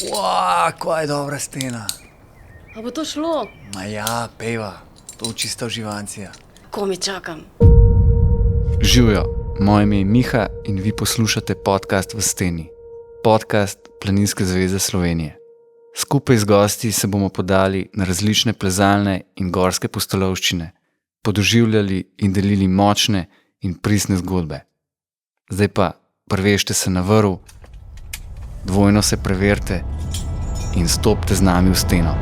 Kaj je dobra stena. A bo to šlo? Ma ja, peva, to čista uživancija. Ko mi čakam? Živjo, moje ime je Miha in vi poslušate podcast V steni. Podcast Planinske zveze Slovenije. Skupaj z gosti se bomo podali na različne plezalne in gorske pustolovščine, podoživljali in delili močne in pristne zgodbe. Zdaj pa prvešte se na vrv, dvojno se preverite in stopite z nami v steno.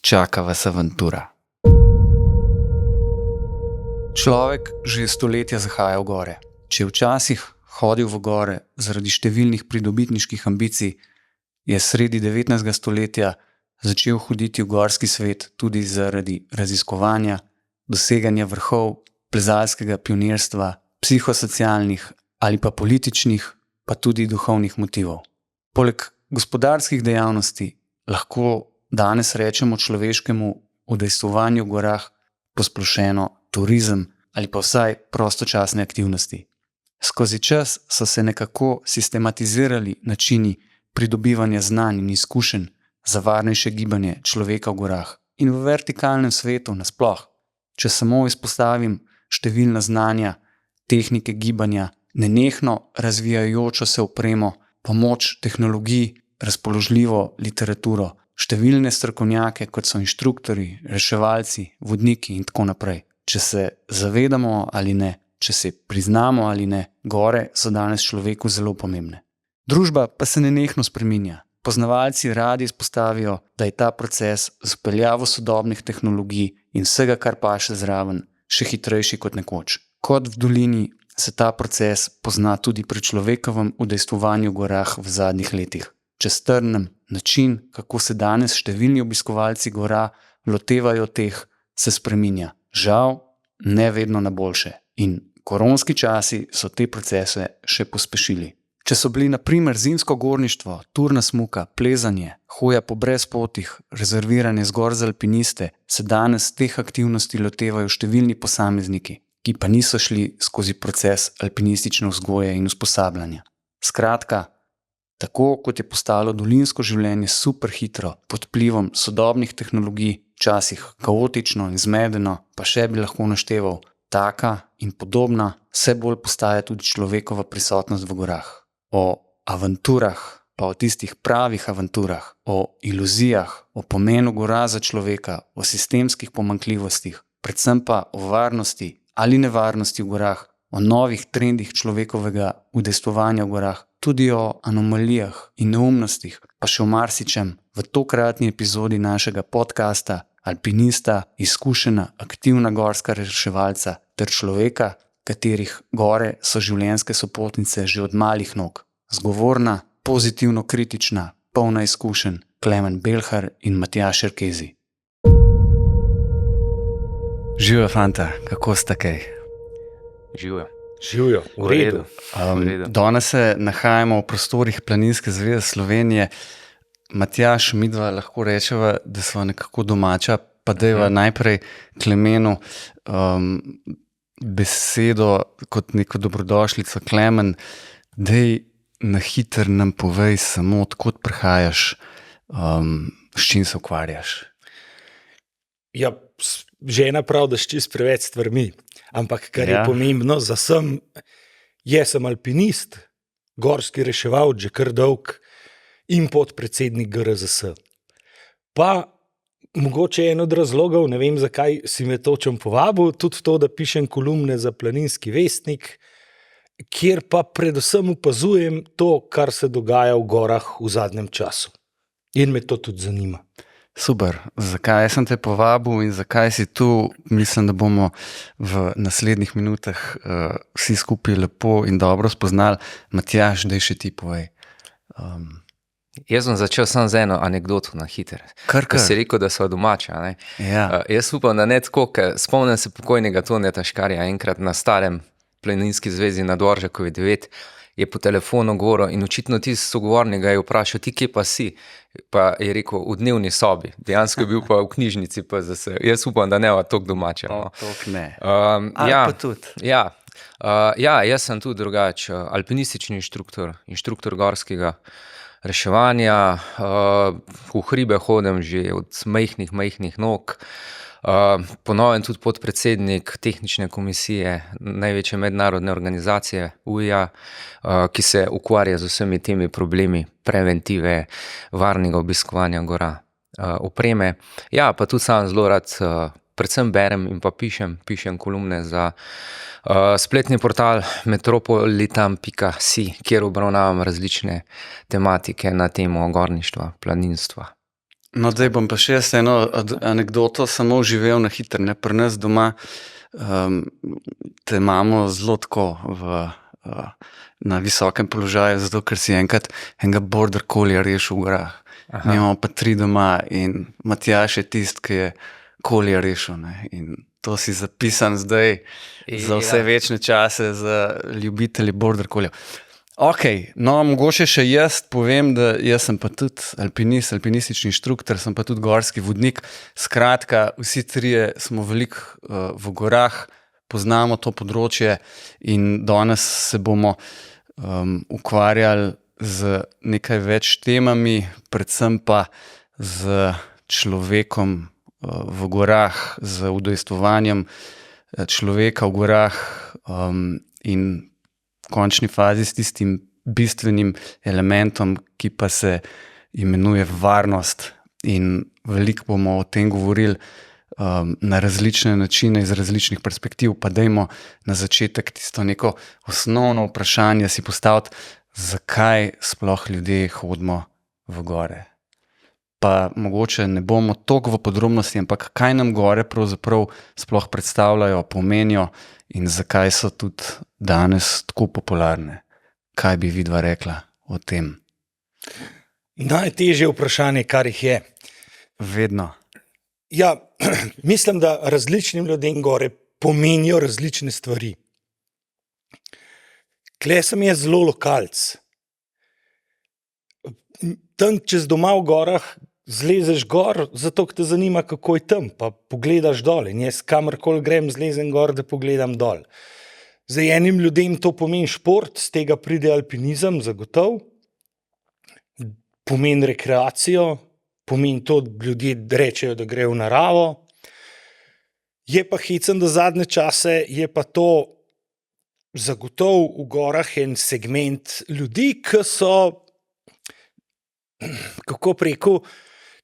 Čaka vas avantura. Človek že stoletja zahaja v gore. Če je včasih hodil v gore zaradi številnih pridobitniških ambicij, je sredi 19. stoletja začel hoditi v gorski svet tudi zaradi raziskovanja, doseganja vrhov, plezalskega pionirstva, psihosocialnih ali pa političnih, pa tudi duhovnih motivov. Poleg gospodarskih dejavnosti lahko danes rečemo človeškemu udejstvovanju v gorah posplošeno turizem ali pa vsaj prostočasne aktivnosti. Skozi čas so se nekako sistematizirali načini pridobivanja znanj in izkušenj za varnejše gibanje človeka v gorah in v vertikalnem svetu nasploh. Če samo izpostavim številna znanja, tehnike gibanja, nenehno razvijajočo se opremo, pomoč tehnologij, razpoložljivo literaturo, številne strokovnjake, kot so inštruktorji, reševalci, vodniki in tako naprej. Če se zavedamo ali ne, če se priznamo ali ne, gore so danes človeku zelo pomembne. Družba pa se nenehno spreminja. Poznavalci radi izpostavijo, da je ta proces z vpeljavo sodobnih tehnologij in vsega, kar paše zraven, še hitrejši kot nekoč. Kot v dolini se ta proces pozna tudi pri človekovem udejstvovanju v gorah v zadnjih letih. Če strnem, način, kako se danes številni obiskovalci gora lotevajo teh, se spreminja. Žal, ne vedno na boljše. In koronski časi so te procese še pospešili. Če so bili na primer zimsko gorništvo, turna smuka, plezanje, hoja po brezpotih, rezerviranje zgor za alpiniste, se danes teh aktivnosti lotevajo številni posamezniki, ki pa niso šli skozi proces alpinistične vzgoje in usposabljanja. Skratka, tako kot je postalo dolinsko življenje super hitro pod vplivom sodobnih tehnologij, včasih kaotično in zmedeno, pa še bi lahko našteval, taka in podobna, vse bolj postaja tudi človekova prisotnost v gorah. O avanturah, pa o tistih pravih avanturah, o iluzijah, o pomenu gora za človeka, o sistemskih pomanjkljivostih, predvsem pa o varnosti ali nevarnosti v gorah, o novih trendih človekovega udejstvovanja v gorah, tudi o anomalijah in neumnostih, pa še o marsičem v tokratni epizodi našega podcasta Alpinista, izkušena, aktivna gorska reševalca ter človeka, katerih gore so življenjske sopotnice že od malih nog. Zgovorna, pozitivno kritična, polna izkušenj, Klemen Belhar in Matjaž Šerkezi. Živjo, fanta, kako sta kaj? Živjo, v redu. Danes se nahajamo v prostorih Planinske zveze Slovenije. Matjaž, midva lahko rečeva, da sva nekako domača, pa dajva najprej Klemenu besedo kot neko dobrodošlico. Klemen, daj na hiter nam povej samo, odkot prihajaš, s čim se ukvarjaš. Ja, žena prav, da ščist preveč stvarmi, ampak kar je pomembno za sem, jaz sem alpinist, gorski reševalc, že kar dolg, in podpredsednik GRZS. Pa mogoče en od razlogov, ne vem zakaj si me točem povabil, tudi to, da pišem kolumne za Planinski vestnik, kjer pa predvsem opazujem to, kar se dogaja v gorah v zadnjem času. In me to tudi zanima. Super, zakaj sem te povabil in zakaj si tu, mislim, da bomo v naslednjih minutah vsi skupaj lepo in dobro spoznali. Matjaž, daj še ti povej. Jaz sem začel samo z eno anekdoto na hiter. Kar. Si rekel, da so domača. Ne? Ja. Jaz upam, da ne tako, ker spomnim se pokojnega Toneta Škarja, enkrat na starem Planinski zvezi na Dvoržakovi 9, je po telefonu govoril in očitno tisti sogovornik ga je vprašal, ti kje pa si? Pa je rekel, v dnevni sobi. Dejansko je bil pa v knjižnici PZS. Jaz upam, da ne bo toliko domača. Toliko ne. Ali pa tudi. Ja, jaz sem tudi drugač, alpinistični inštruktor gorskega reševanja, v hribe hodim že od majhnih nog. Ponovno tudi podpredsednik tehnične komisije največje mednarodne organizacije UIA, ki se ukvarja z vsemi temi problemi preventive, varnega obiskovanja gora, opreme. Ja, pa tudi sam zelo rad predvsem berem in pa pišem kolumne za spletni portal metropolitan.si, kjer obravnavam različne tematike na temo gorništva, planinstva. No, zdaj bom pa še jaz eno anekdoto samo živel na hitro. Pri nas doma te imamo zelo tako na visokem položaju, zato ker si enkrat enega border collieja rešil v gorah. Mi imamo pa 3 doma in Matjaž je tisti, ki je collieja rešil. Ne? In to si zapisan zdaj za vse večne čase za ljubitelji border colliejev. Ok, no, mogoče še jaz povem, da jaz sem pa tudi alpinist, alpinistični inštruktor, sem pa tudi gorski vodnik. Skratka, vsi 3 smo veliko v gorah, poznamo to področje in danes se bomo ukvarjali z nekaj več temami, predvsem pa z človekom v gorah, z udejstvovanjem človeka v gorah in v končni fazi s tistim bistvenim elementom, ki pa se imenuje varnost. In veliko bomo o tem govorili na različne načine, iz različnih perspektiv, pa dajmo na začetek tisto neko osnovno vprašanje si postaviti, zakaj sploh ljudje hodimo v gore. Pa mogoče ne bomo toliko v podrobnosti, ampak kaj nam gore pravzaprav sploh predstavljajo, pomenijo in zakaj so tudi danes tako popularne. Kaj bi vidva rekla o tem? Najtežje vprašanje, kar jih je. Vedno. Ja, mislim, da različnim ljudem gore pomenijo različne stvari. Tule sem jaz zelo lokalc. Tam čez doma v gorah zlezeš gor, zato ker te zanima, kako je tam, pa pogledaš dol. In jaz kamorkoli grem, zlezem gor, da pogledam dol. Zdaj, enim ljudem to pomeni šport, z tega pride alpinizem, zagotovo. Pomeni rekreacijo, pomeni to, da ljudje rečejo, da grejo v naravo. Je pa hecen, da zadnje čase je pa to zagotovo v gorah en segment ljudi, ki so, kako preko,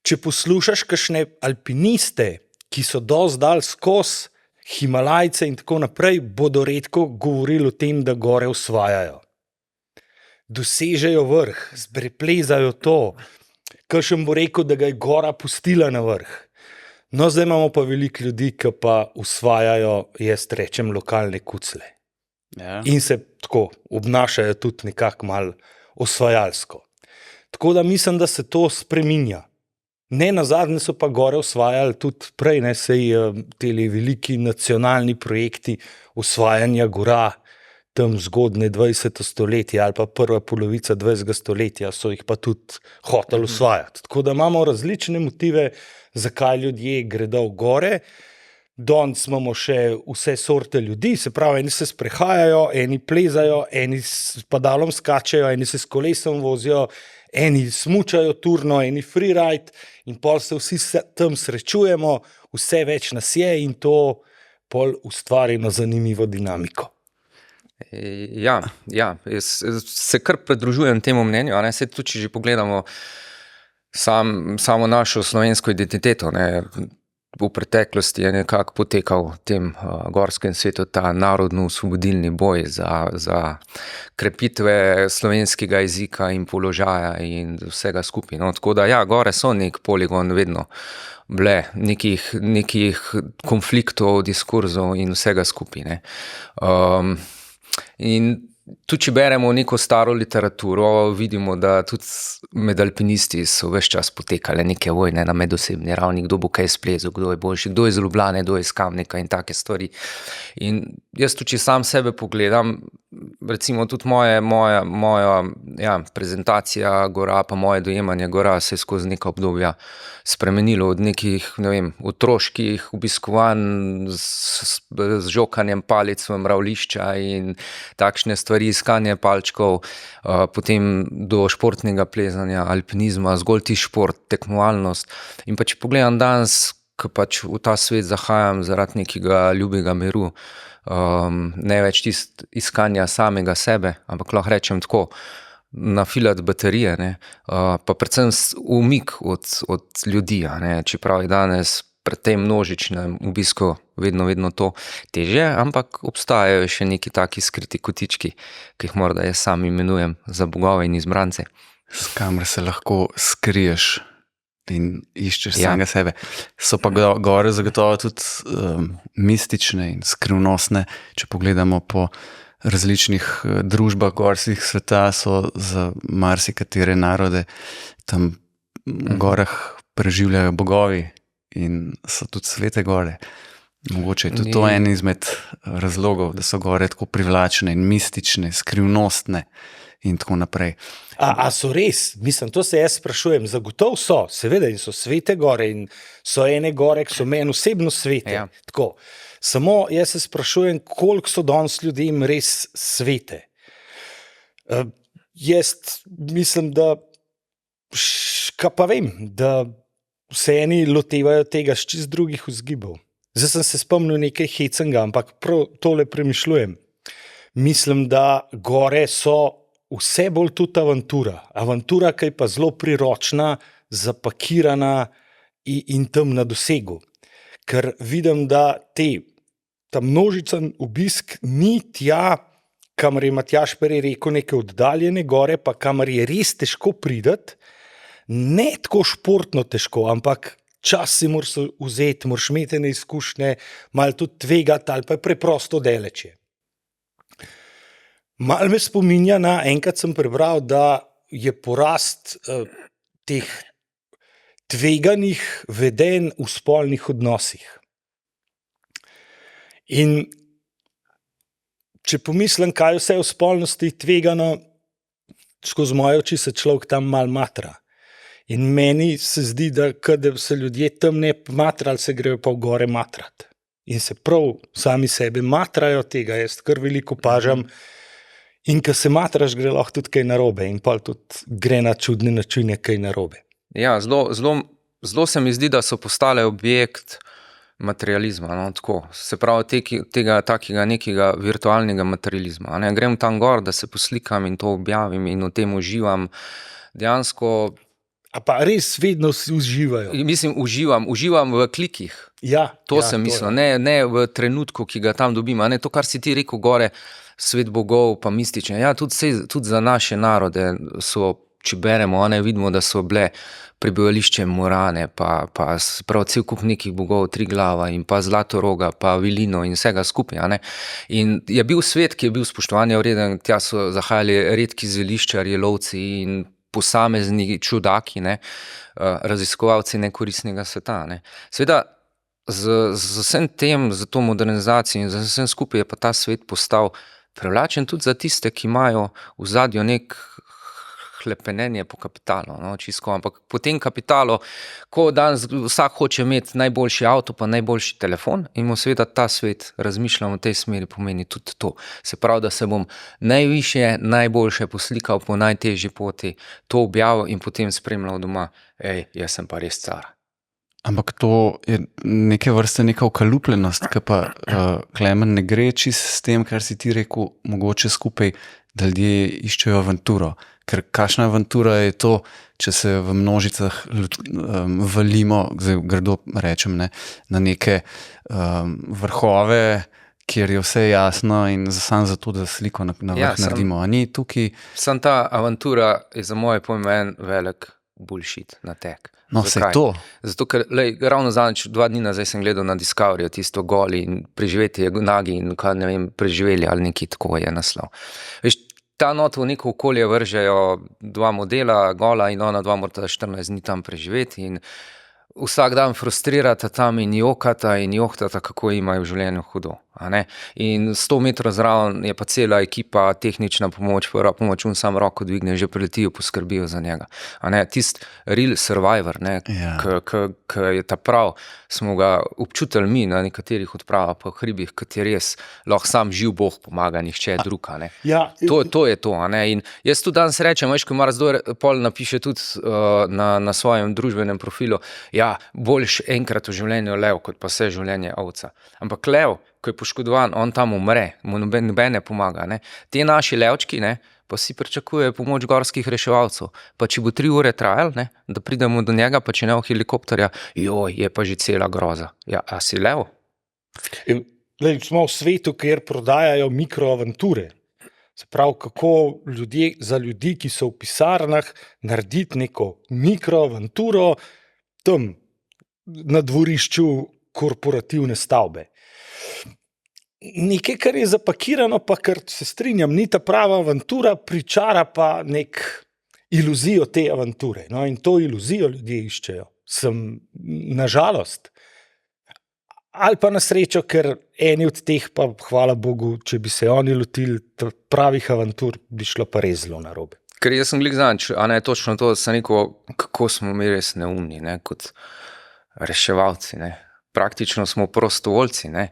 če poslušaš kakšne alpiniste, ki so dosti dal skozi Himalajce in tako naprej, bodo redko govorili o tem, da gore osvajajo. Dosežejo vrh, preplezajo to, kakšen bo rekel, da ga je gora pustila na vrh. No, zdaj imamo pa veliko ljudi, ki pa osvajajo, jaz rečem, lokalne kucle. Ja. In se tako obnašajo tudi nekako malo osvajalsko. Tako da mislim, da se to spreminja. Ne, nazadnje so pa gore osvajali tudi prej, ne, sej teli veliki nacionalni projekti osvajanja gora, tam zgodne 20. stoletje ali pa prva polovica 20. stoletja so jih pa tudi hoteli osvajati. Tako da imamo različne motive, zakaj ljudje gredo v gore. Danes imamo še vse sorte ljudi, se pravi, eni se sprehajajo, eni plezajo, eni s padalom skačejo, eni se s kolesom vozijo, eni smučajo turno, eni freeride in pol se vsi tam srečujemo, vse več nas je in to pol ustvari eno zanimivo dinamiko. Ja, jaz se kar pridružujem temu mnenju, a ne, se tudi, če že pogledamo samo našo slovensko identiteto, ne, v preteklosti je nekako potekal v tem gorskem svetu ta narodno-osvobodilni boj za krepitve slovenskega jezika in položaja in vsega skupaj. No, tako da ja, gore so nek poligon vedno bile, nekih konfliktov, diskurzov in vsega skupaj. Ne. In tudi, če beremo neko staro literaturo, vidimo, da tudi med alpinisti so ves čas potekale neke vojne na medosebni ravni, kdo bo kaj splezel, kdo je boljši, kdo je iz Ljubljane, kdo je iz Kamnika in take stvari. In jaz tudi, če sam sebe pogledam, recimo tudi moja prezentacija gora, pa moje dojemanje gora se je skozi neka obdobja spremenilo od nekih, ne vem, otroških obiskovanj z žokanjem palic v mravlišča in takšne stvari, stvari, iskanje palčkov, potem do športnega plezanja, alpinizma, zgolj ti šport, tekmovalnost. In pa če pogledam danes, ko pač v ta svet zahajam zaradi nekega ljubega miru, ne več tist iskanja samega sebe, ampak lahko rečem tako, nafilati baterije, ne, pa predvsem umik od ljudi, ne, čeprav je danes pred tem množičnem obisku vedno to težje, ampak obstajajo še neki taki skriti kotički, ki jih morda jaz sam imenujem za bogove in izbrance. S kamer se lahko skriješ in iščeš samega sebe. So pa gore zagotovo tudi mistične in skrivnostne, če pogledamo po različnih družbah gorskih sveta, so za marsikatere narode tam v gorah preživljajo bogovi in so tudi svete gore. Mogoče je tudi to en izmed razlogov, da so gore tako privlačne in mistične, skrivnostne in tako naprej. A so res? Mislim, to se jaz sprašujem. Zagotov so, seveda, in so svete gore in so ene gore, ki so meni osebno svete. Ja. Tako. Samo jaz se sprašujem, koliko so danes ljudem res svete. Jaz mislim, da kaj pa vem, da se eni lotevajo tega z čist drugih vzgibov. Zdaj sem se spomnil nekaj hecenga, ampak prav tole premišljujem. Mislim, da gore so vse bolj tudi avantura. Avantura, ki je pa zelo priročna, zapakirana in tam na dosegu. Ker vidim, da ta množičen obisk ni tja, kamor je Matjaž prej rekel, neke oddaljene gore, pa kamor je res težko prideti, ne tako športno težko, ampak čas si moraš vzeti, moraš imeti ene izkušnje, malo tudi tvegati ali pa je preprosto daleč je. Malo me spominja na, enkrat sem prebral, da je porast teh tveganih vedenj v spolnih odnosih. In če pomislim, kaj vse v spolnosti tvegano, skozi moje oči se človek tam mal matra. In meni se zdi, da kadar se ljudje tam ne matrali, se grejo pa v gore matrati. In se prav sami sebe matrajo tega, jaz kar veliko opažam. In ko se matraš, gre lahko tudi kaj narobe in pa tudi gre na čudne načine kaj narobe. Ja, zelo se mi zdi, da so postale objekt materializma, no, tako. Se pravi, tega takega nekega virtualnega materializma. Ne. Grem tam gor, da se poslikam in to objavim in v tem uživam. Dejansko... A pa res vedno vsi uživajo? Mislim, uživam v klikih. Ja, to sem mislil, ne v trenutku, ki ga tam dobim. Ne, to, kar si ti rekel gore, svet bogov, pa mistične. Ja, tudi za naše narode so, če beremo, vidimo, da so bile prebivališče Morane, pa prav cel kup nekih bogov, Triglava in pa Zlatoroga, pa Vilino in vsega skupaj. In je bil svet, ki je bil spoštovanja vreden, tja so zahajali redki zeliščarji, lovci in posamezni čudaki, raziskovalci nekoristnega sveta. Seveda, z vsem tem, za to modernizacijo in za vsem skupaj je pa ta svet postal privlačen tudi za tiste, ki imajo v zadju nek hlepenenje po kapitalu, čisto, ampak po tem kapitalu, ko danes vsak hoče imeti najboljši avto, pa najboljši telefon, in mu seveda ta svet razmišljam v tej smeri, pomeni tudi to. Se pravi, da se bom najvišje, najboljše poslikal po najtežji poti, to objavil in potem spremljal doma, jaz sem pa res car. Ampak to je neke vrste neka okalupljenost, ki pa Klemen ne gre čist s tem, kar si ti rekel, mogoče skupaj, da ljudje iščejo avanturo. Ker kakšna avantura je to, če se v množicah valimo, zdaj grdo rečem, na neke vrhove, kjer je vse jasno in samo zato, da sliko na vrh naredimo. A ni tukaj... Sam ta avantura je za moje pojme en velik bullshit na tek. No, vse to. Zato, ker ravno zadnjič 2 dni nazaj sem gledal na Discoveryju tisto Goli in preživetje nagi in kaj ne vem, preživeli ali nekaj tako je naslov. Veš, ta not v neko okolje vržejo 2 modela, Gola in ona 2 morata 14 dni tam preživeti in vsak dan frustrirata tam in jokata in johtata, kako imajo v življenju hudo. A ne? In 100 metrov zraven je pa cela ekipa, tehnična pomoč, prva pomoč, on sam roko dvigne, že preletijo, poskrbijo za njega. A ne? Tist real survivor, ne? Ki je ta prav, smo ga občutili mi na nekaterih odpravah po hribih, kot je res, lahko sam živ Bog pomaga, nihče drug. A ne? Ja, To je to. A ne? In jaz tudi danes rečem, ko Marzdor pol napiše tudi na svojem družbenem profilu, ja, boljš enkrat v življenju lev, kot pa vse življenje ovca. Ampak lev, ko je poškodovan, on tam umre, mu noben ne pomaga. Ne? Te naši levčki, ne, pa si pričakujejo pomoč gorskih reševalcev. Pa če bo 3 ure trajal, ne, da pridemo do njega, pa če ne v helikopterja, je pa že cela groza. Ja, a si lev? Smo v svetu, kjer prodajajo mikroaventure. Se pravi, kako za ljudi, ki so v pisarnah, narediti neko mikroaventuro tam na dvorišču korporativne stavbe. Nekaj, kar je zapakirano, pa kar se strinjam, ni ta prava avantura, pričara pa nek iluzijo te avanture. No, in to iluzijo ljudje iščejo. Nažalost. Ali pa na srečo, ker eni od teh pa, hvala Bogu, če bi se oni lotili pravih avantur, bi šlo pa res zelo narobe. Ker jaz sem zanč, a ne točno to, da sem rekel, kako smo mi res neumni, ne, kot reševalci, ne. Praktično smo prostovoljci, ne.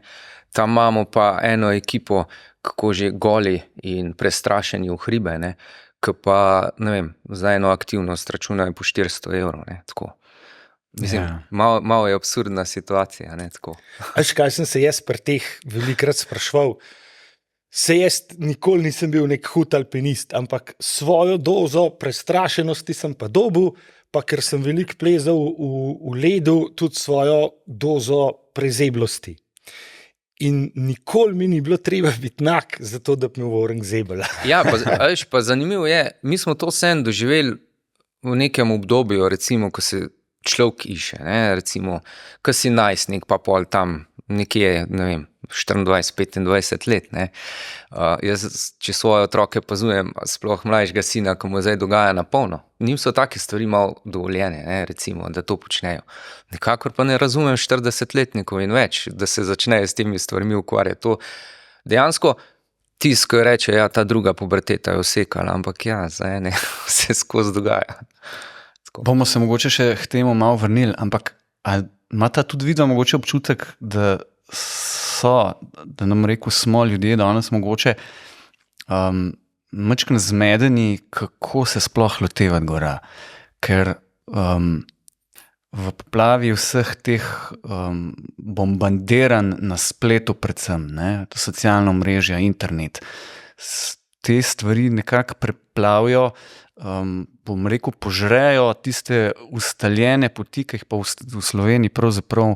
Tam imamo pa eno ekipo, kako že goli in prestrašeni v hribe, ne, ki pa, ne vem, za eno aktivnost računajo po 400 evrov, ne, tako. Mislim, malo je absurdna situacija, ne, tako. Veš, kaj sem se jaz pri teh velikrat spraševal? Jaz nikoli nisem bil nek hud alpinist, ampak svojo dozo prestrašenosti sem pa dobil, pa ker sem veliko plezal v ledu, tudi svojo dozo prezeblosti. In nikoli mi ni bilo treba biti nag, zato da bi me vrnil zebel. Ja, pa zanimivo je, mi smo to vsem doživeli v nekem obdobju, recimo, ko se človek iše, ne, recimo, ko si najstnik, pa pol tam nekje, ne vem, 24-25 let, ne. Jaz, če svoje otroke opazujem, sploh mlajšega sina, ko mu zdaj dogaja na polno, njim so take stvari malo dovoljene, ne, recimo, da to počnejo. Nekakor pa ne razumem 40-letnikov in več, da se začnejo s temi stvarmi ukvarjati. To dejansko tisto, ko reče, ja, ta druga puberteta je usekala, ampak ja, za ene se skozi dogaja. Bomo se mogoče še k temu malo vrnili, ampak imata tudi vidva mogoče občutek, da nam rekel, smo ljudje danes mogoče majčkeno zmedeni, kako se sploh lotevati gora. Ker v poplavi vseh teh bombardiranj na spletu predvsem, ne, to socialno mrežje, internet, te stvari nekako preplavijo, bom rekel, požrejo tiste ustaljene poti, ki jih pa v Sloveniji pravzaprav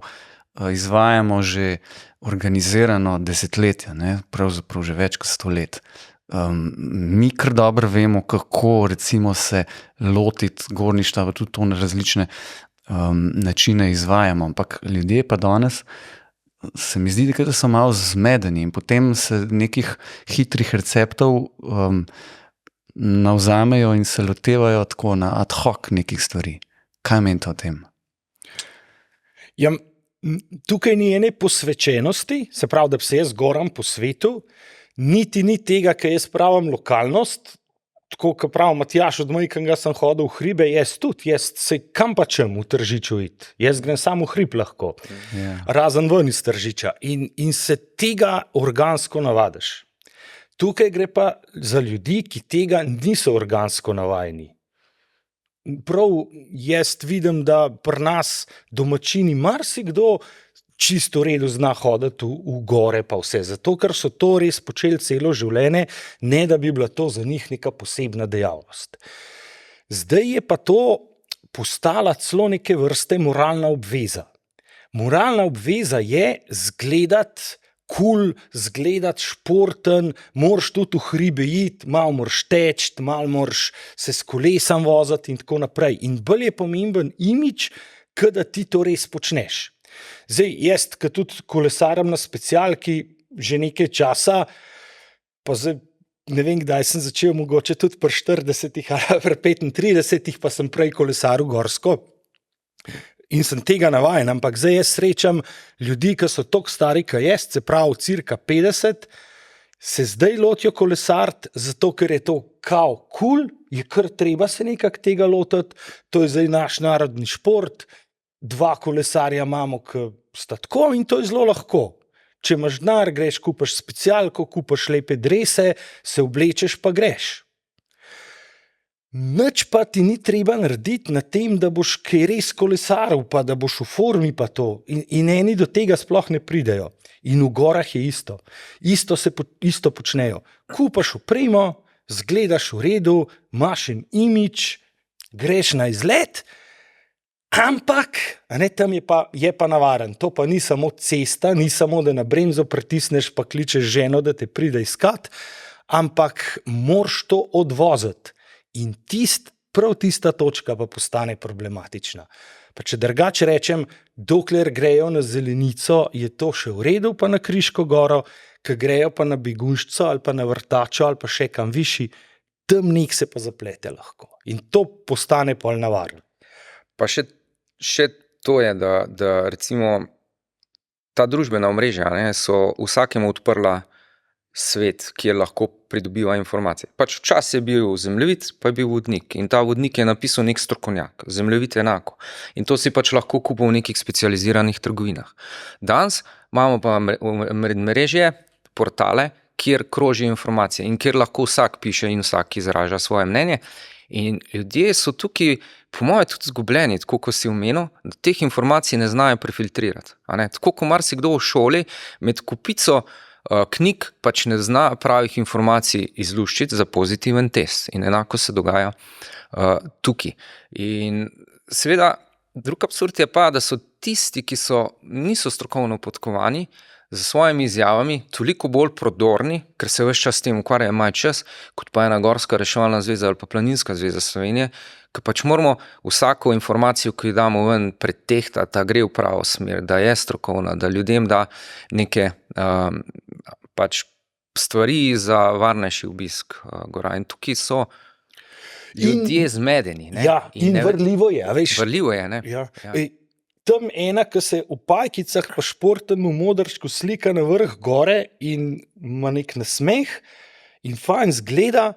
izvajamo že organizirano desetletja, ne, pravzaprav že več kot 100 let. Mi kar dobro vemo, kako recimo se lotiti gorništva, pa tudi to na različne načine izvajamo, ampak ljudje pa danes se mi zdi, da so malo zmedeni in potem se nekih hitrih receptov navzamejo in se lotevajo tako na ad hoc nekih stvari. Kaj menite o tem? Ja, tukaj ni ene posvečenosti, se pravi, da bi se jaz goram po svetu, niti ni tega, kaj jaz pravim lokalnost, tako, kot pravim Matjaž, od majhnega sem hodil v hribe, jaz se kam pa čem v Tržiču iti, jaz grem samo v hrib lahko, razen ven iz Tržiča in se tega organsko navadiš. Tukaj gre pa za ljudi, ki tega niso organsko navajeni. Prav jaz vidim, da pri nas domačini marsikdo čisto redu zna hoditi v gore pa vse, zato ker so to res počeli celo življenje, ne da bi bila to za njih neka posebna dejavnost. Zdaj je pa to postala celo neke vrste moralna obveza. Moralna obveza je zgledati zgledati športen, moraš tudi v hribe iti, malo moraš teči, malo moraš se s kolesom voziti in tako naprej. In bolj je pomemben imidž, da ti to res počneš. Zdaj, jaz, ki tudi kolesarim na specialki že nekaj časa, pa zdaj ne vem, kdaj sem začel, mogoče tudi pri 40 ali pri 35, pa sem prej kolesaril gorsko. in sem tega navajen, ampak zdaj jaz srečam ljudi, ki so toliko stari, kot jaz, se pravi cirka 50, se zdaj lotijo kolesariti, zato ker je to kao cool, je kar treba se nekako tega lotiti, to je zdaj naš narodni šport, 2 kolesarja imamo, ki sta tako in to je zelo lahko. Če imaš denar, greš, kupaš specialko, kupaš lepe drese, se oblečeš pa greš. Nič pa ti ni treba narediti na tem, da boš kaj res kolesaril, pa da boš v formi pa to. In eni do tega sploh ne pridejo. In v gorah je isto. Isto počnejo. Kupaš opremo, zgledaš v redu, imaš en imič, greš na izlet, ampak tam je pa navaren. To pa ni samo cesta, ni samo, da na bremzo pritisneš pa kličeš ženo, da te pride iskat, ampak moraš to odvoziti. In prav tista točka pa postane problematična. Pa če drugače rečem, dokler grejo na zelenico, je to še v redu, pa na Kriško goro, ko grejo pa na Begunjščico ali pa na Vrtačo ali pa še kam višji, tam nek se pa zaplete lahko. In to postane pol navarno. Pa še to je, da recimo ta družbena omrežja so vsakemu odprla svet, kjer lahko pridobiva informacije. Pač včasih je bil zemljevid, pa je bil vodnik. In ta vodnik je napisal nek strokovnjak, zemljevid enako. In to si pač lahko kupil v nekih specializiranih trgovinah. Danes imamo pa mrežje, portale, kjer krožijo informacije in kjer lahko vsak piše in vsak izraža svoje mnenje. In ljudje so tukaj, po mojem, tudi zgubljeni, tako kot si omenil, da teh informacij ne znajo prefiltrirati. Tako kot marsikdo v šoli med kupico knjig pač ne zna pravih informacij izluščiti za pozitiven test. In enako se dogaja tukaj. In seveda, drug absurd je pa, da so tisti, ki niso strokovno podkovani, z svojimi izjavami toliko bolj prodorni, ker se ves čas s tem ukvarjajo manj čas, kot pa ena Gorska reševalna zveza ali pa Planinska zveza Slovenije, ker pač moramo vsako informacijo, ki jo damo ven, pretehtati, da gre v pravo smer, da je strokovna, da ljudem da neke pač stvari za varnejši obisk gora. In tukaj so ljudje zmedeni. Ja, in vrljivo je. Vrljivo je, ne? Ja. Tam ena, ki se v pajkicah pa športem v modrčku slika na vrh gore in ima nek nasmeh in fajn zgleda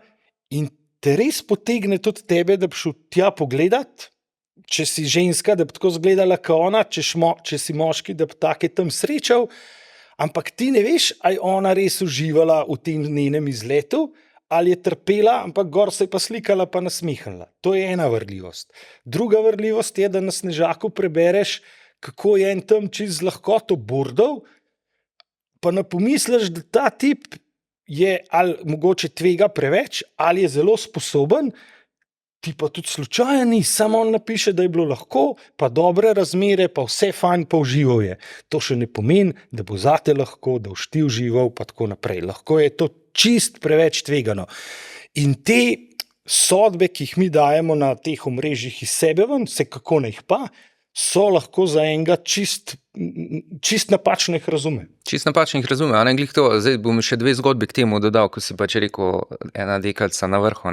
in te res potegne tudi tebe, da bi šel tja pogledat, če si ženska, da bi tako zgledala kot ona, če si moški, da bi take tam srečal, ampak ti ne veš, ali ona res uživala v tem njenem izletu, ali je trpela, ampak gor se je pa slikala pa nasmihnila. To je ena vrljivost. Druga vrljivost je, da na snežaku prebereš, kako je en tam čez lahkoto burdov, pa ne pomisliš, da ta tip je ali mogoče tvega preveč, ali je zelo sposoben, ti pa tudi slučajen ni, samo on napiše, da je bilo lahko, pa dobre razmere, pa vse fajn, pa užival je. To še ne pomeni, da bo zate lahko, da boš ti užival, pa tako naprej. Lahko je to čist preveč tvegano. In te sodbe, ki jih mi dajemo na teh omrežjih iz sebe ven, se kako ne jih pa, so lahko za enega čist napačno jih razume. Čist napačno jih razume, a ne glih to. Zdaj bom še 2 zgodbe k temu dodal, ko si pač rekel ena dekalca na vrhu.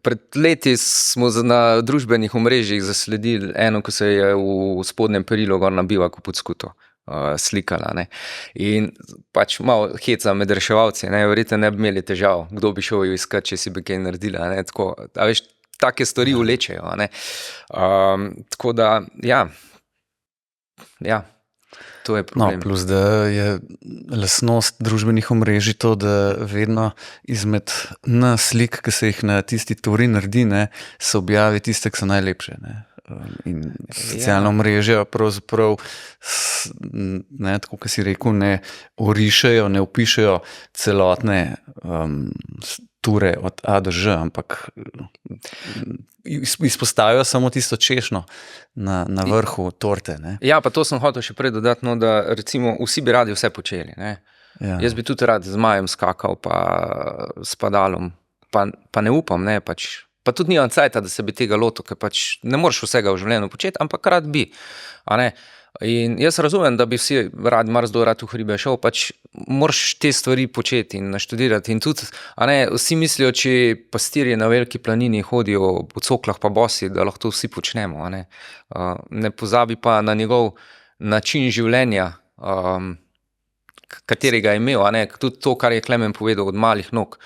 Pred leti smo na družbenih omrežjih zasledili eno, ko se je v spodnjem perilu gor na bivaku pod skuto slikala. In pač malo heca med reševalci, verjetno ne bi imeli težav, kdo bi šel jo iskat, če si bi kaj naredila. Tako, a veš, take stvari vlečejo. Tako da, ja, to je problem. No, plus, da je lastnost družbenih omrežij to, da vedno izmed slik, ki se jih na tisti turi naredi, se objavi tiste, ki so najlepše. In socialna omrežja pravzaprav, tako kot si rekel, ne orišejo, ne opišejo celotne ture od A do Ž, ampak izpostavijo samo tisto češnjo na vrhu torte. Ja, pa to sem hotel še prej dodati, da recimo vsi bi radi vse počeli. Ja. Jaz bi tudi rad z zmajem skakal, pa s padalom, pa ne upam, pač. Pa tudi nimam cajta, da se bi tega lotil, ker pač ne moreš vsega v življenju početi, ampak rad bi. In jaz razumem, da bi vsi marsikdo rad v hribe šel, pač moraš te stvari početi in naštudirati. In tudi, vsi mislijo, če pastirji na veliki planini hodijo v coklah pa bosi, da lahko to vsi počnemo. Ne pozabi pa na njegov način življenja, katerega je imel. Tudi to, kar je Klemen povedal, od malih nog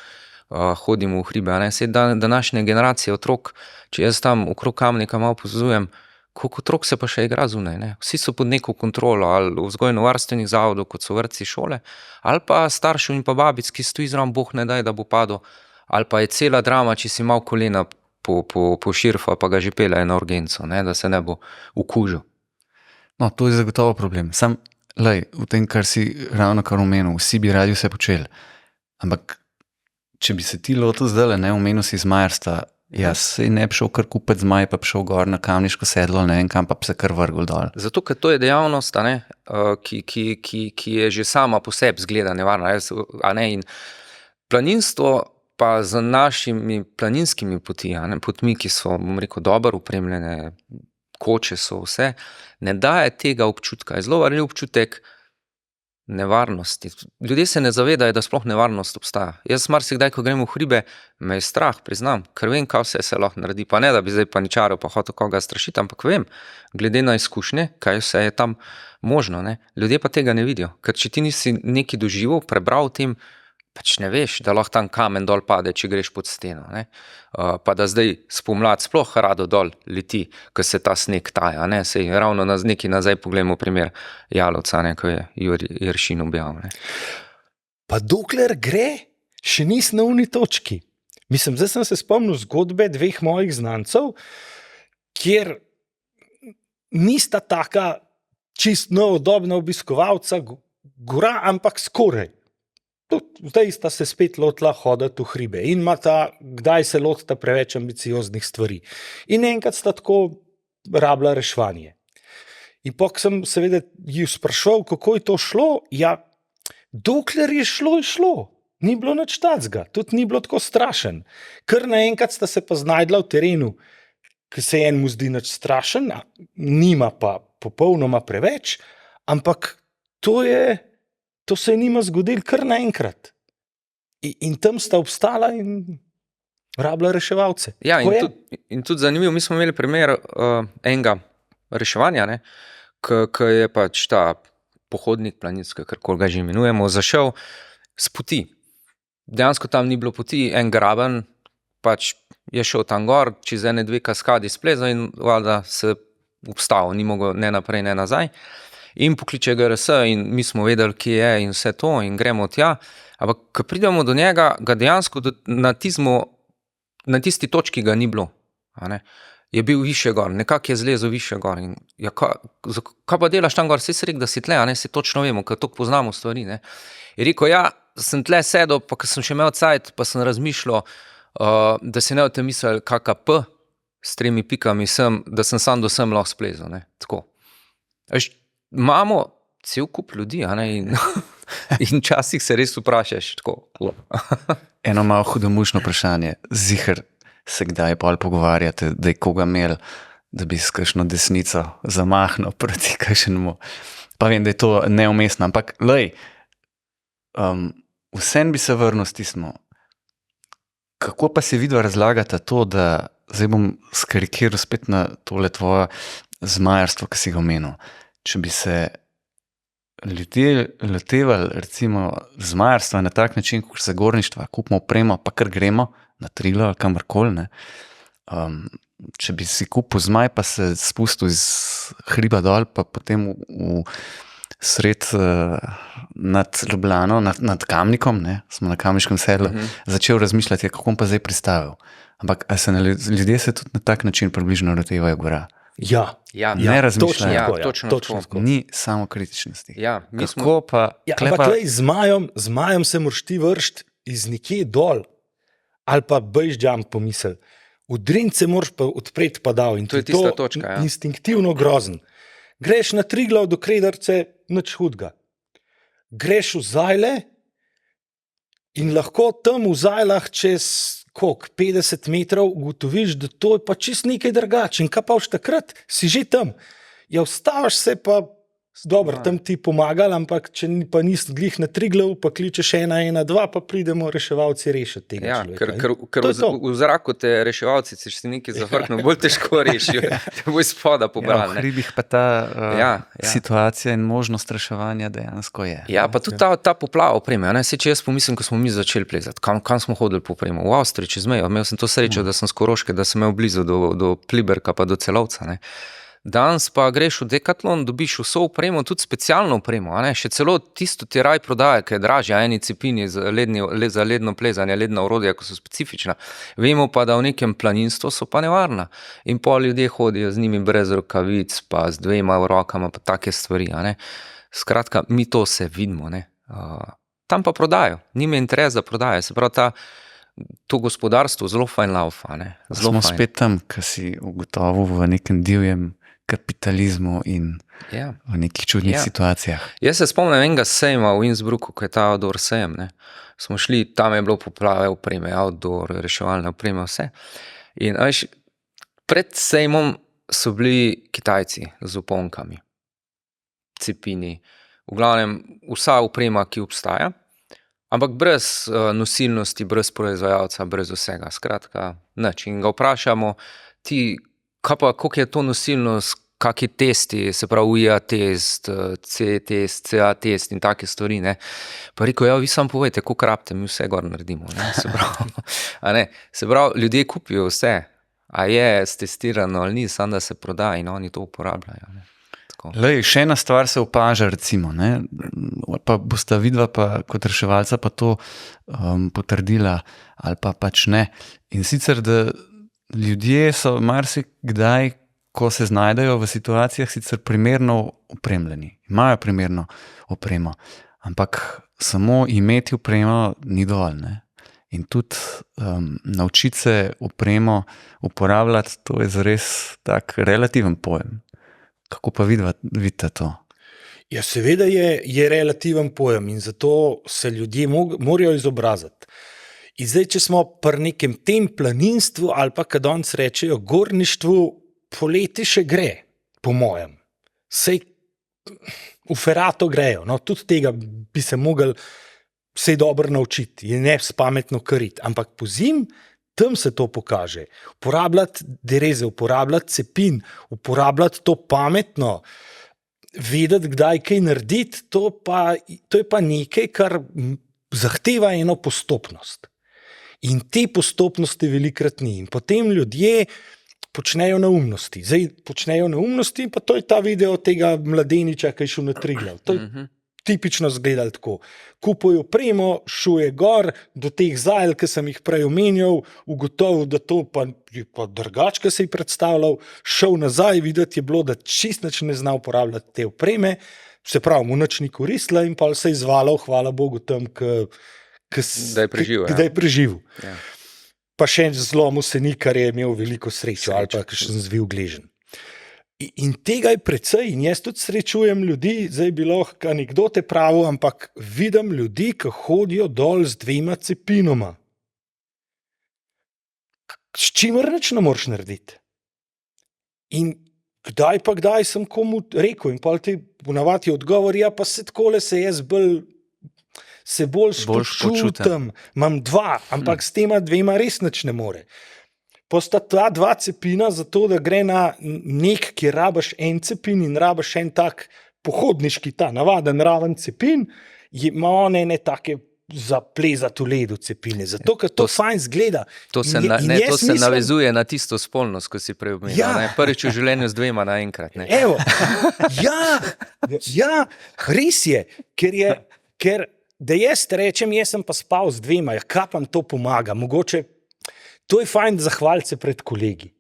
hodimo v hribe. Saj današnje generacije otrok, če jaz tam okrog Kamnika malo opazujem, koliko otrok se pa še igra zunaj. Vsi so pod neko kontrolo, ali vzgojno-varstvenih zavodov, kot so vrtci, šole, ali pa staršev in pa babic, ki stoji zraven, Bog ne daj, da bo padel, ali pa je cela drama, če si mal kolena po širfa, pa ga že pelje na urgenco, da se ne bo ukužil. No, to je zagotovo problem. Sam, v tem, kar si ravno kar omenil, vsi bi radi vse počeli. Ampak, če bi se ti lotil zdaj, omenil si zmajarstva, jaz se ne bi šel kar kupiti zmaj, pa bi šel gor na Kamniško sedlo, ne vem kam, pa bi se kar vrgel dol. Zato, ker to je dejavnost, ki je že sama po sebi zgleda nevarna. In planinstvo pa z našimi planinskimi potmi, ki so, bom rekel, dobro opremljene, koče so vse, ne daje tega občutka. Je zelo varljiv občutek nevarnosti. Ljudje se ne zavedajo, da sploh nevarnost obstaja. Jaz marsikdaj, ko grem v hribe, me je strah, priznam, ker vem, kaj vse se lahko naredi. Pa ne, da bi zdaj paničaril, pa hotel koga strašiti, ampak vem, glede na izkušnje, kaj vse je tam možno. Ljudje pa tega ne vidijo. Ker če ti nisi nekaj doživel, prebral o tem, pač ne veš, da lahko tam kamen dol pade, če greš pod steno. Pa da zdaj spomlad sploh rado dol leti, ko se ta sneg taja. Sej ravno nekaj nazaj pogledamo primer Jalovca, ko je Juri Jeršin objavil. Pa dokler gre, še nisi na uni točki. Mislim, zdaj sem se spomnil zgodbe dveh mojih znancev, kjer nista taka čist novodobna obiskovalca gora, ampak skoraj. Zdaj sta se spet lotila hoditi v hribe in kdaj se lotita preveč ambicioznih stvari. In enkrat sta tako rabila reševanje. In pok sem seveda ji sprašal, kako je to šlo. Ja, dokler je šlo. Ni bilo nič tacga, tudi ni bilo tako strašen. Ker naenkrat sta se pa znajdla v terenu, ki se enemu zdi nič strašen, nima pa popolnoma preveč, ampak to se je njima zgodilo kar naenkrat. In tam sta obstala in rabila reševalce. Ja, in tudi zanimivo, mi smo imeli primer enega reševanja, ki je pač ta pohodnik planinski, karkoli ga že imenujemo, zašel s poti. Dejansko tam ni bilo poti, en graben, pač je šel tam gor, čez ene dve kaskadi splezal in valjda se obstal, ni mogel ne naprej, ne nazaj. In pokliče GRS in mi smo vedeli, kje je in vse to in gremo tja. Ampak, ko pridemo do njega, ga dejansko na tisti točki ga ni bilo. Je bil više gor, nekako je zlezel više gor. In, ja, kaj pa delaš tam gor? Saj si rekel, da si tle, si točno vemo, ker toliko poznamo stvari. Je rekel, ja, sem tle sedel, pa ko sem še imel cajt, pa sem razmišljal, da si ne o tem mislil KKP s 3 pikami sem, da sem sam do sem lahko splezel. Tako. Imamo cel kup ljudi, in včasih se res vprašaš tako. Eno malo hudomušno vprašanje. Ziher se kdaj pol pogovarjate, da je koga imel, da bi s kakšno desnico zamahnil proti kakšnemu. Pa vem, da je to neumestno, ampak vsem bi se vrnil s tismo. Kako pa se vidva razlagata to, da zdaj bom skarikiral spet na tole tvoje zmajarstvo, ki si ga omenil. Če bi se ljudje lotevali recimo zmajarstva na tak način, kot se gorništva, kupimo opremo, pa kar gremo na Triglav ali kamorkoli, če bi si kupil zmaj, pa se spustil iz hriba dol, pa potem v sred nad Ljubljano, nad Kamnikom, smo na Kamniškem sedlu, začel razmišljati, kako bom pa zdaj pristavil. Ampak ljudje se tudi na tak način približno lotevajo gora. Ja, ne razmišljajo. Točno tako. Ni samo kritičnosti. Ja, ampak z majem se moraš ti vršiti iz nekje dol, ali pa bejš džam pomisel. V drince moraš pa odpreti padal in to je tista točka. Ja. Instinktivno grozen. Greš na Triglav do Krederce, nič hudga. Greš v Zajle in lahko tam v Zajlah čez 50 metrov ugotoviš, da to je pa čist nekaj drugače. In kaj pa už takrat? Si že tam. Ja, ustaviš se pa Dobro, tam ti pomagali, ampak če pa nisi glih na Triglav, pa kličeš 112, pa pridemo reševalci rešiti tega Ja, človeka. ker v zraku te reševalci, če si nekaj zafrknil, bolj težko rešijo, te bo iz spoda Ja, pobrali. v hribih pa ta Ja. situacija in možnost reševanja dejansko je. Ja, pa tudi ta poplava opreme. Saj, če jaz pomislim, ko smo mi začeli plezati, kam smo hodili po opremo? V Avstriji, čez mejo. Imel sem to srečo, da sem s Koroške, da sem imel blizu do Pliberka pa do Celovca. Ne. Danes pa greš v Decathlon, dobiš vso opremo, tudi specialno opremo. Še celo tisto ti raj prodaja, ki je dražja, eni cepini za ledno plezanje, ledna orodja, ko so specifična. Vemo pa, da v nekem planinstvu so pa nevarna. In pol ljudje hodijo z njimi brez rokavic, pa z 2 rokama, pa take stvari. Skratka, mi to vse vidimo. Tam pa prodajo, njim je interes, da prodajo. Se pravi, to gospodarstvo zelo fajn laufa. Smo spet tam, ki si ugotovil v nekem divjem kapitalizmu in v nekih čudnih situacijah. Jaz se spomnim enega sejma v Innsbrucku, ko je ta outdoor sejem. Smo šli, tam je bilo poplave opreme, outdoor, reševalne opreme, vse. In pred sejmom so bili Kitajci z oponkami, cepini, v glavnem vsa oprema, ki obstaja, ampak brez nosilnosti, brez proizvajalca, brez vsega. Skratka, nič. In ga vprašamo, koliko je to nosilnost, kakšni testi, se pravi UIA test, C test, CA test in take stvari. Pa rekel, vi samo povejte, koliko rabite, mi vse gor naredimo. Se pravi, ljudje kupijo vse, a je stestirano ali ni, samo da se proda in oni to uporabljajo. Lej, še ena stvar se opaža, recimo, pa bosta vidva pa kot reševalca pa to potrdila ali pa pač ne. In sicer, da ljudje so marsikdaj, ko se znajdejo v situacijah, sicer primerno opremljeni, imajo primerno opremo, ampak samo imeti opremo ni dovolj. In tudi naučiti se opremo uporabljati, to je zares tak relativen pojem. Kako pa vidite to? Ja, seveda je relativen pojem in zato se ljudje morajo izobraziti. In zdaj, če smo pri nekem tem planinstvu ali pa, kad danes rečejo, gorništvu, poleti še gre, po mojem. Sej v Ferato grejo, tudi tega bi se mogli vsej dobro naučiti in ne spametno kariti. Ampak po zim, tam se to pokaže. Uporabljati dereze, uporabljati cepin, uporabljati to pametno, vedeti, kdaj kaj narediti, to je pa nekaj, kar zahteva eno postopnost. In te postopnosti velikrat ni. In potem ljudje počnejo neumnosti. Zdaj počnejo neumnosti, pa to je ta video tega mladeniča, ki je šel na Triglav. To je tipično zgledalo tako. Kupujo opremo, šuje gor, do teh zajl, ki sem jih prej omenjal, ugotovil, da to pa drugače, ki se je predstavljal, šel nazaj, videti je bilo, da čist nič ne zna uporabljati te opreme, se pravi, mu nič ni koristila in pa se je izvalil, hvala Bogu, tam, da je preživel. Ja. Pa še zlomil se ni, kar je imel veliko srečo ali pa kakšen zvil gležen. In tega je precej in jaz tudi srečujem ljudi, zdaj bi lahko anekdote pravil, ampak vidim ljudi, ki hodijo dol z 2 cepinoma. S čimer nič ne moreš narediti. In kdaj sem komu rekel in pa ti ponavadi odgovor, ja pa se takole se jaz bolj počutim, imam 2, ampak s tema 2 res nič ne more. Posta ta 2 cepina zato, da gre na nek, kjer rabaš en cepin in rabaš en tak pohodniški, ta navaden raven cepin, ima on ene take za plezati v ledu cepine, zato, ker to fajn zgleda. To se navezuje na tisto spolnost, ko si prej omenil. Ja. Prvič v življenju z 2 naenkrat. Evo, ja, res je, ker da jaz rečem, jaz sem pa spal z 2, ja, kapam to pomaga, mogoče, to je fajn zahvaliti se pred kolegi.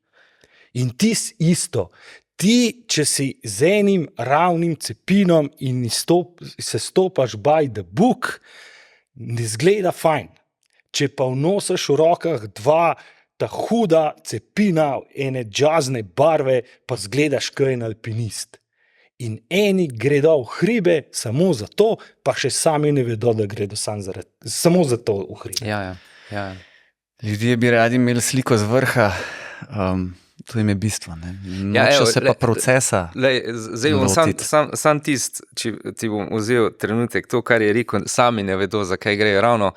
In ti isto, če si z enim ravnim cepinom in se stopaš by the book, ne zgleda fajn. Če pa nosiš v rokah 2 ta huda cepina, ene džazne barve, pa zgledaš kot en alpinist. In eni gredo v hribe samo zato, pa še sami ne vedo, da gredo samo zato v hribe. Ja. Ljudje bi radi imeli sliko z vrha to jim je bistvo. Ne? Ja, Nočejo evo, se pa procesa. Zdaj bom lotiti. sam tist, če ti bom vzel trenutek, to, kar je rekel, sami ne vedo, zakaj gre. Ravno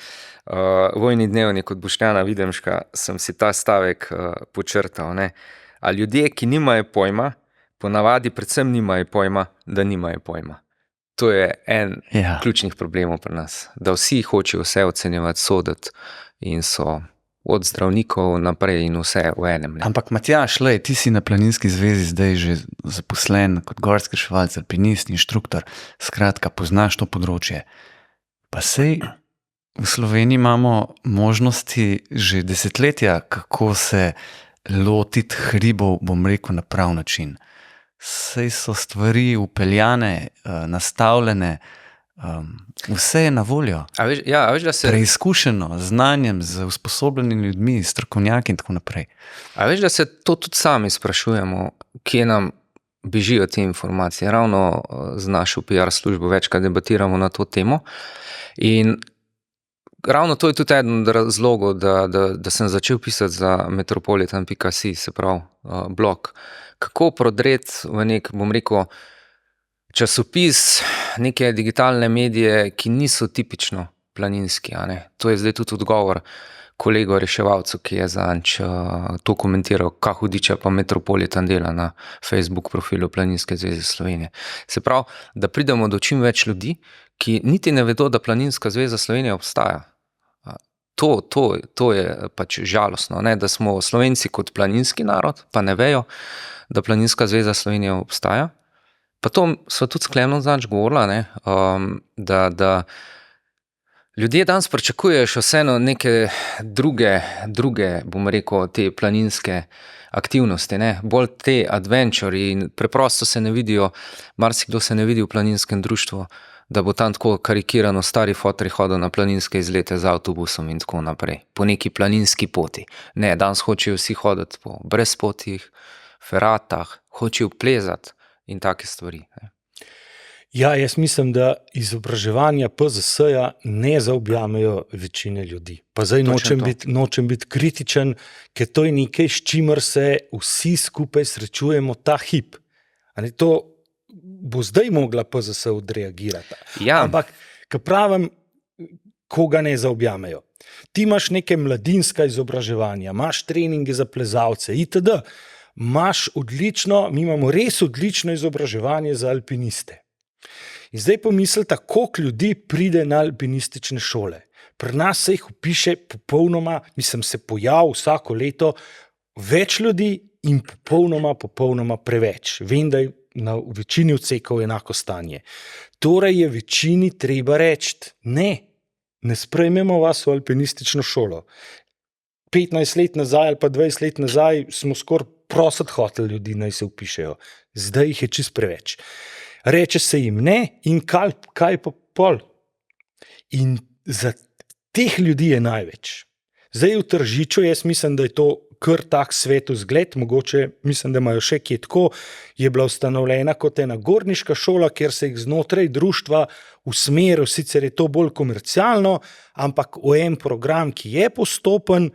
Vojni dnevnik od Boštjana Videmška sem si ta stavek počrtal. Ne? A ljudje, ki nimajo pojma, ponavadi predvsem nimajo pojma, da nimajo pojma. To je en ključnih problemov pri nas, da vsi hočejo vse ocenjevati, soditi in so od zdravnikov naprej in vse v enem. Ne? Ampak Matjaž, ti si na Planinski zvezi zdaj že zaposlen kot gorski reševalec, alpinist, inštruktor, skratka, poznaš to področje. Pa sej v Sloveniji imamo možnosti že desetletja, kako se lotiti hribov, bom rekel, na prav način. Sej so stvari upeljane, nastavljene, vse je na voljo. A veš, da se... Preizkušeno, z znanjem, z usposobljenimi ljudmi, strokovnjaki in tako naprej. A veš, da se to tudi sami sprašujemo, kje nam bežijo te informacije. Ravno z našo PR službo večkrat debatiramo na to temo in ravno to je tudi eden od razlogov, da sem začel pisati za metropolitan.si, se pravi blog. Kako prodreti v nek, bom rekel, časopis, neke digitalne medije, ki niso tipično planinski. A ne? To je zdaj tudi odgovor kolego reševalcu, ki je zanč to komentiral, kako hudiče pa Metropolitan dela na Facebook profilu Planinske zveze Slovenije. Se pravi, da pridemo do čim več ljudi, ki niti ne vedo, da Planinska zveza Slovenije obstaja. To je pač žalostno, ne? Da smo Slovenci kot planinski narod, pa ne vejo, da Planinska zveza Slovenije obstaja. Pa to so tudi sklepno zanč govorila, ne? Da ljudje danes pričakujejo še vseeno neke druge, bom rekel, te planinske aktivnosti, ne? Bolj te adventure in preprosto se ne vidijo, marsikdo se ne vidi v planinskem društvu, da bo tam tako karikirano stari fotri hodil na planinske izlete z avtobusom in tako naprej, po neki planinski poti. Ne, danes hočejo vsi hoditi po brezpotih, feratah, hočejo plezati in take stvari. Ne. Ja, jaz mislim, da izobraževanja PZS-ja ne zaobjamejo večine ljudi. Pa zdaj nočem biti kritičen, ker to je nekaj, s čimer se vsi skupaj srečujemo ta hip. To bo zdaj mogla PZS odreagirati. Ja. Ampak, ko pravim, koga ne zaobjamejo. Ti imaš neke mladinska izobraževanja, imaš treninge za plezalce itd. Imaš odlično, mi imamo res odlično izobraževanje za alpiniste. In zdaj pomislite, koliko ljudi pride na alpinistične šole. Pri nas se jih vpiše popolnoma, se pojavi vsako leto več ljudi in popolnoma preveč. Vem, da je na večini odsekov enako stanje. Torej je večini treba reči, ne sprejmemo vas v alpinistično šolo. 15 let nazaj ali pa 20 let nazaj smo skoraj prositi hoteli ljudi, naj se vpišejo. Zdaj jih je čist preveč. Reče se jim ne in kaj pa pol. In za teh ljudi je največ. Zdaj v Tržiču, jaz mislim, da je to kar tak svetozgled, mogoče mislim, da imajo še kje tako, je bila ustanovljena kot ena gorniška šola, kjer se jih znotraj društva usmerijo, sicer je to bolj komercialno, ampak v en program, ki je postopen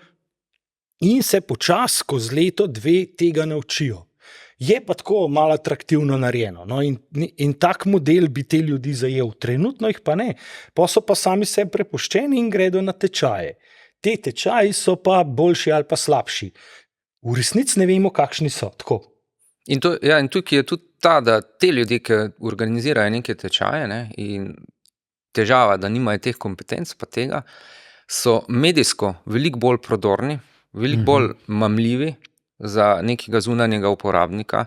in se počasi skozi leto, dve tega naučijo. Je pa tako malo atraktivno narejeno. No, in tak model bi te ljudi zajel. Trenutno jih pa ne. Pa so pa sami sebi prepuščeni in gredo na tečaje. Te tečaji so pa boljši ali pa slabši. V resnici ne vemo, kakšni so. Tako. In tukaj je tudi ta, da te ljudje, ki organizirajo neke tečaje, ne, in težava, da nimajo teh kompetenc, pa tega, so medijsko veliko bolj prodorni, veliko bolj mamljivi za nekega zunanjega uporabnika,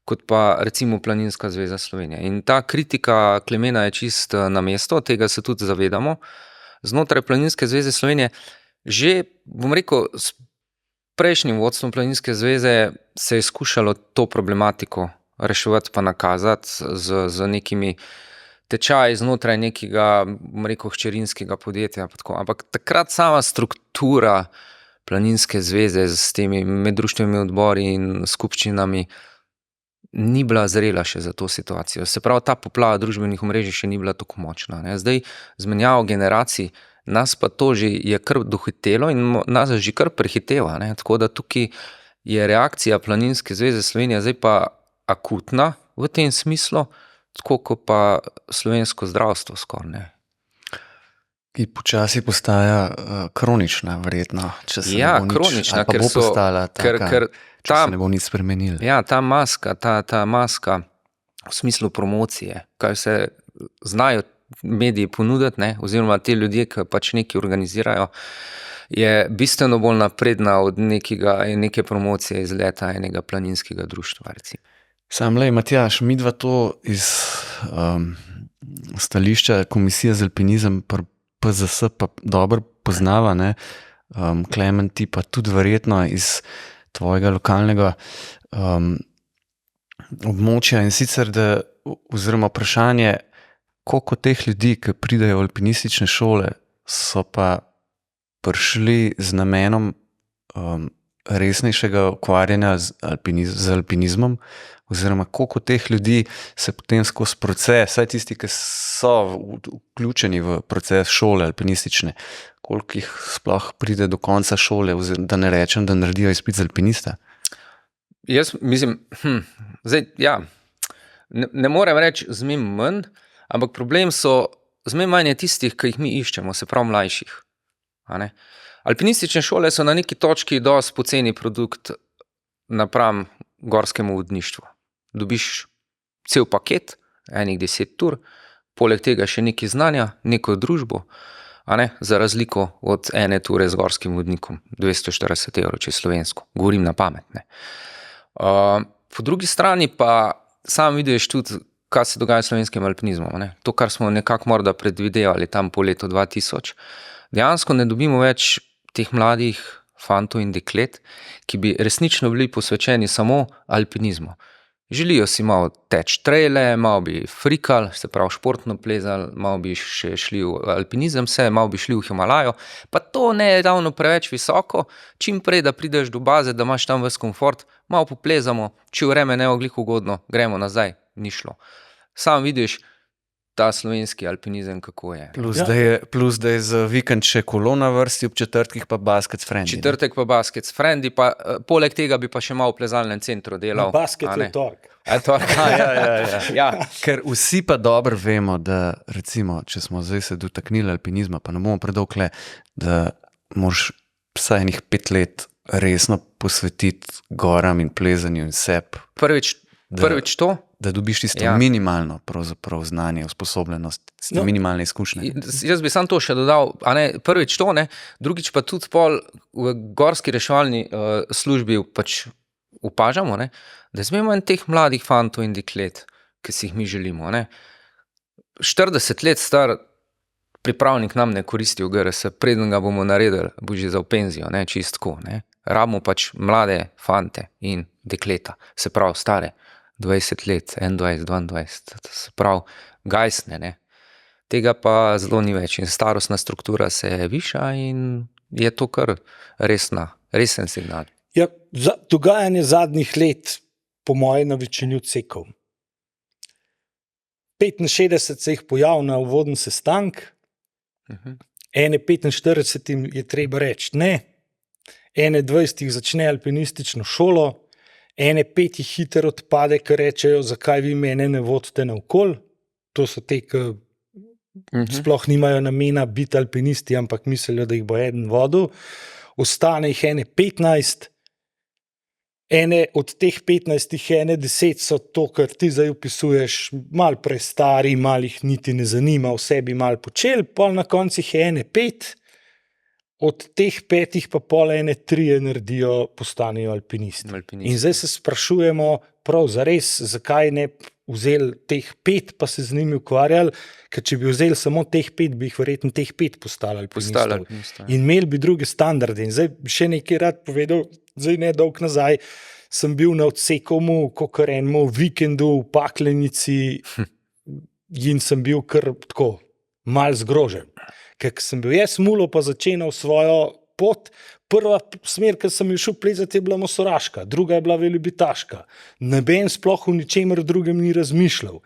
kot pa recimo Planinska zveza Slovenije. In ta kritika Klemena je čist na mesto, tega se tudi zavedamo. Znotraj Planinske zveze Slovenije že, bom rekel, s prejšnjim vodstvom Planinske zveze se je skušalo to problematiko reševati pa nakazati z nekimi tečaji znotraj nekega, bom rekel, hčerinskega podjetja. Ampak takrat sama struktura Planinske zveze s temi meddruštvenimi odbori in skupščinami ni bila zrela še za to situacijo. Se pravi, ta poplava družbenih omrežij še ni bila tako močna. Ne? Zdaj, zmenjavo generacij, nas pa to že je kar dohitelo in nas že kar prehiteva. Ne? Tako da tukaj je reakcija Planinske zveze Slovenije zdaj pa akutna v tem smislu, tako kot pa slovensko zdravstvo skoraj ne. Ki počasi postaja kronična, verjetno, če se Ja, ne bo nič, kronična, ali pa ker bo so- postala taka, ker če ta- se ne bo nič spremenilo. Ja, ta maska v smislu promocije, kaj vse znajo mediji ponuditi, ne, oziroma ti ljudje, ki pač nekaj organizirajo, je bistveno bolj napredna od neke promocije iz leta enega planinskega društva, recimo. Sam lej, Matjaž, midva to iz stališča Komisije za alpinizem pri PZS pa dobro poznava, ne? Klemen, ti pa tudi verjetno iz tvojega lokalnega območja, in sicer, da, oziroma vprašanje, koliko teh ljudi, ki pridejo v alpinistične šole, so pa prišli z namenom resnejšega ukvarjanja z alpinizmom, oziroma koliko teh ljudi se potem skozi proces, saj tisti, ki so vključeni v proces šole alpinistične, koliko jih sploh pride do konca šole, da ne rečem, da naredijo izpit za alpinista? Jaz mislim, zdaj, ja, ne morem reči zmeraj manj, ampak problem so zmeraj manj tistih, ki jih mi iščemo, se pravi mlajših. A ne? Alpinistične šole so na neki točki dosti poceni produkt napram gorskemu vodništvu. Dobiš cel paket, enih 10 tur, poleg tega še nekaj znanja, neko družbo, a ne, za razliko od ene ture z gorskim vodnikom, 240 €, če slovensko, govorim na pamet. Ne. Po drugi strani pa sam vidiš tudi, kaj se dogaja s slovenskim alpinizmom. Ne. To, kar smo nekako morda predvidevali tam po letu 2000, dejansko ne dobimo več teh mladih fantov in deklet, ki bi resnično bili posvečeni samo alpinizmu. Želijo si malo teč traile, malo bi frikali, se pravi športno plezali, malo bi še šli v alpinizem, malo bi šli v Himalajo, pa to ne je ravno preveč visoko, čim prej, da prideš do baze, da imaš tam ves komfort, malo poplezamo, če vreme ne je glih ugodno, gremo nazaj, ni šlo. Sam vidiš ta slovenski alpinizem, kako je. Plus, da je za vikend še kolo na vrsti, ob četrtkih pa basket s frendi. Četrtek pa basket s frendi, pa poleg tega bi pa še malo v plezalnem centru delal. Basket je tork. Ja. Ker vsi pa dobro vemo, da recimo, če smo zdaj se dotaknili alpinizma, pa ne bomo predolgo, da moraš vsaj enih 5 let resno posvetiti goram in plezanju in sebi. Prvič to. Da dobiš tisto minimalno pravzaprav znanje, usposobljenost, minimalne izkušnje. Jaz bi sam to še dodal, a ne, prvič to, ne, drugič pa tudi pol v gorski reševalni službi pač opažamo, ne, da zmeraj manj teh mladih fantov in deklet, ki si jih mi želimo. Ne. 40 let star pripravnik nam ne koristi v GRS, preden ga bomo naredili, bo že za v penzijo, ne, čistko. Ne. Rabimo pač mlade fante in dekleta, se pravi stare, 20 let, 21, 22, se pravi gajsne, ne. Tega pa zelo ni več in starostna struktura se viša in je to kar resen signal. Ja, dogajanje zadnjih let, po moje, na večini odsekov. 65 se jih pojav na uvoden sestank, ene 45 je treba reči ne, ene 20 jih začne alpinistično šolo, ene 5 jih hiter odpade, ker rečejo, zakaj vi mene ne vodite naokoli. To so te, ki sploh nimajo namena biti alpinisti, ampak mislijo, da jih bo eden vodil. Ostane jih ene 15, ene od teh 15, ene 10 so to, kar ti zdaj opisuješ, malo prestari, malo jih niti ne zanima, vse bi malo počeli, pol na koncu jih ene 5, od teh 5 pa pol ene 3 naredijo, postanejo alpinisti. In zdaj se sprašujemo prav zares, zakaj ne vzeli teh 5, pa se z njimi ukvarjali, ker če bi vzeli samo teh 5, bi jih verjetno teh 5 postali alpinistov. In imeli bi druge standarde. In zdaj še nekaj rad povedal, zdaj ne dolgo nazaj, sem bil na odsekomu, kakor enemu vikendu v Paklenici in sem bil kar tako mal zgrožen. Ker sem bil jaz mulo pa začenal svojo pot, prva smer, ker sem šel plezati, je bila Mosoraška, druga je bila Velibitaška. Noben sploh v ničemer drugem ni razmišljal.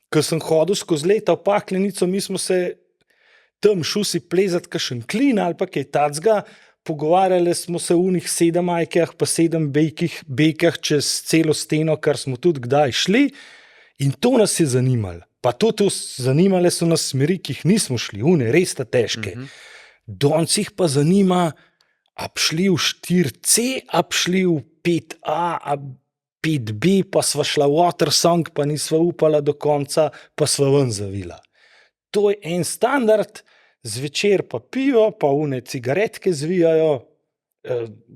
Ko sem hodil skozi leta v Paklenico, mi smo se tam šel si plezati kakšen klin ali pa kaj tacga, pogovarjali smo se v unih 7 majkah, pa 7 bekah čez celo steno, kar smo tudi kdaj šli, in to nas je zanimalo. Pa to zanimale so nas smeri, ki jih nismo šli, une, res ta težke. Danes jih pa zanima, a bi šli v 4C, a bi šli v 5A, a 5B, pa sva šla v Watersong, pa nisva upala do konca, pa sva ven zavila. To je en standard, zvečer pa pivo, pa une cigaretke zvijajo,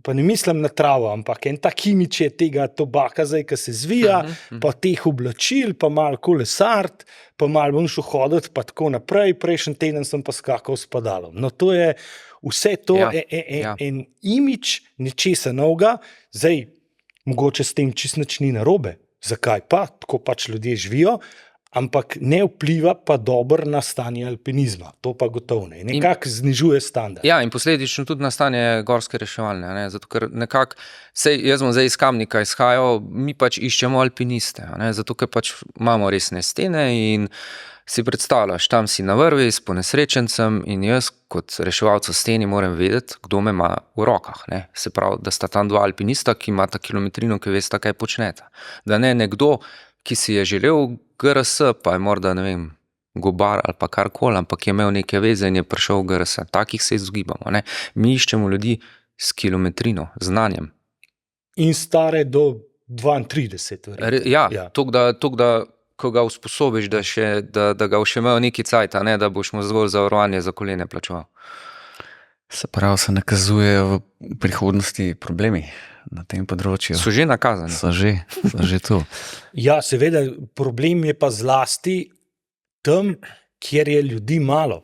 pa ne mislim na travo, ampak en tak imič je tega tobaka zdaj, ki se zvija, pa teh oblačil, pa malo kolesart, pa malo bom šel hoditi, pa tako naprej. Prejšnji teden sem pa skakal s padalom. No, to je vse to, en imič nečesa novega, zdaj mogoče s tem čist nič ni narobe. Zakaj pa? Tako pač ljudje živijo, ampak ne vpliva pa dobro na stanje alpinizma. To pa gotovo ne. Nekako znižuje standard. Ja, in posledično tudi na stanje gorske reševalne. Ne? Zato, ker nekako, jaz bom zdaj iz Kamnika izhajal, mi pač iščemo alpiniste. Ne? Zato, ker pač imamo resne stene in si predstavljaš, tam si na vrvi s ponesrečencem in jaz kot reševalc v steni moram vedeti, kdo me ima v rokah. Ne? Se pravi, da sta tam 2 alpinista, ki imata kilometrino, ki vesta, kaj počneta. Da ne nekdo, ki si je želel GRS, pa je morda, ne vem, gobar ali pa karkoli, ampak je imel neke veze in je prišel v GRS. Takih se izogibamo. Ne? Mi iščemo ljudi s kilometrino, znanjem. In stare do 32. Ja. Toliko da ko ga usposobiš, da ga še imajo neki cajt, ne, da boš mu zgolj zavarovanje za kolene plačeval. Se pravi, se nakazujejo v prihodnosti problemi na tem področju. So že nakazani. So že tu. Ja, seveda, problem je pa zlasti tam, kjer je ljudi malo.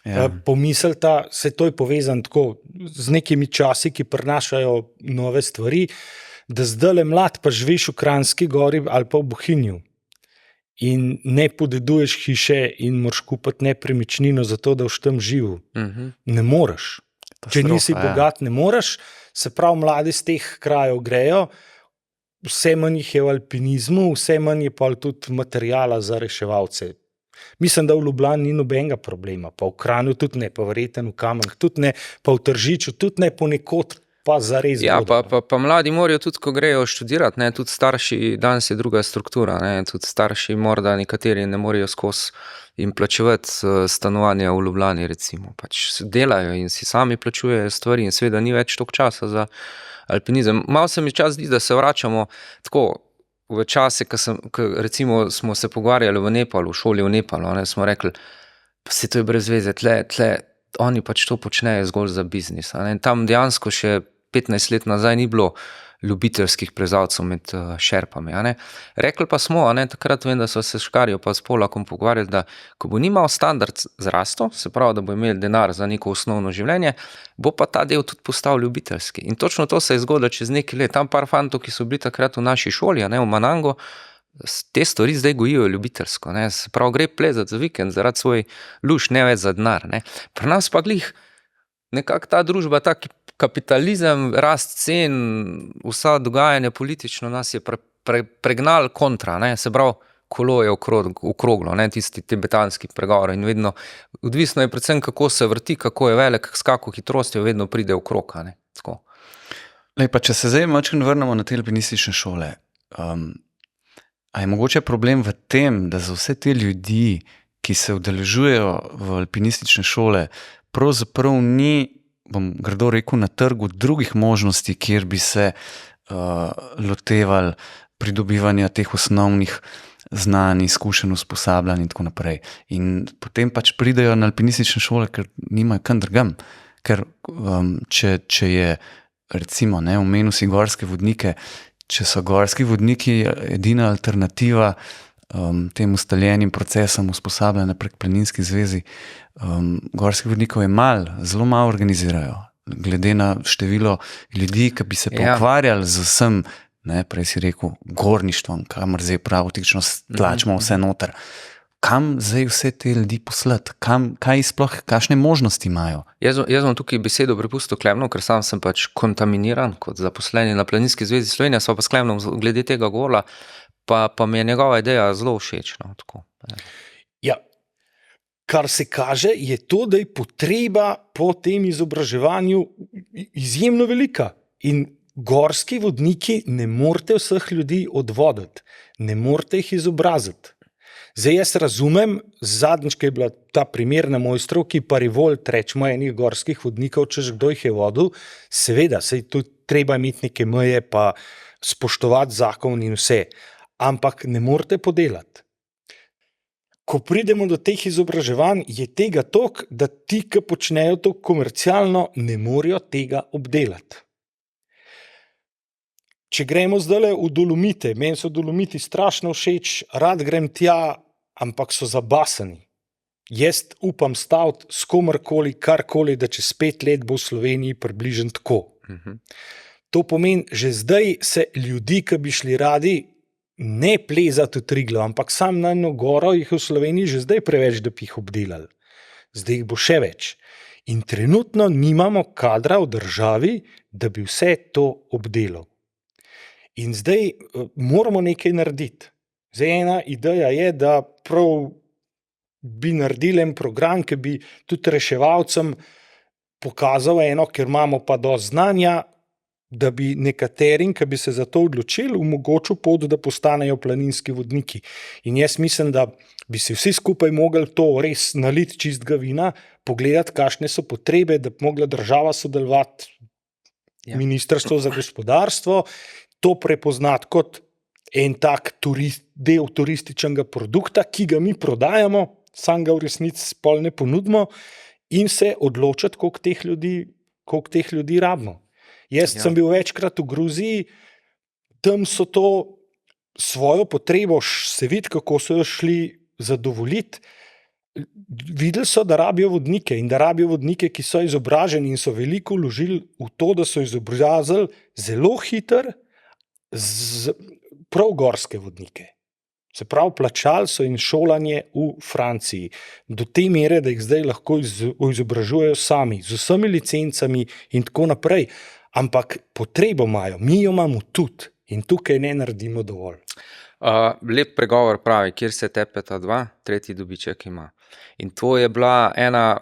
Ja. Pomislite, se to je povezano tako z nekimi časi, ki prinašajo nove stvari, da zdaj mlad pa živiš v Kranjski gori ali pa v Bohinju in ne podeduješ hiše in moraš kupiti nepremičnino za to, da boš tam živel. Ne moreš. Če nisi bogat, ne moreš. Se pravi, mladi z teh krajev grejo, vse manj jih je v alpinizmu, vse manj je pa tudi materijala za reševalce. Mislim, da v Ljubljani ni nobenega problema, pa v Kranju tudi ne, pa verjetno v Kamenih tudi ne, pa v Tržiču tudi ne, ponekod pa zares. Ja, pa mladi morajo tudi, ko grejo študirati, ne, tudi starši, danes je druga struktura, ne, tudi starši morda nekateri ne morejo skozi in plačevati stanovanja v Ljubljani, recimo. Pač delajo in si sami plačujejo stvari in seveda ni več toliko časa za alpinizem. Malo se mi čas zdi, da se vračamo tako v čase, ko recimo smo se pogovarjali v Nepalu, v šoli v Nepalu, ne, smo rekli, pa se to je brez veze, tle, oni pač to počnejo zgolj za biznis. Ne, tam dejansko še 15 let nazaj ni bilo ljubiteljskih plezalcev med šerpami. Rekli pa smo, takrat vem, da so se Škarjo pa s Polakom pogovarjali, da ko bo nimal standard zrasto, se pravi, da bo imeli denar za neko osnovno življenje, bo pa ta del tudi postal ljubiteljski. In točno to se je zgodilo čez nekaj let. Tam par fantov, ki so bili takrat v naši šoli, v Manangu, te stvari zdaj gojijo ljubiteljsko. Se pravi, gre plezati za vikend zaradi svoj luš, ne več za denar. Pri nas pa glih nekako ta družba, ta kapitalizem, rast cen, vsa dogajanja politično nas je pregnal kontra, se pravi, kolo je okroglo, tisti tibetanski pregovor in vedno, odvisno je predvsem, kako se vrti, kako je velik, s kako hitrostjo vedno pride okrog. Pa če se zdaj malo vrnemo na te alpinistične šole, a je mogoče problem v tem, da za vse te ljudi, ki se udeležujejo v alpinistične šole, pravzaprav ni, bom grdo rekel, na trgu drugih možnosti, kjer bi se lotevali pridobivanja teh osnovnih znanj, izkušenj, usposabljanj in tako naprej. In potem pač pridejo na alpinistične šole, ker nimajo kam drugam. Ker če je, recimo, omenil si gorske vodnike, če so gorski vodniki edina alternativa tem ustaljenim procesom usposabljanja prek Planinski zvezi, gorskih vodnikov je zelo malo organizirajo, glede na število ljudi, ki bi se ukvarjali z vsem, prej si rekel, gorništvom, kamor zdaj praktično tlačimo vse noter. Kam zdaj vse te ljudi poslati? Kakšne možnosti imajo? Jaz bom tukaj besedo prepustil Klemnu, ker sam sem pač kontaminiran kot zaposleni na Planinski zvezi Slovenije, sva pa s Klemnom glede tega govorila, pa mi je njegova ideja zelo všeč. Ja, kar se kaže, je to, da je potreba po tem izobraževanju izjemno velika. In gorski vodniki ne morete vseh ljudi odvoditi, ne morete jih izobraziti. Zdaj jaz razumem, zadnjič, ko je bila ta primer na Mojstrovki, pa revolt, rečemo, enih gorskih vodnikov, češ kdo jih je vodil, seveda, saj tu treba imeti neke meje, pa spoštovati zakon in vse, ampak ne morete podelati. Ko pridemo do teh izobraževanj, je tega toliko, da ti, ki počnejo to komercialno, ne morejo tega obdelati. Če gremo zdaj v Dolomite, meni so Dolomiti strašno všeč, rad grem tja, ampak so zabasani. Jaz upam staviti s komarkoli, karkoli, da čez 5 let bo v Sloveniji približno tako. To pomeni, že zdaj se ljudi, ki bi šli radi, ne plezati v Triglav, ampak sam na eno goro jih v Sloveniji že zdaj preveč, da bi jih obdelali. Zdaj jih bo še več. In trenutno nimamo kadra v državi, da bi vse to obdelal. In zdaj moramo nekaj narediti. Zdaj ena ideja je, da prav bi naredili en program, ki bi tudi reševalcem pokazal eno, ker imamo pa dosti znanja, da bi nekaterim, ki bi se za to odločili, omogočil pot, da postanejo planinski vodniki. In jaz mislim, da bi si vsi skupaj mogli to res naliti čistega vina, pogledati, kakšne so potrebe, da bi mogla država sodelovati, Ministrstvo za gospodarstvo, to prepoznati kot en tak del turističnega produkta, ki ga mi prodajamo, sam ga v resnici pol ne ponudimo, in se odločiti, koliko teh ljudi rabimo. Jaz sem bil večkrat v Gruziji, tam so to svojo potrebo, se vidi, kako so jo šli zadovoljiti. Videli so, da rabijo vodnike in da rabijo vodnike, ki so izobraženi in so veliko vložili v to, da so izobrazili zelo hitro prav gorske vodnike. Se pravi, plačali so in šolanje v Franciji. Do te mere, da jih zdaj lahko izobražujejo sami, z vsemi licencami in tako naprej. Ampak potrebo imajo, mi jo imamo tudi in tukaj ne naredimo dovolj. Lep pregovor pravi, kjer se tepeta dva, tretji dobiček ima. In to je bila ena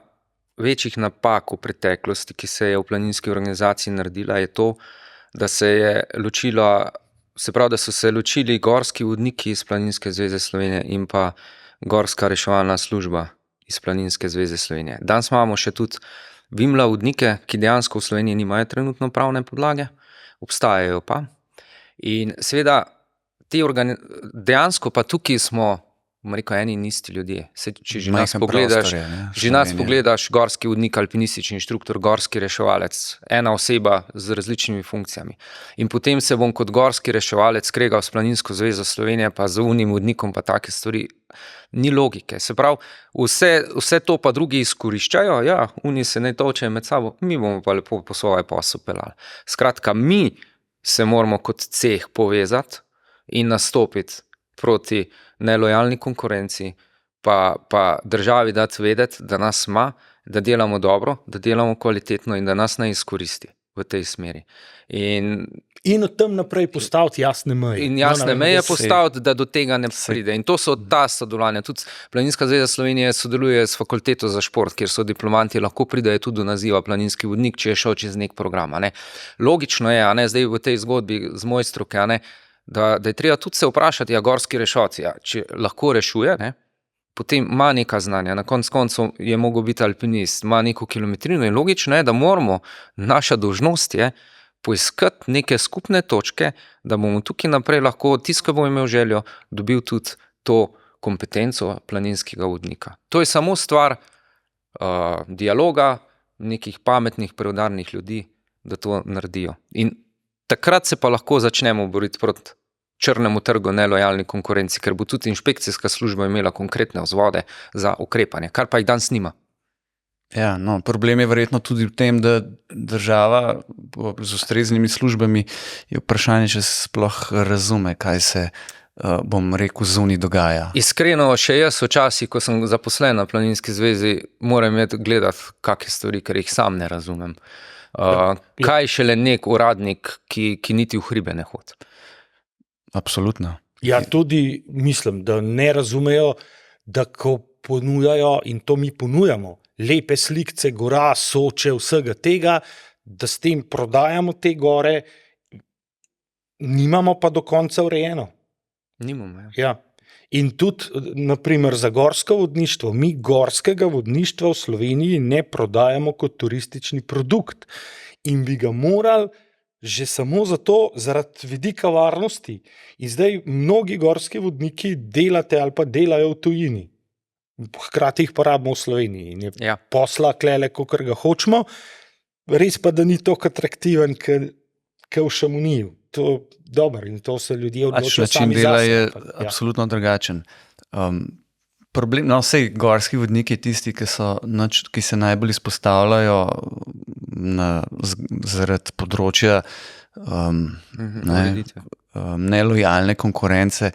večjih napak v preteklosti, ki se je v planinski organizaciji naredila, je to, da se je ločila, se pravi, da so se ločili gorski vodniki iz Planinske zveze Slovenije in pa gorska reševalna služba iz Planinske zveze Slovenije. Danes imamo še tudi Vimla vodnike, ki dejansko v Sloveniji nimajo trenutno pravne podlage, obstajajo pa. In seveda, dejansko pa tukaj smo, rekel, eni in isti ljudje. Če že nas pogledaš, gorski vodnik, alpinistični inštruktor, gorski reševalec, ena oseba z različnimi funkcijami. In potem se bom kot gorski reševalec kregal s Planinsko zvezo Slovenije, pa z unim vodnikom, pa take stvari. Ni logike. Se pravi, vse to pa drugi izkoriščajo, ja, oni se ne točejo med sabo, mi bomo pa lepo po svoje posel pelali. Skratka, mi se moramo kot ceh povezati in nastopiti proti nelojalni konkurenci, pa državi dati vedeti, da nas ima, da delamo dobro, da delamo kvalitetno in da nas ne izkoristi v tej smeri. In od tam naprej postaviti jasne meje. In jasne meje postaviti, da do tega ne pride. In to so ta sodelovanja. Tudi Planinska zveza Slovenije sodeluje s fakulteto za šport, kjer so diplomanti lahko pridejo tudi do naziva planinski vodnik, če je šel čez nek program. Logično je, zdaj v tej zgodbi z Mojstrovke, da je treba tudi se vprašati, gorski rešoci, če lahko rešuje, potem ima neka znanja, na koncu je mogel biti alpinist, ima neko kilometrino in logično je, da moramo, naša dolžnost je poiskati neke skupne točke, da bomo tukaj naprej lahko, tisto, ki bo imel željo, dobil tudi to kompetenco planinskega vodnika. To je samo stvar dialoga, nekih pametnih, preudarnih ljudi, da to naredijo. In takrat se pa lahko začnemo boriti proti črnemu trgu, nelojalni konkurenci, ker bo tudi inšpekcijska služba imela konkretne vzvode za ukrepanje, kar pa jih danes nima. Ja, problem je verjetno tudi v tem, da država z ustreznimi službami je vprašanje, če se sploh razume, kaj se, bom rekel, zunaj dogaja. Iskreno, še jaz včasih, ko sem zaposlen na Planinski zvezi, moram gledati kakšne stvari, ker jih sam ne razumem. Kaj šele nek uradnik, ki niti v hribe ne hodi. Absolutno. Ja, tudi mislim, da ne razumejo, da ko ponujajo in to mi ponujamo, lepe slikce, gora, Soče, vsega tega, da s tem prodajamo te gore, nimamo pa do konca urejeno. Nimamo. Ja. In tudi, naprimer, za gorsko vodništvo, mi gorskega vodništva v Sloveniji ne prodajamo kot turistični produkt in bi ga morali že samo zato, zaradi vidika varnosti. In zdaj mnogi gorski vodniki delate ali pa delajo v tujini. Hkrati jih porabimo v Sloveniji in je posla klele, kakor ga hočemo, res pa, da ni tako atraktiven, kot v Šamoniju. To je dobro in to se ljudje odločijo sami zase. Način dela je absolutno drugačen. Problem, vsej gorski vodniki je tisti, ki se najbolj izpostavljajo zaradi področja nelojalne konkurence.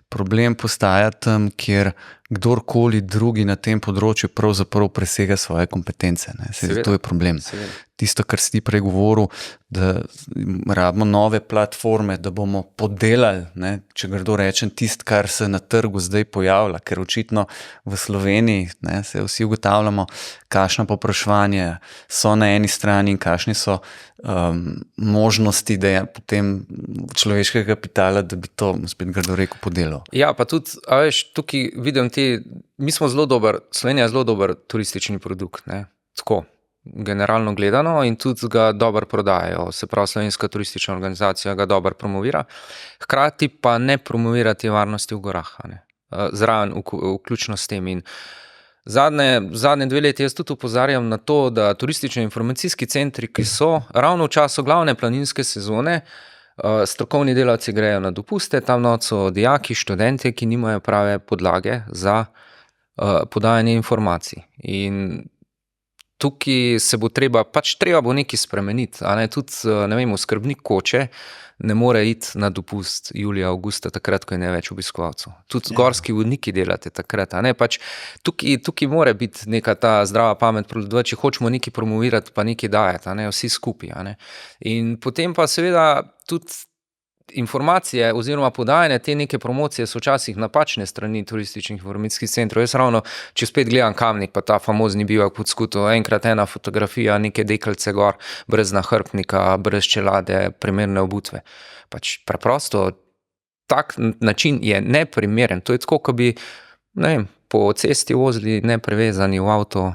Problem postaja tam, kjer kdorkoli drugi na tem področju pravzaprav presega svoje kompetence. To je problem. Tisto, kar si ti prej govoril, da rabimo nove platforme, da bomo podelali, če grdo rečem, tisto, kar se na trgu zdaj pojavlja, ker očitno v Sloveniji se vsi ugotavljamo, kakšna povpraševanja so na eni strani in kakšni so možnosti, da je potem človeškega kapitala, da bi to, spet grdo rekel, podelal. Ja, pa tudi, tukaj vidim Slovenija je zelo dober turistični produkt, tako, generalno gledano in tudi ga dobro prodajajo, se pravi Slovenska turistična organizacija ga dobro promovira, hkrati pa ne promovira te varnosti v gorah, zraven vključno s tem in zadnje 2 leti jaz tudi opozarjam na to, da turistični informacijski centri, ki so ravno v času glavne planinske sezone, strokovni delavci grejo na dopuste, tam so dijaki, študentje, ki nimajo prave podlage za podajanje informacij. In tukaj se bo treba bo nekaj spremeniti. Tudi, oskrbnik koče ne more iti na dopust julija, avgusta, takrat, ko je ne več obiskovalcev. Tudi gorski vodniki delate takrat. Tukaj mora biti neka ta zdrava pamet, če hočemo nekaj promovirati, pa nekaj dajati, vsi skupaj. In potem pa seveda tudi informacije oziroma podajanje te neke promocije so včasih napačne strani turističnih informacijskih centrov. Jaz ravno, če spet gledam Kamnik, pa ta famozni bivak pod Skuto, enkrat ena fotografija, neke dekelce gor, brez nahrbtnika, brez čelade, primerne obutve. Preprosto, tak način je neprimeren. To je tako, ko bi, po cesti vozili neprevezani v avto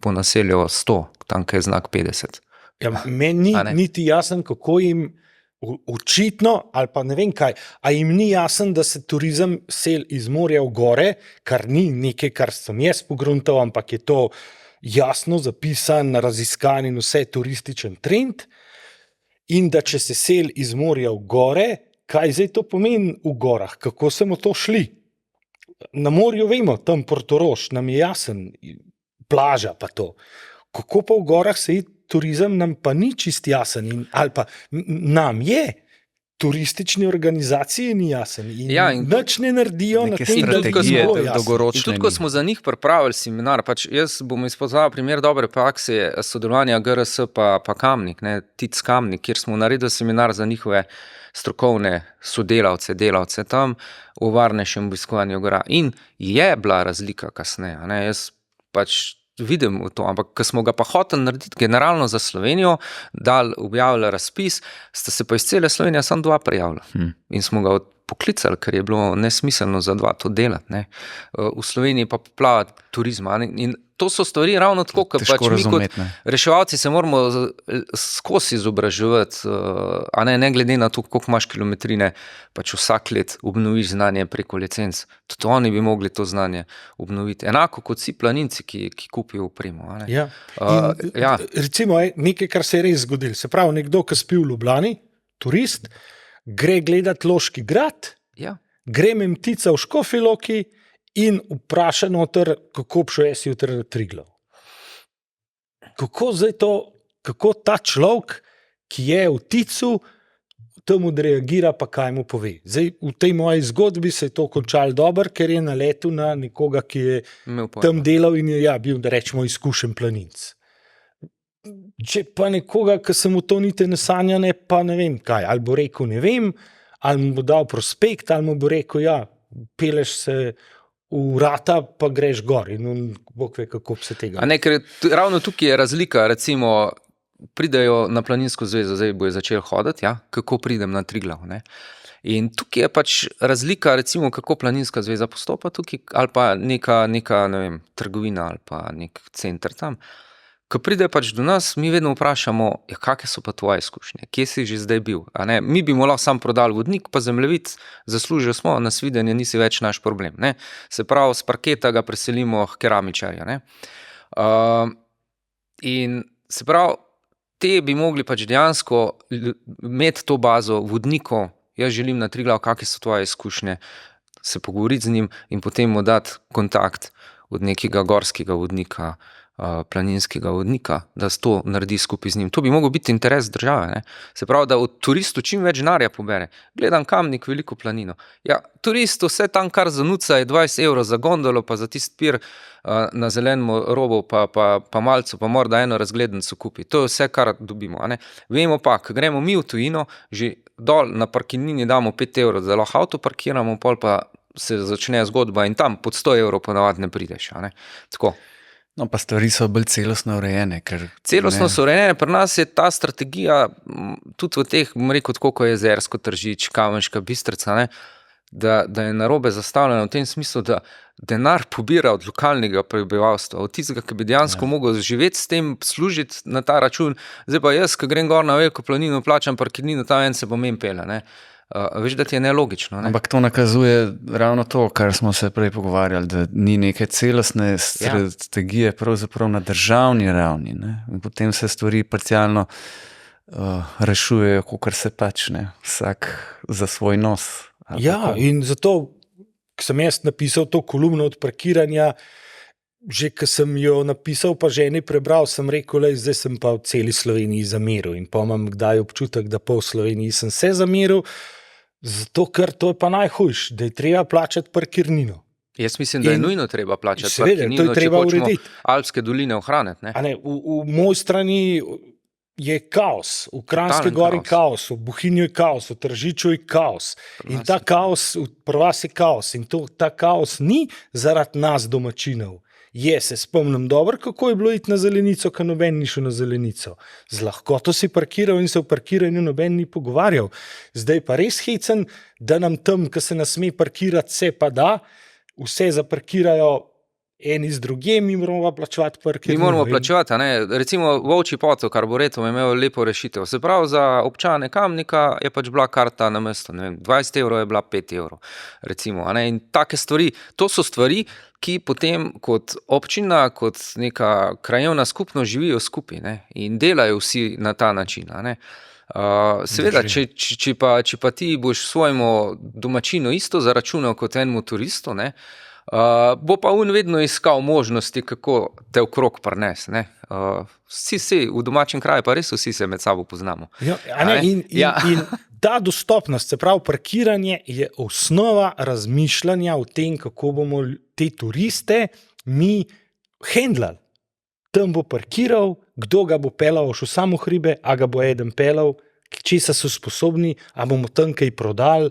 po naselju 100, tam, kaj je znak 50. Ja, meni niti jasen, kako jim očitno, ali pa ne vem kaj, a jim ni jasen, da se turizem sel iz morja v gore, kar ni nekaj, kar sem jaz pogruntal, ampak je to jasno zapisan, raziskan in vse turističen trend, in da če se sel iz morja v gore, kaj zdaj to pomeni v gorah, kako smo to šli? Na morju vemo, tam Portorož, nam je jasen, plaža pa to. Kako pa v gorah se turizem, nam pa ni čist jasen, ali pa nam je, turistični organizaciji ni jasen in nič ne naredijo na tem, da bi zelo dolgoročne. In tudi, ko smo za njih pripravili seminar, jaz bom izpostavil primer dobre prakse sodelovanja GRS pa Kamnik, TIC Kamnik, kjer smo naredili seminar za njihove strokovne sodelavce, delavce tam v varnejšem obiskovanju gora. In je bila razlika kasneje, jaz vidim v to, ampak ko smo ga pa hoteli narediti generalno za Slovenijo, objavili razpis, sta se pa iz cele Slovenije samo 2 prijavila. In smo ga poklicali, ker je bilo nesmiselno za 2 to delati. V Sloveniji pa poplava turizma. In to so stvari ravno tako, kot mi kot reševalci se moramo skozi izobraževati, ne glede na to, koliko imaš kilometrine, vsak let obnoviš znanje preko licenc. Tudi oni bi mogli to znanje obnoviti. Enako kot vsi planinci, ki kupijo opremo. Recimo nekaj, kar se je res zgodilo. Se pravi, nekdo, ki spi v Ljubljani, turist, gre gledati Loški grad, gre Memtica v Škofji Loki in vpraša noter, kako bi šel jaz jutri na Triglav. Kako ta človek, ki je v Ticu, temu odreagira, pa kaj mu pove. Zdaj, v tej moji zgodbi se je to končalo dobro, ker je naletel na nekoga, ki je tam delal in je bil, da rečemo, izkušen planinc. Če pa nekoga, ki se mu to niti ne sanja, pa ne vem kaj, ali bo rekel ne vem, ali mu bo dal prospekt, ali mu bo rekel, peleš se vrata pa greš gor in Bog ve, kako se tega. A ne, ker ravno tukaj je razlika, recimo, pridejo na planinsko zvezo, zdaj bojo začeli hoditi, ja, kako pridem na Triglav, ne. In tukaj je pač razlika, recimo, kako planinska zveza postopa tukaj, ali pa neka, ne vem, trgovina ali pa nek center tam. Ko pride pač do nas, mi vedno vprašamo, ja, kakšne so pa tvoje izkušnje, kje si že zdaj bil, a ne, mi bi mu lahko sam prodali vodnik, pa zemljevid, zaslužili smo, nas videnje nisi več naš problem, ne. Se pravi, z parketa ga preselimo k keramičarju, ne. In se pravi, te bi mogli pač dejansko imeti to bazo vodnikov, jaz želim na Triglav, kakšne so tvoje izkušnje, se pogovoriti z njim in potem mu dati kontakt od nekega gorskega vodnika, planinskega vodnika, da se to naredi skupaj z njim. To bi mogel biti interes države, ne? Se pravi, da od turistov čim več denarja pobere. Gledam Kamnik, veliko planino. Ja, turist vse tam, kar zanuca, je 20 € za gondolo, pa za tisti pir na zelenem robu, pa malco, pa morda eno razglednico kupi. To je vse, kar dobimo, a ne? Vemo pa, ko gremo mi v tujino, že dol na parkirnini damo 5 €, da lahko avto parkiramo, pol pa se začne zgodba in tam pod 100 € ponavadi ne prideš, a ne? Tako. No, pa stvari so bolj celostno urejene. Celostno so urejene, pri nas je ta strategija, tudi v teh, bom rekel, tako kot je Jezersko, Tržič, Kamenška Bistrica, ne, da je narobe zastavljeno v tem smislu, da denar pobira od lokalnega prebivalstva, od tistega, ki bi dejansko mogel živeti s tem, služiti na ta račun. Zdaj pa jaz, ko grem gor na Veliko planino, plačam parkirnino, tam en se bom pelje, ne. Veš, da ti je nelogično. Ne? Ampak to nakazuje ravno to, kar smo se prej pogovarjali, da ni neke celostne strategije pravzaprav na državni ravni. Ne? In potem se stvari parcialno rešujejo, kakor se pač, ne? Vsak za svoj nos. Ja, in zato sem jaz napisal to kolumno od parkiranja, že ko sem jo napisal, pa ženi prebral, sem rekel, zdaj sem pa v celi Sloveniji zameril in pa imam kdaj občutek, da pa v Sloveniji sem se zameril, zato ker to je pa najhujš, da je treba plačati parkirnino. Jaz mislim, da je nujno treba plačati parkirnino, to je treba urediti. Alpske doline ohraniti. Ne? A ne, v moj strani je kaos, v Kranjski gori kaos, v Bohinju je kaos, v Tržiču je kaos. In ta kaos, pri vas je kaos in ta kaos ni zaradi nas domačinov. Se spomnim dobro, kako je bilo iti na zelenico, ko noben ni šel na zelenico. Z lahkoto si parkiral in se v parkiranju noben ni pogovarjal. Zdaj pa res hecen, da nam tam, ko se nas sme parkirati, se pa da, vse zaparkirajo eni z drugim, mi moramo plačevati parkirnino. Mi moramo plačevati, a ne? Recimo Volčji potok, Arboretum je imel lepo rešitev. Se pravi, za občane Kamnika je pač bila karta na mesto, ne vem, 20 € je bila 5 €, recimo, a ne? In take stvari, to so stvari, ki potem kot občina, kot neka krajevna skupnost živijo skupaj, ne? In delajo vsi na ta način, a ne? Seveda, če pa ti boš svojemu domačinu isto zaračunal kot enemu turistu, ne? Bo pa on vedno iskal možnosti, kako te okrog prines, ne? Vsi v domačem kraju pa res vsi se med sabo poznamo. In ta dostopnost, se pravi parkiranje, je osnova razmišljanja o tem, kako bomo te turiste mi hendlali. Tam bo parkiral, kdo ga bo pelal še samo hribe, a ga bo eden pelal, česa so sposobni, a bomo tam kaj prodali,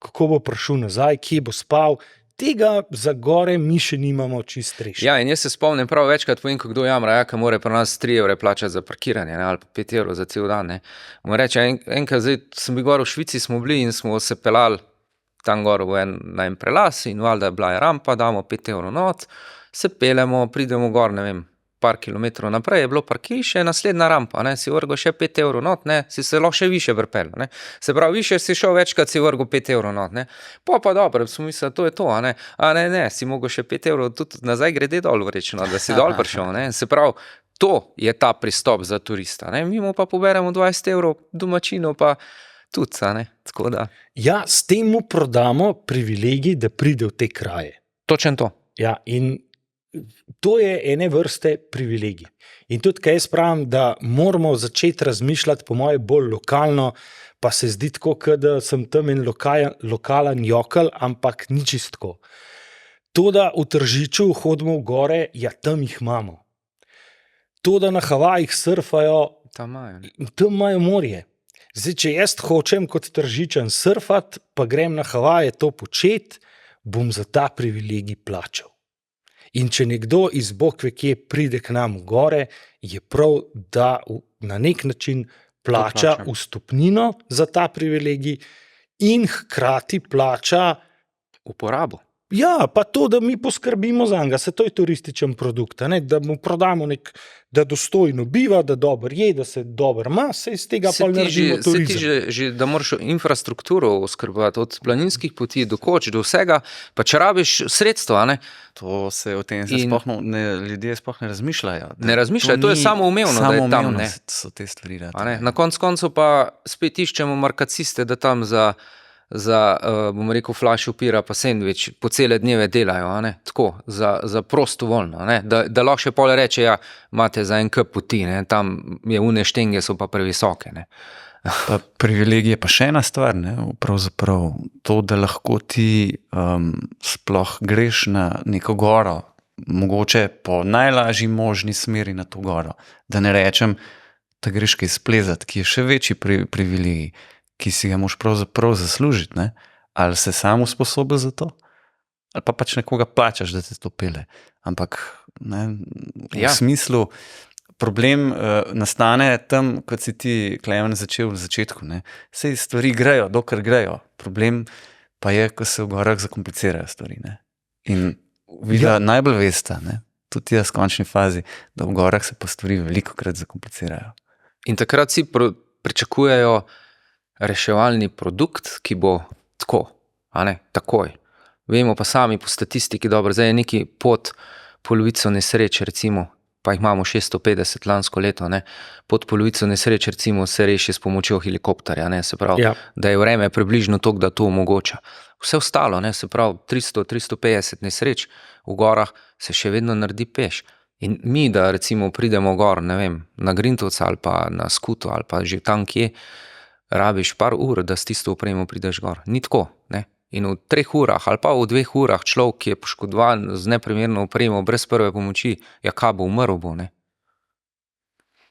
kako bo prišel nazaj, kje bo spal. Tega za gore mi še nimamo čist rešiti. Ja, in jaz se spomnim prav večkrat povem, ko kdo jamra, ka mora pri nas 3 € plačati za parkiranje, ne, ali pa 5 € za cel dan. Ne. Mu reče, enkrat zdaj sem bil gor v Švici, smo bili in smo se pelali tam gor na en prelas in valjda je bila rampa, damo 5 € not, se pelemo, pridemo gor, ne vem, par kilometrov naprej, je bilo parkirišče, naslednja rampa, ne, si vrgo še 5 € not, ne, si se lahko še više vrpel, ne, se pravi, više si šel večkrat, si vrgo 5 € not, ne, pa dobro, smo mislili, to je to, a ne, si mogel še 5 € tudi nazaj grede dol vrečno, da si dol prišel, ne, se pravi, to je ta pristop za turista, ne, mi mu pa poberemo 20 € domačino, pa tudi, a ne, tako da. Ja, s tem mu prodamo privilegij, da pride v te kraje. Točen to. Ja, in to je ene vrste privilegij. In tudi, kaj jaz pravim, da moramo začeti razmišljati po moje bolj lokalno, pa se zdi tako, da sem tam en lokalen jokal, ampak ni čistko. To, da v Tržiču hodimo v gore, ja, tam jih imamo. To, da na Havajih surfajo, tam imajo morje. Zdaj, če jaz hočem kot Tržičan surfati, pa grem na Havaje to početi, bom za ta privilegij plačal. In če nekdo iz Bog ve kje pride k nam v gore, je prav, da na nek način plača plača. vstopnino za ta privilegij in hkrati plača, Uporabo. ja, pa to, da mi poskrbimo za njega, se to je turističen produkt, a ne, da mu prodamo da dostojno biva, da dobro je, da se dobro ima, se iz tega pa naredimo Se ti turizem. že, da moraš infrastrukturo oskrbovati, od planinskih poti do koč, do vsega, pa če rabiš sredstva, a ne? To se o tem In- ljudje sploh ne razmišljajo. Ne razmišljajo, to je ni samoumevno, da je tam, samoumevno ne. so te stvari. A ne? Na koncu pa spet iščemo markaciste, da tam za bom rekel, flaš pira pa sendvič po cele dneve delajo, a ne? Tako, za prostovoljno, a ne? Da lahko še pol reče, ja, imate za en kup poti, ne? Tam je une štenge, so pa previsoke, ne. Pa privilegij je pa še ena stvar, ne? Pravzaprav to, da lahko ti sploh greš na neko goro, mogoče po najlažji možni smeri na to goro. Da ne rečem, da greš kaj splezati, ki je še večji privilegij, ki si ga moš pravzaprav zaslužiti, ne? Ali se sam usposobil za to, ali pa pač nekoga plačaš, da te to pele. Ampak ne, v Ja. smislu, problem nastane tam, kot si ti, Klemen, začel v začetku. Ne? Sej stvari grejo, dokler grejo. Problem pa je, ko se v gorah zakomplicirajo stvari. Ne? In videla najbolj vesta, ne? Tudi jaz v končni fazi, da v gorah se pa stvari veliko krat zakomplicirajo. In takrat si pričakujejo reševalni produkt, ki bo tako, a ne, takoj. Vemo pa sami po statistiki, dobro, zdaj je neki pod polovico nesreč, recimo, pa jih imamo 650 lansko leto, ne, pod polovico nesreč, recimo, se reši s pomočjo helikopterja, ne, se pravi, Ja. da je vreme približno toliko, da to omogoča. Vse ostalo, ne, se pravi, 300-350 nesreč v gorah se še vedno naredi peš. In mi, da recimo pridemo gor, ne vem, na Grintovca ali pa na Skuto ali pa že tam kje, rabiš par ur, da s tisto opremo prideš gor. Ni tako, ne. In v 3 urah ali pa v 2 urah človek, ki je poškodovan z neprimerno opremo, brez prve pomoči, ja, kaj bo, umrl bo, ne.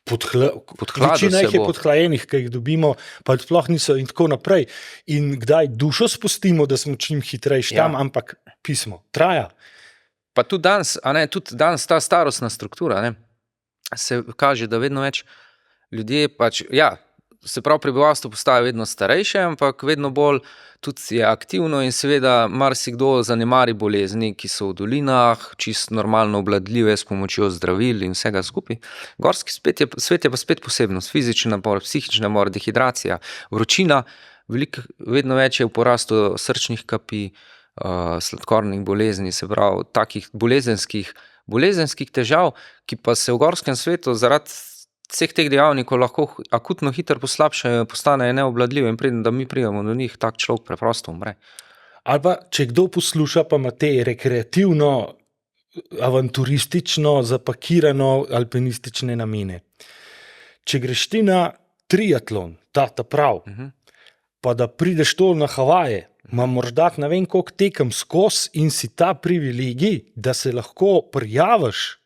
Podhladil Večina se jih je bo. podhlajenih, ki jih dobimo, pa sploh niso in tako naprej. In kdaj dušo spustimo, da smo čim hitrejši tam, ampak pismo traja. Pa tudi danes ta starostna struktura, ne, se kaže, da vedno več ljudje pač, ja, se pravi, prebivalstvo postaja vedno starejše, ampak vedno bolj tudi je aktivno in seveda marsikdo zanemari bolezni, ki so v dolinah, čisto normalno obvladljive s pomočjo zdravil in vsega skupaj. Gorski svet je pa spet posebnost, fizični napor, psihični napor, dehidracija, vročina, vedno več je v porastu srčnih kapi, sladkornih bolezni, se pravi, takih bolezenskih težav, ki pa se v gorskem svetu zaradi vseh teh dejavnikov lahko akutno hitro poslabšajo, postanejo neobvladljive in preden, da mi pridemo do njih, tak človek preprosto umre. Ali pa, če kdo posluša, pa ima te rekreativno, avanturistično, zapakirano alpinistične namene. Če greš ti na triatlon, ta prav, pa da prideš to na Havaje, ima morda ne vem koliko tekem skozi in si ta privilegij, da se lahko prijaviš,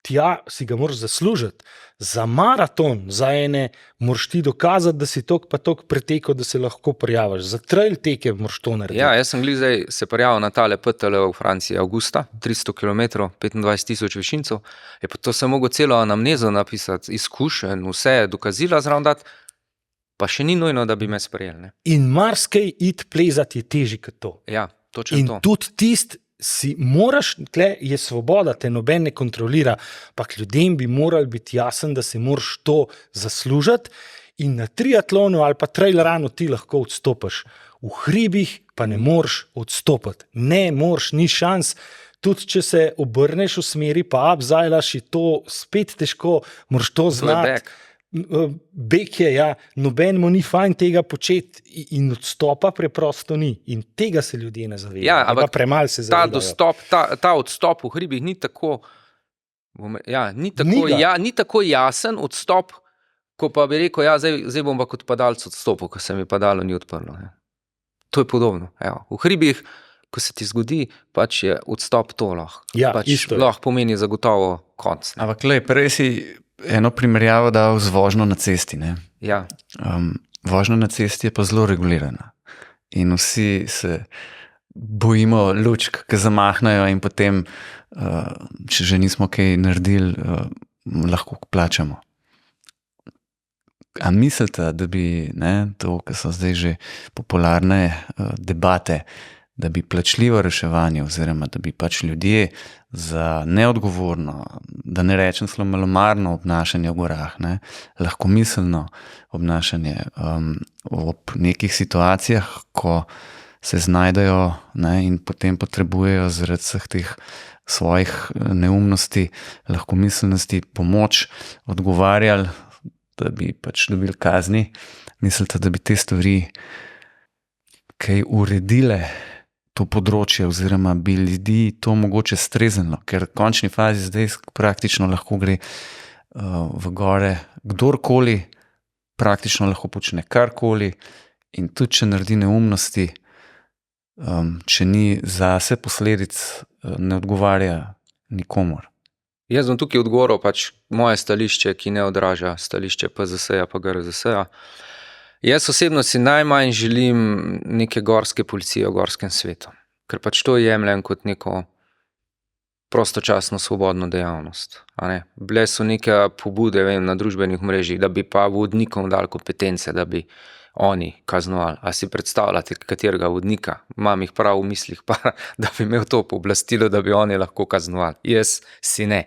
tja si ga moraš zaslužiti. Za maraton, za ene, moraš ti dokazati, da si tok pa tok pretekel, da se lahko prijaviš. Za trail teke moraš to narediti. Ja, jaz sem zdaj se prijavil na tale PTL v Franciji avgusta, 300 km, 25.000 višincev, je pa to se mogo celo anamnezo napisati, izkušenj, vse dokazila zraven dati, pa še ni nujno, da bi me sprejeli. Ne? In marsikaj iti plezati je težje kot to. Ja, točno In to. tudi tisti si moraš, tle je svoboda, te noben ne kontrolira, ampak ljudem bi morali biti jasen, da si moraš to zaslužiti in na triatlonu ali pa trail runu ti lahko odstopiš. V hribih pa ne moreš odstopiti. Ne moreš, ni šans. Tudi če se obrneš v smeri pa upzajlaš, je to spet težko, moraš to To je znati. back. Bek je, ja, noben mu ni fajn tega početi in odstopa preprosto ni. In tega se ljudje ne zavedajo. Ja, Ali pa ampak premalo se zavedajo. ta odstop v hribih ni tako, ni tako jasen odstop, ko pa bi rekel, ja, zdaj bom pa kot padalec odstopil, ko se mi padalo ni odprlo. Ne. To je podobno. Evo. V hribih, ko se ti zgodi, pač je odstop to lahko. Ja, pač isto je. lahko pomeni zagotovo konc. Ne. Ampak prej si eno primerjavo dal z vožnjo na cesti. Ne? Ja. Vožnja na cesti je pa zelo regulirana. In vsi se bojimo lučk, ki zamahnajo in potem, če že nismo kaj naredili, lahko plačamo. A mislite, da bi, to, kar so zdaj že popularne debate, da bi plačljivo reševanje oziroma da bi pač ljudje za neodgovorno, da ne rečem celo malomarno obnašanje v gorah, lahkomiselno obnašanje ob nekih situacijah, ko se znajdejo in potem potrebujejo zaradi vseh teh svojih neumnosti, lahkomiselnosti, pomoč, odgovarjali, da bi pač dobili kazni. Mislite, da bi te stvari kaj uredile to področje oziroma bi ljudi to mogoče streznilo, ker v končni fazi zdaj praktično lahko gre v gore kdorkoli, praktično lahko počne karkoli in tudi če naredi neumnosti, če ni zase posledic, ne odgovarja nikomur. Jaz bom tukaj odgovoril pač moje stališče, ki ne odraža stališče PZS-ja pa GRZS-ja. Jaz osebno si najmanj želim neke gorske policije v gorskem svetu, ker pač to jemljem kot neko prostočasno svobodno dejavnost. Bile so neke pobude na družbenih mrežjih, da bi pa vodnikom dali kompetence, da bi oni kaznovali. A si predstavljate, katerega vodnika? Imam jih prav v mislih, pa, da bi imel to pooblastilo, da bi oni lahko kaznovali. Jaz si ne.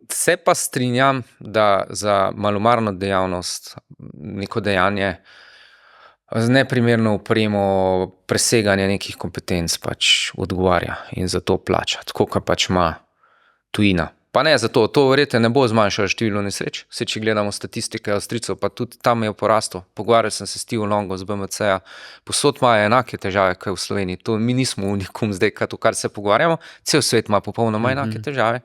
Se pa strinjam, da za malomarno dejavnost neko dejanje z neprimerno opremo, preseganje nekih kompetenc pač odgovarja in za to plača, tako kot pač ima tujina. Pa ne zato, to verjetno ne bo zmanjšalo število nesreč. Če gledamo statistike Avstrijcev, pa tudi tam je v porastu. Pogovarjal sem se s Stevom Longo z BMC-ja. Posod imajo enake težave, kot v Sloveniji. To mi nismo unikum zdaj, kar se pogovarjamo. Cel svet ima popolnoma enake težave.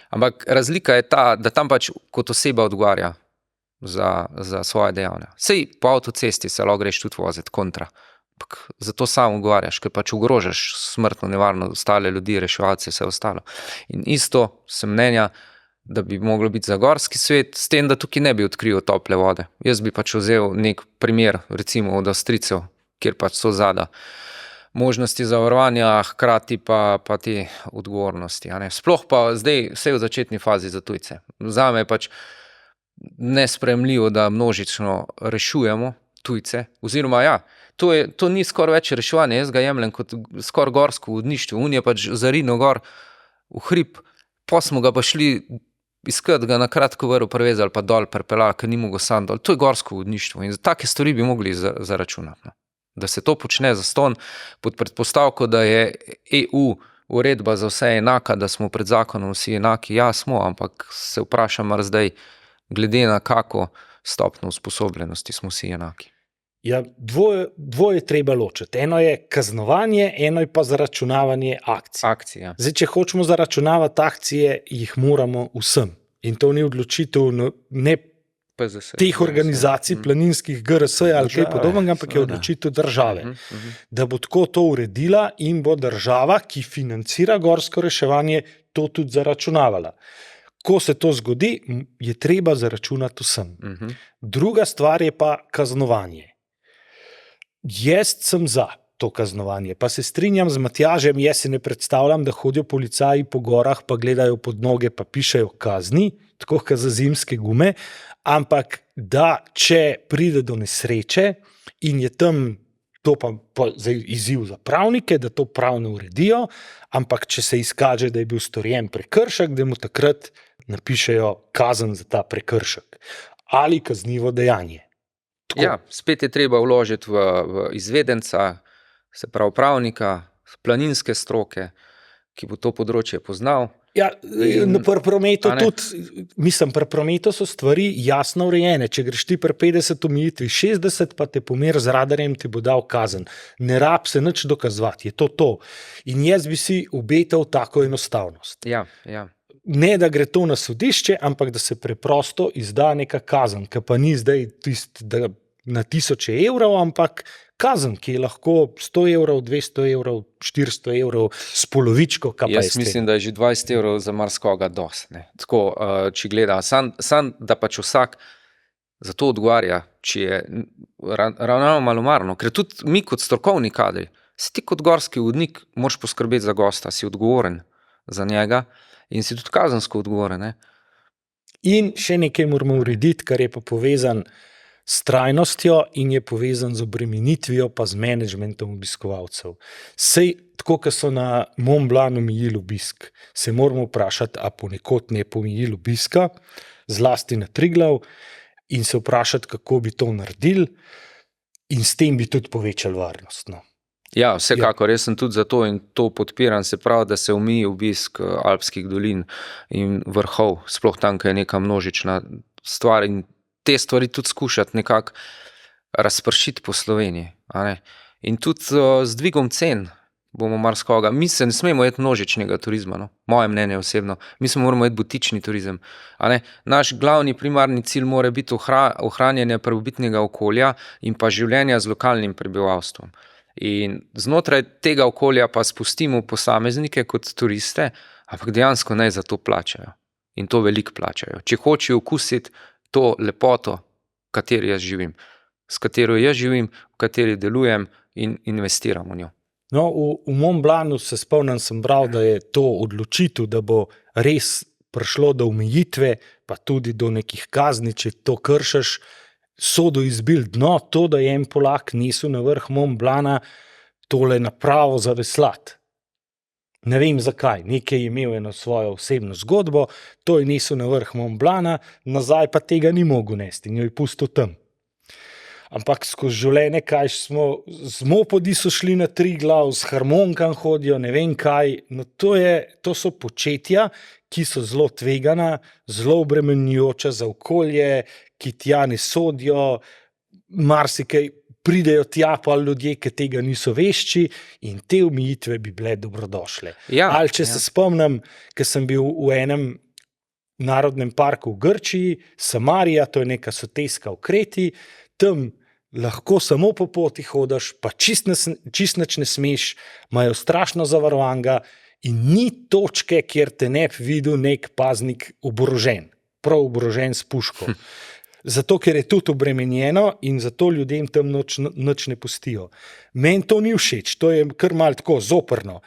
Ampak razlika je ta, da tam pač kot oseba odgovarja za svoje dejavne. Sej po avtocesti se lahko greš tudi voziti kontra. Zato sam odgovarjaš, ker pač ogrožaš smrtno nevarno ostale ljudi, reševalce, vse ostalo. In isto sem mnenja, da bi moglo biti za gorski svet, s tem, da tukaj ne bi odkril tople vode. Jaz bi pač vzel nek primer, recimo od Avstrijcev, kjer pač so zada možnosti zavarovanja, hkrati pa te odgovornosti. Sploh pa zdaj vse v začetni fazi za tujce. Zame je pač nesprejemljivo, da množično rešujemo tujce, oziroma to ni skoraj več reševanje, jaz ga jemljem kot skoraj gorsko vodništvo. On je pač zarinil gor v hrib, pa smo ga pa šli iskat, ga na kratko vrv prevezali, pa dol prepeljali, ker ni mogel sam dol. To je gorsko vodništvo in take stvari bi mogli zaračunati. Da se to počne zastonj pod predpostavko, da je EU uredba za vse enaka, da smo pred zakonom vsi enaki. Ja, smo, ampak se vprašam zdaj, glede na kako stopnjo usposobljenosti smo vsi enaki. Ja, dvoje treba ločiti. Eno je kaznovanje, eno je pa zaračunavanje akcij. Zdaj, če hočemo zaračunavati akcije, jih moramo vsem. In to ni odločitev ne PZS, teh organizacij, planinskih GRS ali kaj podobnega, ampak je odločitev države. Da bo tako to uredila in bo država, ki financira gorsko reševanje, to tudi zaračunavala. Ko se to zgodi, je treba zaračunati vsem. Druga stvar je pa kaznovanje. Jaz sem za to kaznovanje, pa se strinjam z Matjažem, jaz si ne predstavljam, da hodijo policaji po gorah, pa gledajo pod noge, pa pišejo kazni, tako kot za zimske gume, ampak da če pride do nesreče in je tam, to pa zdaj izziv za pravnike, da to pravno uredijo, ampak če se izkaže, da je bil storjen prekršek, da mu takrat napišejo kazen za ta prekršek ali kaznivo dejanje. Tako. Ja, spet je treba vložiti v izvedenca, se pravi pravnika, planinske stroke, ki bo to področje poznal. Ja, pri prometu tudi, pri prometu so stvari jasno urejene. Če greš ti pri 50 omejitvi 60, pa te pomer z radarjem ti bo dal kazen. Ne rab se nič dokazovati, je to. In jaz bi si obetal tako enostavnost. Ja. Ne, da gre to na sodišče, ampak da se preprosto izda neka kazen, ki pa ni zdaj na 1000 evrov, ampak kazen, ki je lahko 100 evrov, 200 evrov, 400 evrov s polovičko kapacitete. Jaz mislim, da je že 20 evrov za marskoga dosti. Tako, če gleda, sam da pač vsak zato odgovarja, če je ravno malomarno, ker tudi mi kot strokovni kadri, si ti kot gorski vodnik moraš poskrbeti za gosta, si odgovoren za njega in si tudi kazensko odgovoren. Ne? In še nekaj moramo urediti, kar je pa povezan s trajnostjo in je povezan z obremenitvijo pa z menedžmentom obiskovalcev. Sej, tako kot so na Mont Blanc omejili obisk, se moramo vprašati, a ponekod ne pomejili obiska, zlasti na Triglav, in se vprašati, kako bi to naredili in s tem bi tudi povečali varnost. No. Ja, vsekakor, jaz sem tudi za to in to podpiram, se pravi, da se omeji obisk alpskih dolin in vrhov, sploh tam, ko je neka množična stvar in te stvari tudi skušati nekako razpršiti po Sloveniji. A ne? In tudi z dvigom cen bomo marskoga. Mi se ne smemo jeti množičnega turizma, no? Moje mnenje osebno. Mi se moramo jeti butični turizem. A ne? Naš glavni primarni cilj mora biti ohranjanje prvobitnega okolja in pa življenja z lokalnim prebivalstvom. In znotraj tega okolja pa spustimo posameznike kot turiste, ampak dejansko naj za to plačajo. In to veliko plačajo. Če hočejo okusiti to lepoto, v kateri jaz živim, s katero jaz živim, v kateri delujem in investiram v njo. No, v Mont Blancu se spomnim, sem bral, da je to odločitev, da bo res prišlo do omejitve, pa tudi do nekih kazni, če to kršiš, sodo izbil dno, to, da je en Polak nesel na vrh Mont Blanca tole napravo za veslati. Ne vem zakaj, nekaj je imel eno svojo osebno zgodbo, to je nesel na vrh Mont Blanca, nazaj pa tega ni mogel nesti in jo je pustil tam. Ampak skozi življenje, kaj smo, z mopedi so šli na Triglav, s harmonikam hodijo, ne vem kaj, no to so početja, ki so zelo tvegana, zelo obremenjujoča za okolje, ki tja ne sodijo, marsikaj pridejo tja pa ljudje, ki tega niso vešči in te omejitve bi bile dobrodošle. Ja, ali če se spomnim, ker sem bil v enem narodnem parku v Grčiji, Samarija, to je neka soteska v Kreti, tam lahko samo po poti hodiš, pa čist nič ne smeš, imajo strašno zavarovanga in ni točke, kjer te ne bi videl nek paznik oborožen, prav oborožen s puško. Zato, ker je tudi obremenjeno in zato ljudem tam nič ne pustijo. Meni to ni všeč, to je kar malo tako zoprno,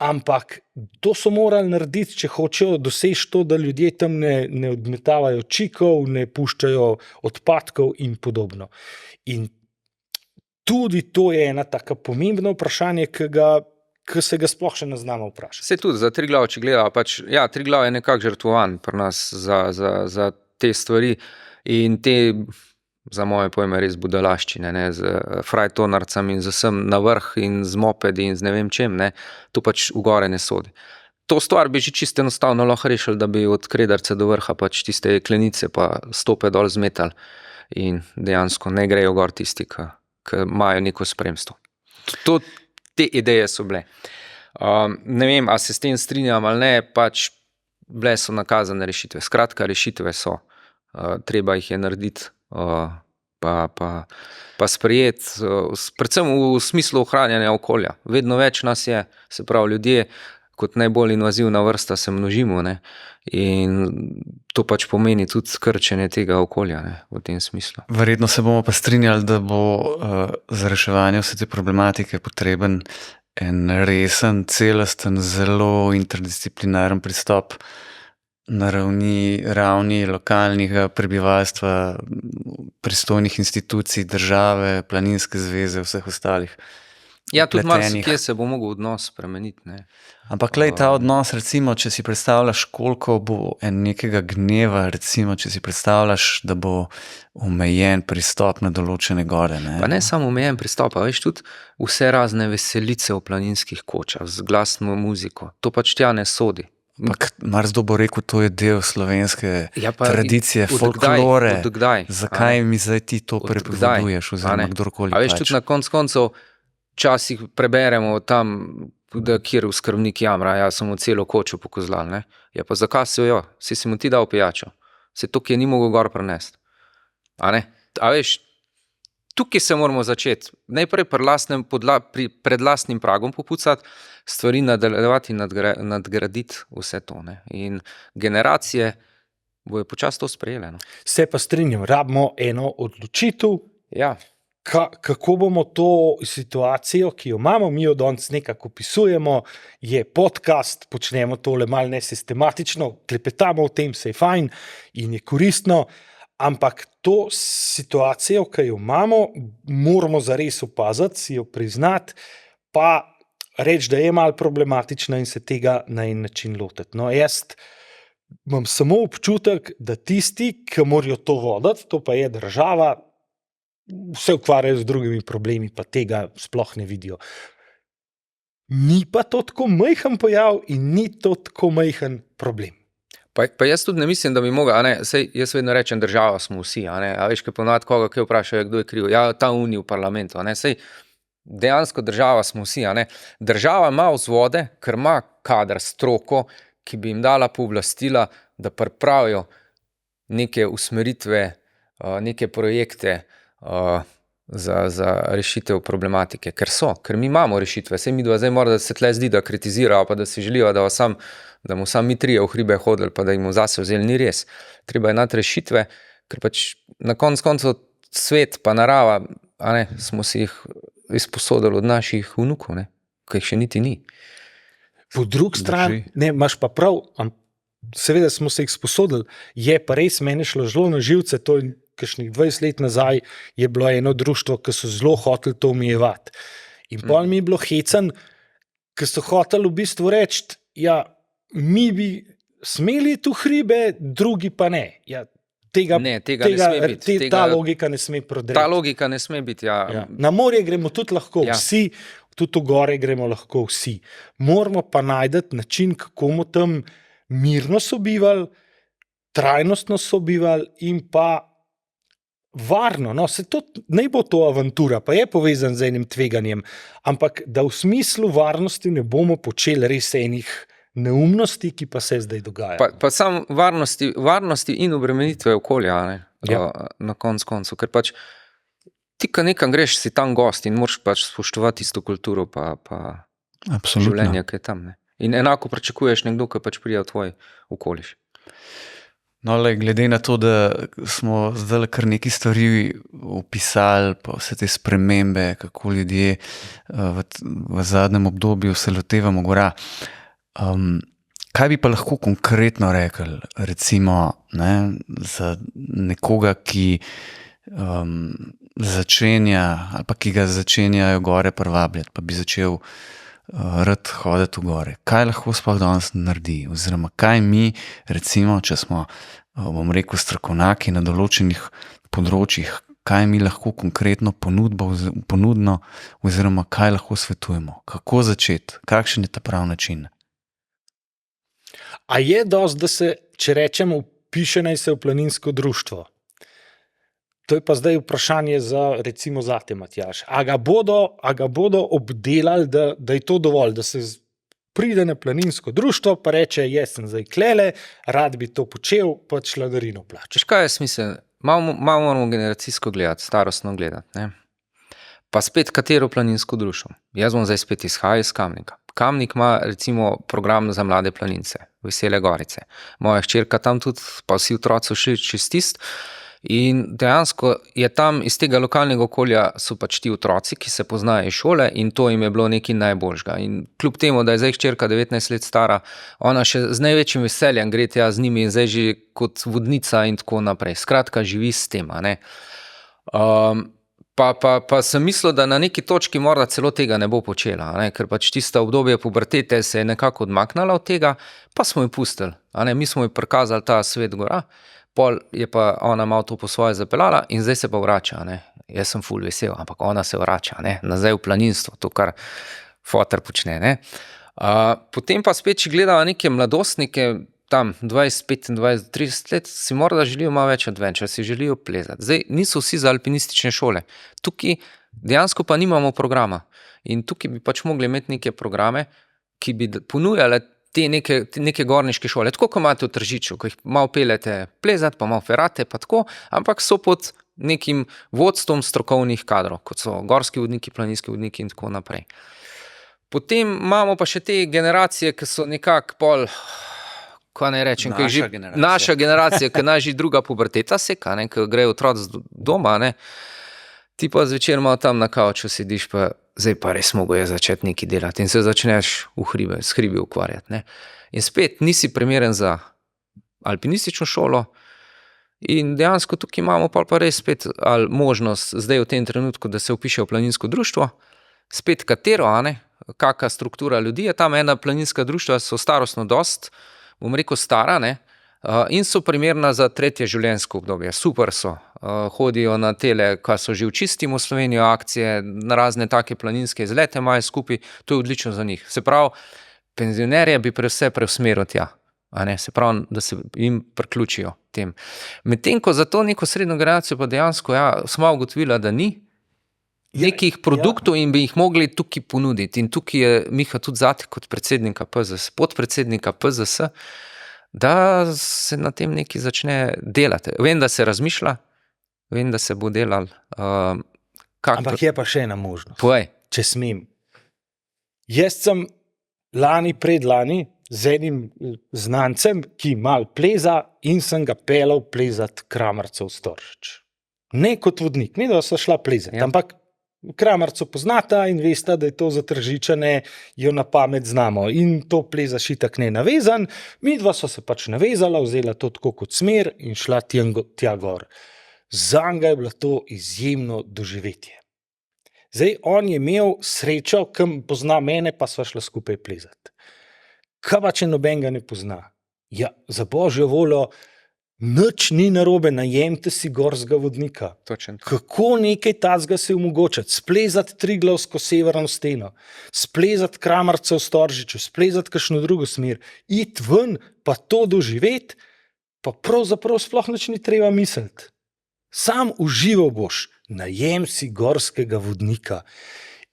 ampak to so morali narediti, če hočejo doseči to, da ljudje tam ne odmetavajo čikov, ne puščajo odpadkov in podobno. In tudi to je ena taka pomembna vprašanje, ki se ga sploh še ne znamo vprašati. Se tudi za Triglav, če gleda, ja, Triglav je nekako žrtvovan pri nas za te stvari in te, za moje pojme, res budalaščine, ne, z frajtonarcami in z vsem na vrh in z mopedi in z ne vem čem, ne, to pač v gore ne sodi. To stvar bi že čisto enostavno lahko rešili, da bi od Kredarca do vrha pač tiste klenice pa stope dol zmetali in dejansko ne grejo gor tisti, ki imajo neko spremstvo. Te ideje so bile. Ne vem, a se s tem strinjam ali ne, pač bile so nakazane rešitve. Skratka, rešitve so. Treba jih je narediti pa sprejeti, predvsem v smislu ohranjanja okolja. Vedno več nas je, se pravi ljudje, kot najbolj invazivna vrsta se množimo, ne? In to pač pomeni tudi krčenje tega okolja, ne? V tem smislu. Verjetno se bomo pa strinjali, da bo za reševanje vse te problematike potreben en resen, celosten, zelo interdisciplinaren pristop na ravni lokalnega prebivalstva, pristojnih institucij, države, planinske zveze, vseh ostalih. Ja, tudi marsikje se bo mogel odnos spremeniti. Ne? Ampak glej, ta odnos, recimo, če si predstavljaš, koliko bo nekega gneva, recimo, če si predstavljaš, da bo omejen pristop na določene gore. Ne? Pa ne samo omejen pristop, a veš tudi vse razne veselice v planinskih kočah, z glasno muziko. To pač tja ne sodi. Ampak marsikdo bo rekel, to je del slovenske tradicije, folklore. Od kdaj? Zakaj mi zdaj ti to prepoveduješ, oziroma kdorkoli pač? A veš, tudi na koncu včasih preberemo tam, kjer skrbnik jamra, ja sem mu celo kočo pokozlal, ne? Ja pa zakaj si jo? Si mu ti dal pijačo? Se tukaj ni mogel gor prenesti. A ne? A veš, tukaj se moramo začeti. Najprej pred lastnim pragom popucati, stvari nadaljevati in nadgraditi vse to. Ne? In generacije bojo počasi to sprejele. No. Se pa strinjam, rabimo eno odločitev, Ja, kako bomo to situacijo, ki jo imamo, mi jo danes nekako opisujemo, je podcast, počnemo tole malo nesistematično, klepetamo o tem, se je fajn in je koristno, ampak to situacijo, ki jo imamo, moramo zares opaziti, si jo priznati, pa reči, da je malo problematična in se tega na en način lotiti. No, jaz imam samo občutek, da tisti, ki morajo to voditi, to pa je država, se ukvarjajo z drugimi problemi, pa tega sploh ne vidijo. Ni pa to tako majhen pojav in ni to tako majhen problem. pa jaz tudi ne mislim, da bi mogel, sej jaz vedno rečem, država smo vsi, a veš, kaj ponavadi koga, kaj vprašajo, kdo je kriv, ja, ta Unij v parlamentu, sej dejansko država smo vsi, država ima vzvode, ker ima kader, stroko, ki bi jim dala pooblastila, da pripravijo neke usmeritve, neke projekte, za rešitev problematike, ker mi imamo rešitve, sej midva zdaj mora, da se tle zdi, da kritizirajo, pa da si želijo, da mu sam mi trije v hribe hodili, pa da jim zase vzeli, ni res. Treba je imeti rešitve, ker pač na koncu svet pa narava, smo si jih izposodili od naših vnukov, ki jih še niti ni. Po drugi strani, imaš pa prav, seveda smo se jih sposodili, je pa res meni šlo zelo na živce, to je kakšnih 20 let nazaj je bilo eno društvo, ki so zelo hoteli to omejevati. In pol mi je bilo hecen, ki so hoteli v bistvu reči, ja, mi bi smeli tu hribe, drugi pa ne. Ja, tega ne sme biti. Ta logika ne sme prodreti. Ta logika ne sme biti, ja. Ja. Na morje gremo tudi lahko vsi, tudi v gore gremo lahko vsi. Moramo pa najti način, kako bomo tam mirno sobivali, trajnostno sobivali in pa varno, naj bo to avantura, pa je povezan z enim tveganjem, ampak da v smislu varnosti ne bomo počeli res enih neumnosti, ki pa se zdaj dogajajo. Pa samo varnosti in obremenitve okolja, na koncu, ker pač ti, ko nekam greš, si tam gost in moraš pač spoštovati isto kulturo pa življenje, ki je tam. In enako pričakuješ nekdo, ki pač prija v tvoj okoliš. No, glede na to, da smo zdaj kar nekaj stvari opisali, pa vse te spremembe, kako ljudje v zadnjem obdobju se lotevamo gora, kaj bi pa lahko konkretno rekli, recimo, za nekoga, ki začenja, ali pa ki ga začenjajo gore privabljati, pa bi začel rad hoditi v gore. Kaj lahko sploh danes naredi? Oziroma, kaj mi, recimo, če smo, bom rekel, strokovnjaki na določenih področjih, kaj mi lahko konkretno ponudno, oziroma kaj lahko svetujemo? Kako začeti? Kakšen je ta prav način? A je dosti, da se, če rečemo, vpiše naj se v planinsko društvo? To je pa zdaj vprašanje recimo zate, Matjaž. A ga bodo obdelali, da je to dovolj, da se pride na planinsko društvo, pa reče, jaz sem zdaj klele, rad bi to počel, pa čladarino plačeš. Kaj je smisel? Malo moramo generacijsko gledati, starostno gledati. Ne? Pa spet, katero planinsko društvo? Jaz bom zdaj spet izhajal iz Kamnika. Kamnik ima recimo program za mlade planince, Vesele Gorice. Moja hčerka tam tudi, pa vsi otroci šli čez tisto. In dejansko je tam iz tega lokalnega okolja so pač ti otroci, ki se poznajo iz šole in to jim je bilo nekaj najboljšega. In kljub temu, da je zdaj hčerka 19 let stara, ona še z največjim veseljem gre tja z njimi in zdaj že kot vodnica in tako naprej. Skratka, živi s tem. Pa sem mislil, da na neki točki morda celo tega ne bo počela, ker pač tista obdobje pubertete se je nekako odmaknala od tega, pa smo jo pustili. Mi smo jo prikazali ta svet gora. Pol je pa ona malo to po svoje zapeljala in zdaj se pa vrača. Jaz sem ful vesel, ampak ona se vrača, nazaj v planinstvo, to, kar foter počne. Potem pa spet, če gledava neke mladostnike, tam 20, 25, 30 let, si morda želijo malo več adventure, si želijo plezati. Zdaj niso vsi za alpinistične šole. Tukaj dejansko pa nimamo programa. In tukaj bi pač mogli imeti neke programe, ki bi ponujale te neke gorniške šole, tako kot imate v Tržiču, ko jih malo peljete plezati, pa malo ferate, pa tako, ampak so pod nekim vodstvom strokovnih kadrov, kot so gorski vodniki, planinski vodniki in tako naprej. Potem imamo pa še te generacije, ki so nekako pol, Kaj naj rečem, Naša naša generacija, ki naj že druga puberteta seka, ne, ki grejo otroci doma, ne, ti pa zvečer malo tam na kavču sediš, pa zdaj pa res mogo je začeti nekaj delati in se začneš s hribi ukvarjati. Ne. In spet nisi primeren za alpinistično šolo in dejansko tukaj imamo pa res spet ali možnost zdaj v tem trenutku, da se vpiše v planinsko društvo, spet katero, a ne, kakšna struktura ljudi je tam, ena planinska društva so starostno dost, bom rekel stara, ne, in so primerna za tretje življenjsko obdobje, super so, hodijo na tele, kaj so že v Čistimo Slovenijo akcije, na razne take planinske izlete imajo skupaj, to je odlično za njih. Se pravi, penzionerje bi vse preusmeril tja, a ne, se pravi, da se jim priključijo tem. Medtem ko za to neko srednjo generacijo pa dejansko, smo ugotovila, da ni nekih produktov in bi jih mogli tukaj ponuditi. In tukaj je Miha tudi zate kot predsednika PZS, podpredsednika PZS, da se na tem nekaj začne delati. Vem, da se razmišlja, vem, da se bo delal. Ampak je pa še ena možnost, Povej. če smem. Jaz sem predlani z enim znancem, ki mal pleza in sem ga pelal plezat Kramarcev Storžič. Ne kot vodnik, ne da so šla plezati, ampak Kramarco poznata in veste, da je to za Tržičane, jo na pamet znamo in to plezaš itak ne navezan. Midva so se pač navezala, vzela to tako kot smer in šla tja gor. Zanj je bilo to izjemno doživetje. Zdaj, on je imel srečo, kam pozna mene, pa sva šla skupaj plezati. Kaj pa, če nobenega ne pozna? Ja, za božjo voljo, nič ni narobe, najemte si gorskega vodnika. Točno. Kako nekaj tazga se omogočati? Splezati Triglavsko severno steno, splezati Kramarcev Storžiču, splezati kakšno drugo smer, iti ven, pa to doživeti, pa pravzaprav sploh nič ni treba misliti. Sam užival boš, najem si gorskega vodnika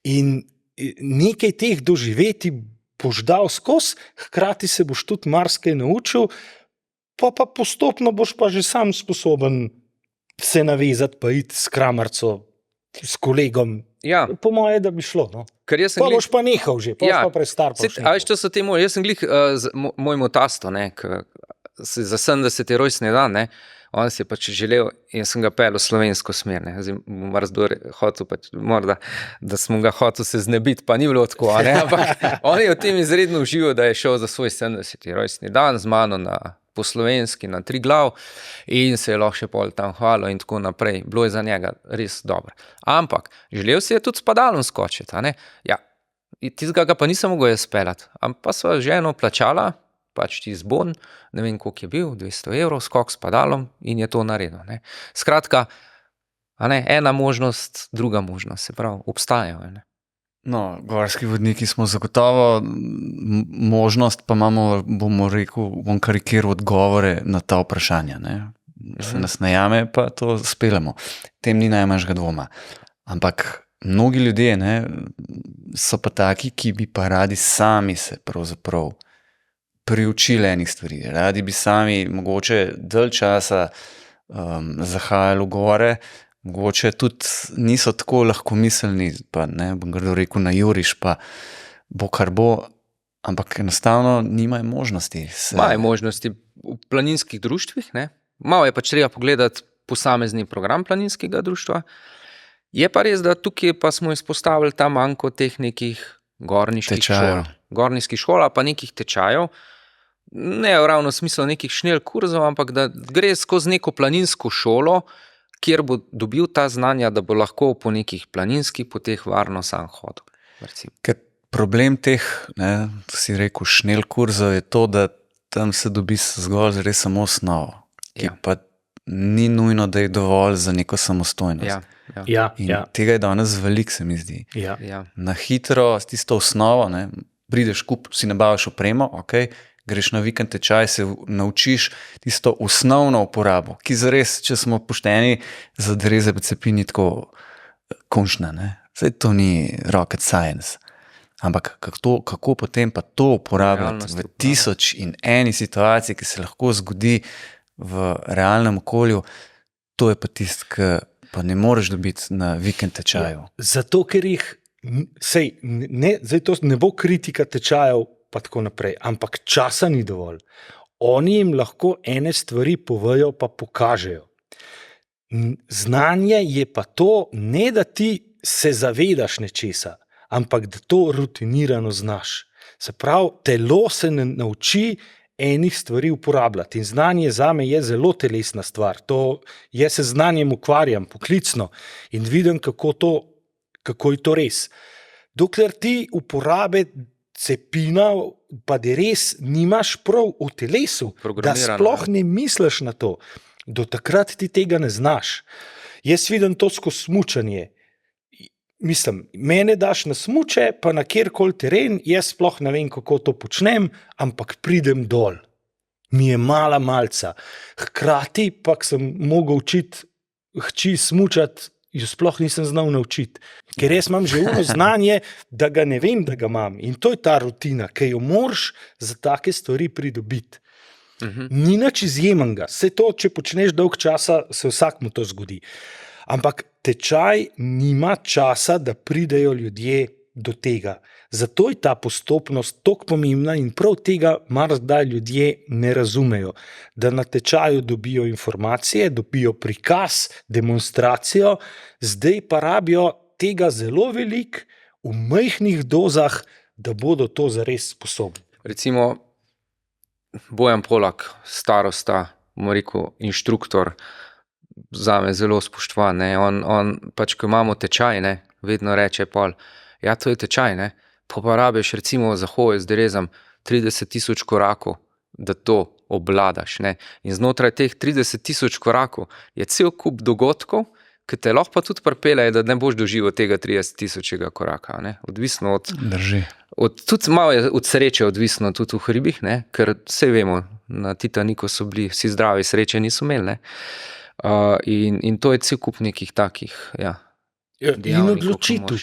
in nekaj teh doživeti boš dal skozi, hkrati se boš tudi marsikaj naučil, pa postopno boš pa že sam sposoben se navezati, pa iti s Kramarco, s kolegom. Ja. Po moje, da bi šlo. No. Ker jaz sem Pa boš pa nehal že, pa pa prestar. Jaz sem glih mojemu tastu, ne, za 70. rojstni dan, ne, on si je pač želel in sem ga pel v slovensko smer. Ne. Zdaj bom razdor hotel, pač, morda, da smo ga hotel se znebiti, pa ni bilo tako, ne, ampak on je v tem izredno užival, da je šel za svoj 70. rojstni dan z mano po slovenski na Triglav in se je lahko še pol tam hvalil in tako naprej. Bilo je za njega res dobro. Ampak želel si je tudi s padalom skočiti, a ne. Ja, tistega ga pa nisem mogel jaz peljati, ampak pa sva ženo plačala, pač ti zbon, ne vem, koliko je bil, 200 evrov, skok s padalom in je to naredil. Ne. Skratka, a ne, ena možnost, druga možnost, se pravi, obstajajo. Ne. No, gorski vodniki smo zagotovo možnost, pa imamo, bom karikiral odgovore na ta vprašanja. Ne. Se nas najame, pa to speljamo. Tem ni najmanjšega dvoma. Ampak mnogi ljudje, ne, so pa taki, ki bi pa radi sami se pravzaprav priučili enih stvari. Radi bi sami mogoče dalj časa zahajali v gore, mogoče tudi niso tako lahkomiselni, pa ne, bom grdo rekel, na juriš, pa bo kar bo, ampak enostavno nimajo možnosti. Imajo možnosti v planinskih društvih, ne. Malo je pač treba pogledati posamezni program planinskega društva. Je pa res, da tukaj pa smo izpostavili ta manko teh nekih gorniških šol. Gorniških šol, pa nekih tečajev. Ne ravno v smislu nekih šnel kurzov, ampak da gre skozi neko planinsko šolo, kjer bo dobil ta znanja, da bo lahko po nekih planinskih poteh varno sam hodil. Ker problem teh, ne, si rekel, šnel kurzov je to, da tam se dobi zgolj res samo osnovo, ki pa ni nujno, da je dovolj za neko samostojnost. Tega je danes veliko, se mi zdi. Na hitro, s tisto osnovo, ne, prideš si nabaviš opremo, greš na vikend tečaj, se naučiš tisto osnovno uporabo, ki zares, če smo pošteni, za dreze cepini tako končna. Zdaj to ni rocket science. Ampak kako potem pa to uporabljati v 1001 situaciji, ki se lahko zgodi v realnem okolju, to je pa tisto, ki pa ne moreš dobiti na vikend tečaju. Zato, ker jih, zdaj to ne bo kritika tečajev, pa tako naprej, ampak časa ni dovolj. oni jim lahko ene stvari povejo pa pokažejo. Znanje je pa to, ne da ti se zavedaš nečesa, ampak da to rutinirano znaš. Se pravi, telo se ne nauči enih stvari uporabljati in znanje zame je zelo telesna stvar. Jaz se znanjem ukvarjam poklicno in vidim, kako je to res. Dokler ti uporabe cepina, pa da res nimaš prav v telesu, da sploh ne misliš na to, do takrat ti tega ne znaš. Jaz vidim to skozi smučanje. Mislim, mene daš na smuče, pa na kjerkoli teren, jaz sploh ne vem, kako to počnem, ampak pridem dol. Mi je mala malca. Hkrati pa sem mogel učiti hči smučati, jo sploh nisem znal naučiti. Ker jaz imam že uno znanje, da ga ne vem, da ga imam. In to je ta rutina, ki jo moraš za take stvari pridobiti. Ni nič izjemnega. Vse to, če počneš dolg časa, se vsakmu to zgodi. Ampak tečaj nima časa, da pridejo ljudje do tega. Zato je ta postopnost toliko pomembna in prav tega marsikdaj ljudje ne razumejo. Da na tečaju dobijo informacije, dobijo prikaz, demonstracijo, zdaj pa rabijo tega zelo veliko v majhnih dozah, da bodo to zares sposobni. Recimo Bojan Polak, starosta, bomo rekel, inštruktor, zame zelo spoštovan. Ne? On pač, ko imamo tečaj, ne, vedno reče pol, ja, to je tečaj, ne, pa rabiš recimo za hojo z derezom 30,000 korakov, da to obvladaš. Ne? In znotraj teh 30,000 korakov je cel kup dogodkov, ki te lahko pa tudi pripeljejo, da ne boš doživel tega 30,000 koraka. Ne? Odvisno od... Drži. Tudi malo je od sreče odvisno tudi v hribih, ne? Ker vse vemo, na Titaniku so bili vsi zdravi, sreče niso imeli. Ne? In to je cel kup nekih takih in odločitev.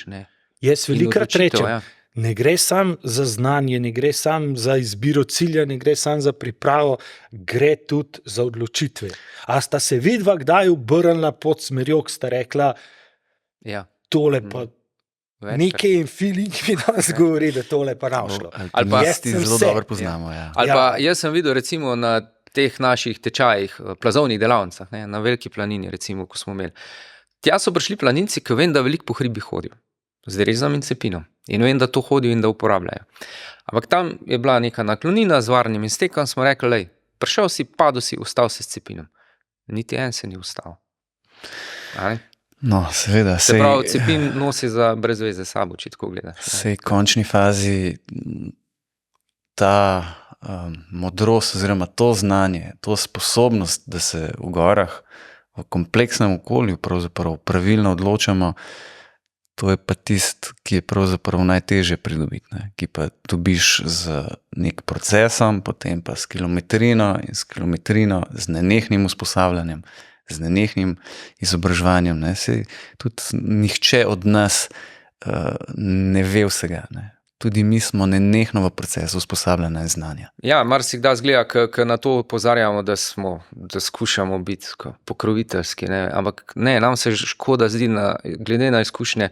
Jaz velikrat rečem, ja. Ne gre sam za znanje, ne gre sam za izbiro cilja, ne gre sam za pripravo, gre tudi za odločitve. A sta se vidva kdaj obrnila pod smerjo, ko sta rekla, tole pa nekaj in feeling mi danes govori, da tole pa našlo. Ali pa zelo dobro poznamo. Ali pa jaz sem videl recimo na teh naših tečajih, plazovnih delavnicah, ne, na Veliki planini recimo, ko smo imeli. Tja so prišli planinci, ki vem, da veliko po hribih hodijo. Z derezom in cepinom. In vem, da to hodijo in da uporabljajo. Ampak tam je bila neka naklonina z varnim iztekom, smo rekli, lej, prišel si, padel si, ustal si s cepinom. Niti en se ni ustal. No, seveda. Se pravi, cepin nosi za brez veze sabo, če tako gledaš. Sej v končni fazi ta modrost oziroma to znanje, to sposobnost, da se v gorah v kompleksnem okolju pravzaprav pravilno odločamo, to je pa tist, ki je pravzaprav najtežje pridobiti, ne? Ki pa dobiš z nek procesom, potem pa s kilometrino in s kilometrino, z nenehnim usposabljanjem, z nenehnim izobraževanjem. Ne? Sej tudi nihče od nas ne ve vsega. Ne? Tudi mi smo nenehno v procesu usposabljanja in znanja. Ja, marsikdaj zgleda, ko na to opozarjamo, da skušamo biti pokroviteljski, ne? Ampak ne, nam se škoda zdi, glede na izkušnje,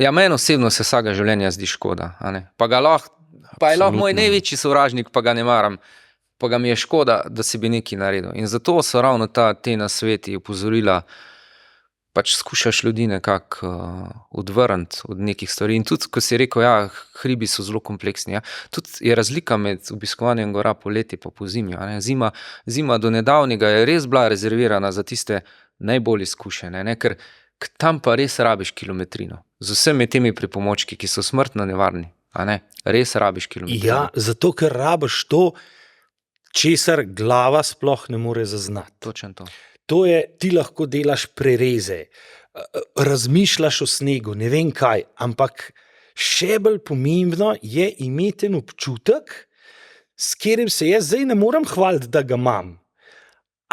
ja, meni osebno se vsega življenja zdi škoda, a ne? Pa je lahko moj največji sovražnik, pa ga ne maram, pa ga mi je škoda, da si bi nekaj naredil. In zato so ravno te nasveti opozorila, pač skušaš ljudi nekako odvrniti od nekih stvari. In tudi, ko si rekel, ja, hribi so zelo kompleksni. Ja. Tudi je razlika med obiskovanjem gora poleti pa po zimi. Ne. Zima do nedavnega je res bila rezervirana za tiste najbolj izkušene, ne. Ker tam pa res rabiš kilometrino. Z vsemi temi pripomočki, ki so smrtno nevarni. A ne. Res rabiš kilometrino. Ja, zato ker rabiš to, česar glava sploh ne more zaznati. Točno to. To je, ti lahko delaš prereze, razmišljaš o snegu, ne vem kaj, ampak še bolj pomembno je imeti en občutek, s katerim se jaz zdaj ne morem hvaliti, da ga imam,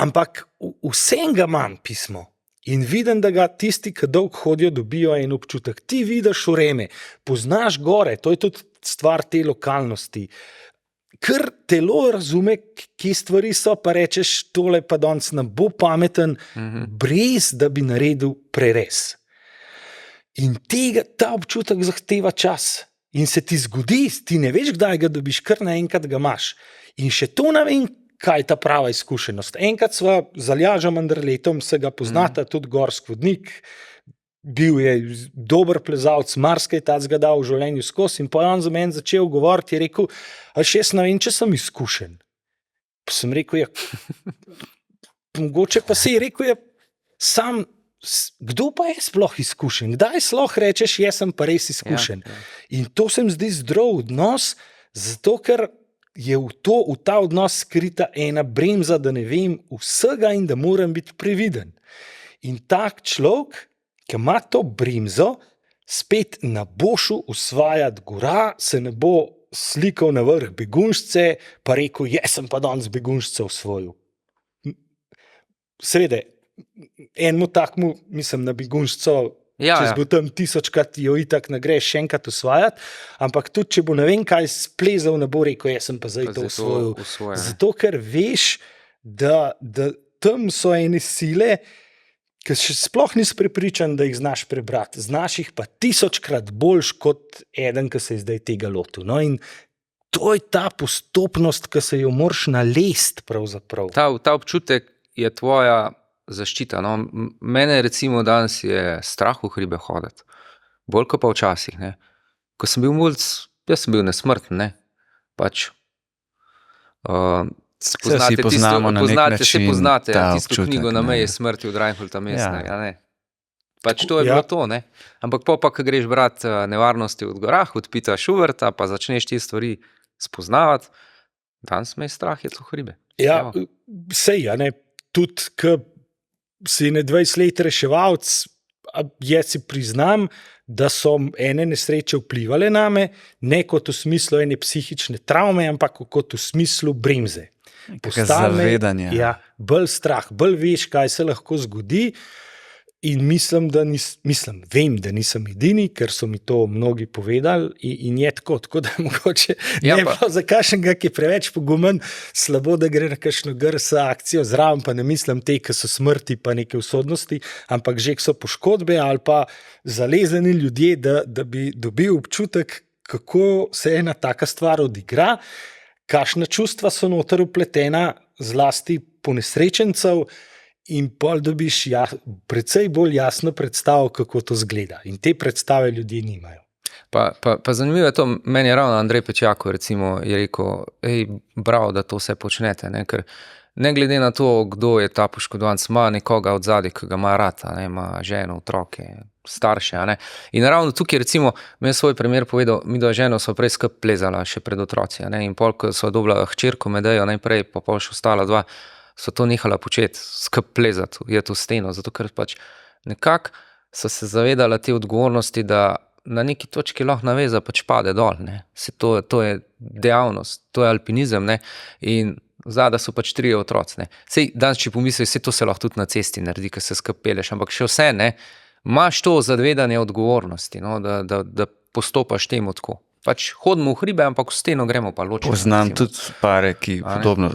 ampak vsem ga imam pismo in vidim, da ga tisti, ki dolgo hodijo, dobijo en občutek. Ti vidiš vreme, poznaš gore, to je tudi stvar te lokalnosti. Ker telo razume, kje stvari so, pa rečeš, tole pa danes ne bo pameten, brez da bi naredil prerez. In ta občutek zahteva čas. in se ti zgodi, ti ne veš, kdaj ga dobiš, kar naenkrat ga imaš. In še to ne vem, kaj je ta prava izkušenost. Enkrat sva z Aljažem Anderletom, se ga poznata, tudi gorski vodnik, bil je dober plezalec, marsikaj ta zgadal v življenju skozi in pa je on za meni začel govoriti, je rekel, jaz ne vem, če sem izkušen. Pa sem rekel, mogoče pa si je rekel, sam, kdo pa je sploh izkušen? Kdaj sploh rečeš, jaz sem pa res izkušen? Ja. In to se mi zdi zdrav odnos, zato ker je v ta odnos skrita ena bremza, da ne vem vsega in da moram biti previden. In tak človek, ki ima to bremzo, spet na bošu usvajati gora, se ne bo slikal na vrh begunjšce, pa rekel, jaz sem pa danes begunjšce osvojil. Seveda, enemu takmu, mislim, na begunjšco, če bo tam 1000krat, jo itak ne greš še enkrat osvajati, ampak tudi, če bo ne vem kaj splezal, ne bo rekel, jaz sem pa zdaj to osvojil. Zato, ker veš, da tam so ene sile, ki še sploh nisi prepričan, da jih znaš prebrati. Znaš jih pa 1000krat boljš kot eden, ki se je zdaj tega lotil. No, in to je ta postopnost, ki se jo moraš nalest pravzaprav. Ta občutek je tvoja zaščita. No? Mene recimo danes je strah v hribe hoditi. Bolj kot pa včasih. Ne? Ko sem bil mulc, jaz sem bil nesmrten. Ne? Pač, Vsi poznamo na nek način poznate ta tisto občutek, knjigo Na ne. meji smrti od Reinholda Messnerja. Ja. Ne? Pač to je bilo to. Ne? Ampak pa, ko greš brati Nevarnosti v gorah, od Pita Schuberta, pa začneš te stvari spoznavati, danes me je strah, je to hribe. Ja, sej, ne, tudi, ko si ne 20 let reševalc, jaz si priznam, da so ene nesreče vplivale name, ne kot v smislu ene psihične travme, ampak kot v smislu bremze. Zavedanje. Ja, bolj strah, bolj veš, kaj se lahko zgodi in vem, da nisem edini, ker so mi to mnogi povedali in je tako da mogoče ne bilo za kakšnega, ki je preveč pogumen, slabo, da gre na kakšno GRS akcijo, zraven pa ne mislim te, ki so smrti pa neke usodnosti, ampak že, ki so poškodbe ali pa zalezeni ljudje, da bi dobil občutek, kako se ena taka stvar odigra, kakšna čustva so noter vpletena, zlasti ponesrečencev, in pol dobiš precej bolj jasno predstavo, kako to zgleda. In te predstave ljudje nimajo. Pa zanimivo je to, meni je ravno Andrej Pečjako recimo je rekel, bravo, da to vse počnete, ne? Ker ne glede na to, kdo je ta poškodovanec, ima nekoga od zadaj, ki ga ima rad, ima ženo, otroke, starše. Ne? In ravno tukaj recimo, mi je svoj primer povedal, mi do ženo so prej skup plezala še pred otroci, ne? In pol, ko so dobila hčerko Medejo, najprej pa pol še ostala dva, so to nehala početi, skup plezati, je to steno, zato ker pač nekako so se zavedala te odgovornosti, da na neki točki lahko naveza pač pade dol, ne. To je dejavnost, to je alpinizem, ne, in zadaj so pač 3 otroci, ne. Sej danes, če pomisliš, to se lahko tudi na cesti naredi, ko se skup peleš, ampak še vse, ne, imaš to zavedanje odgovornosti, no, da postopaš temu tako. Pač hodimo v hribe, ampak v steno gremo pa ločeno. Poznam tudi pare, ki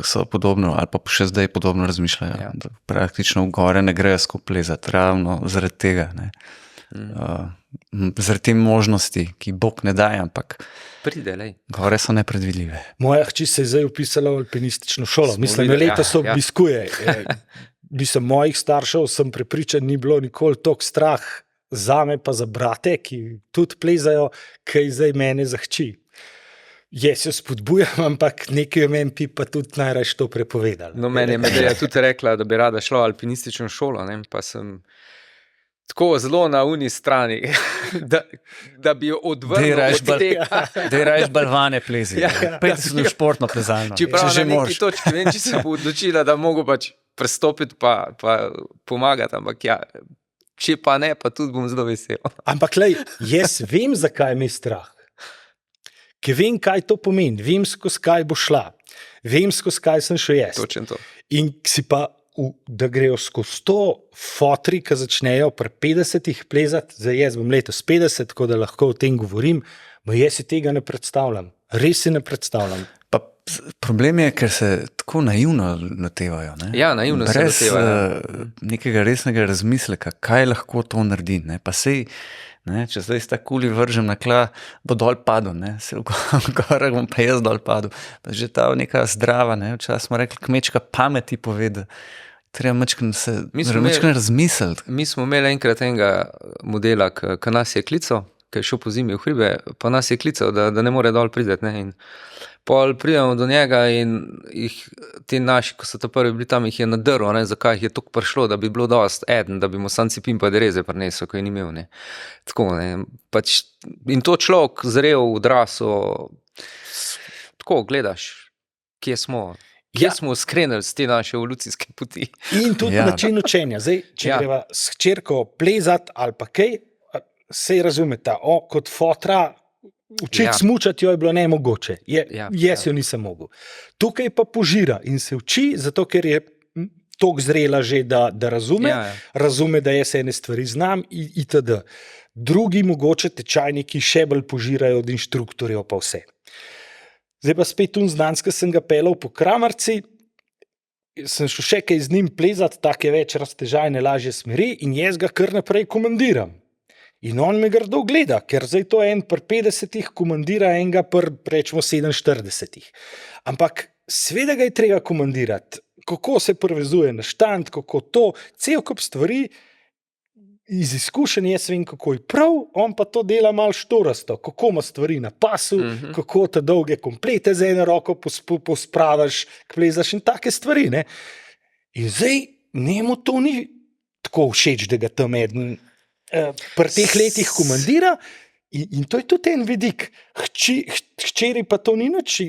so podobno ali pa še zdaj podobno razmišljajo. Ja. Da praktično v gore ne grejo skupaj plezati, ravno zaradi tega. Ne. Zaradi te možnosti, ki Bog ne daje, ampak pride, lej. Gore so nepredvidljive. Moja hči se je zdaj vpisala v alpinistično šolo. Mislim, letos obiskuje. Mislim, mojih staršev sem prepričan, ni bilo nikoli toliko strah, zame pa za brate, ki tudi plezajo, kaj zdaj mene zahči. Jaz jo spodbujam, ampak nekaj meni pa tudi najraje to prepovedali. No, meni je Medeja tudi rekla, da bi rada šla v alpinistično šolo, ne? Pa sem tako zelo na uni strani, da bi jo odvrnil od tega. Da rajš balvane plezi. Pejte se na športno plezalno. Čeprav na neki točki, vem, če se bo odločila, da mogo pač prestopiti pa pomagati, ampak ja, če pa ne, pa tudi bom zelo vesel. Ampak lej, jaz vem, zakaj me je strah. Ker vem, kaj to pomeni. Vem, skozi kaj bo šla. Vem, skozi kaj sem šel jaz. Točen to. In si pa, da grejo skozi to fotri, ki začnejo pri 50 plezati, zdaj jaz bom letos 50, tako da lahko o tem govorim, jaz si tega ne predstavljam. Res si ne predstavljam. Pa problem je, ker se tako naivno lotevajo. Ne? Ja, naivno brez se lotevajo. nekega resnega razmisleka, kaj lahko to naredi. Ne? Pa sej Ne, če zdaj sta kuli vržem na tla, bo dol padel, ne, se v gorah bom pa jaz dol padel. Pa že ta neka zdrava, ne, včasih smo rekli, kmečka pameti poveda. Treba mačkrat razmisliti. Mi smo imeli enkrat enega modela, ki nas je klical, ki je šel po zimi v hribe, pa nas je klical, da ne more dol prideti. Ne? In pol pridemo do njega in ti naši, ko so ta prvi bili tam, jih je nadrl, ne? Zakaj jih je toliko prišlo, da bi bilo dost eden, da bi mu sam cipin pa dereze prinesel, ko je ni imel. Ne? Tako, ne? Pač, in to človek zrel, odrasel, tako gledaš, kje smo. Kje smo skrenili z te naše evolucijske poti. In tudi način učenja. Zdaj, če greva s hčerko plezati ali pa kaj, sej razumeta, kot fotra učiti smučati jo je bilo nemogoče. Jaz jo nisem mogel. Tukaj pa požira in se uči, zato ker je toliko zrela že, da razume, razume, da jaz ene stvari znam itd. Drugi mogoče tečajniki še bolj požirajo od inštruktorjev pa vse. Zdaj pa spet z Danske sem ga pelal po Kramarci, sem šel še kaj z njim plezati, take več raztežajne, lažje smeri in jaz ga kar naprej komandiram. In on me grdo gleda, ker zdaj to en pri 50-ih komandira enega pri, rečemo, 47-ih. Ampak seveda ga je treba komandirati, kako se prevezuje na štand, kako to, cel kup stvari, iz izkušenj jaz vem, kako je prav, on pa to dela malo štorasto, kako ima stvari na pasu, kako te dolge komplete za eno roko pospravaš, plezaš in take stvari. Ne? In zdaj njemu to ni tako všeč, da ga tam eden pri teh letih komandira in to je tudi en vidik. Hčeri pa to ni nič,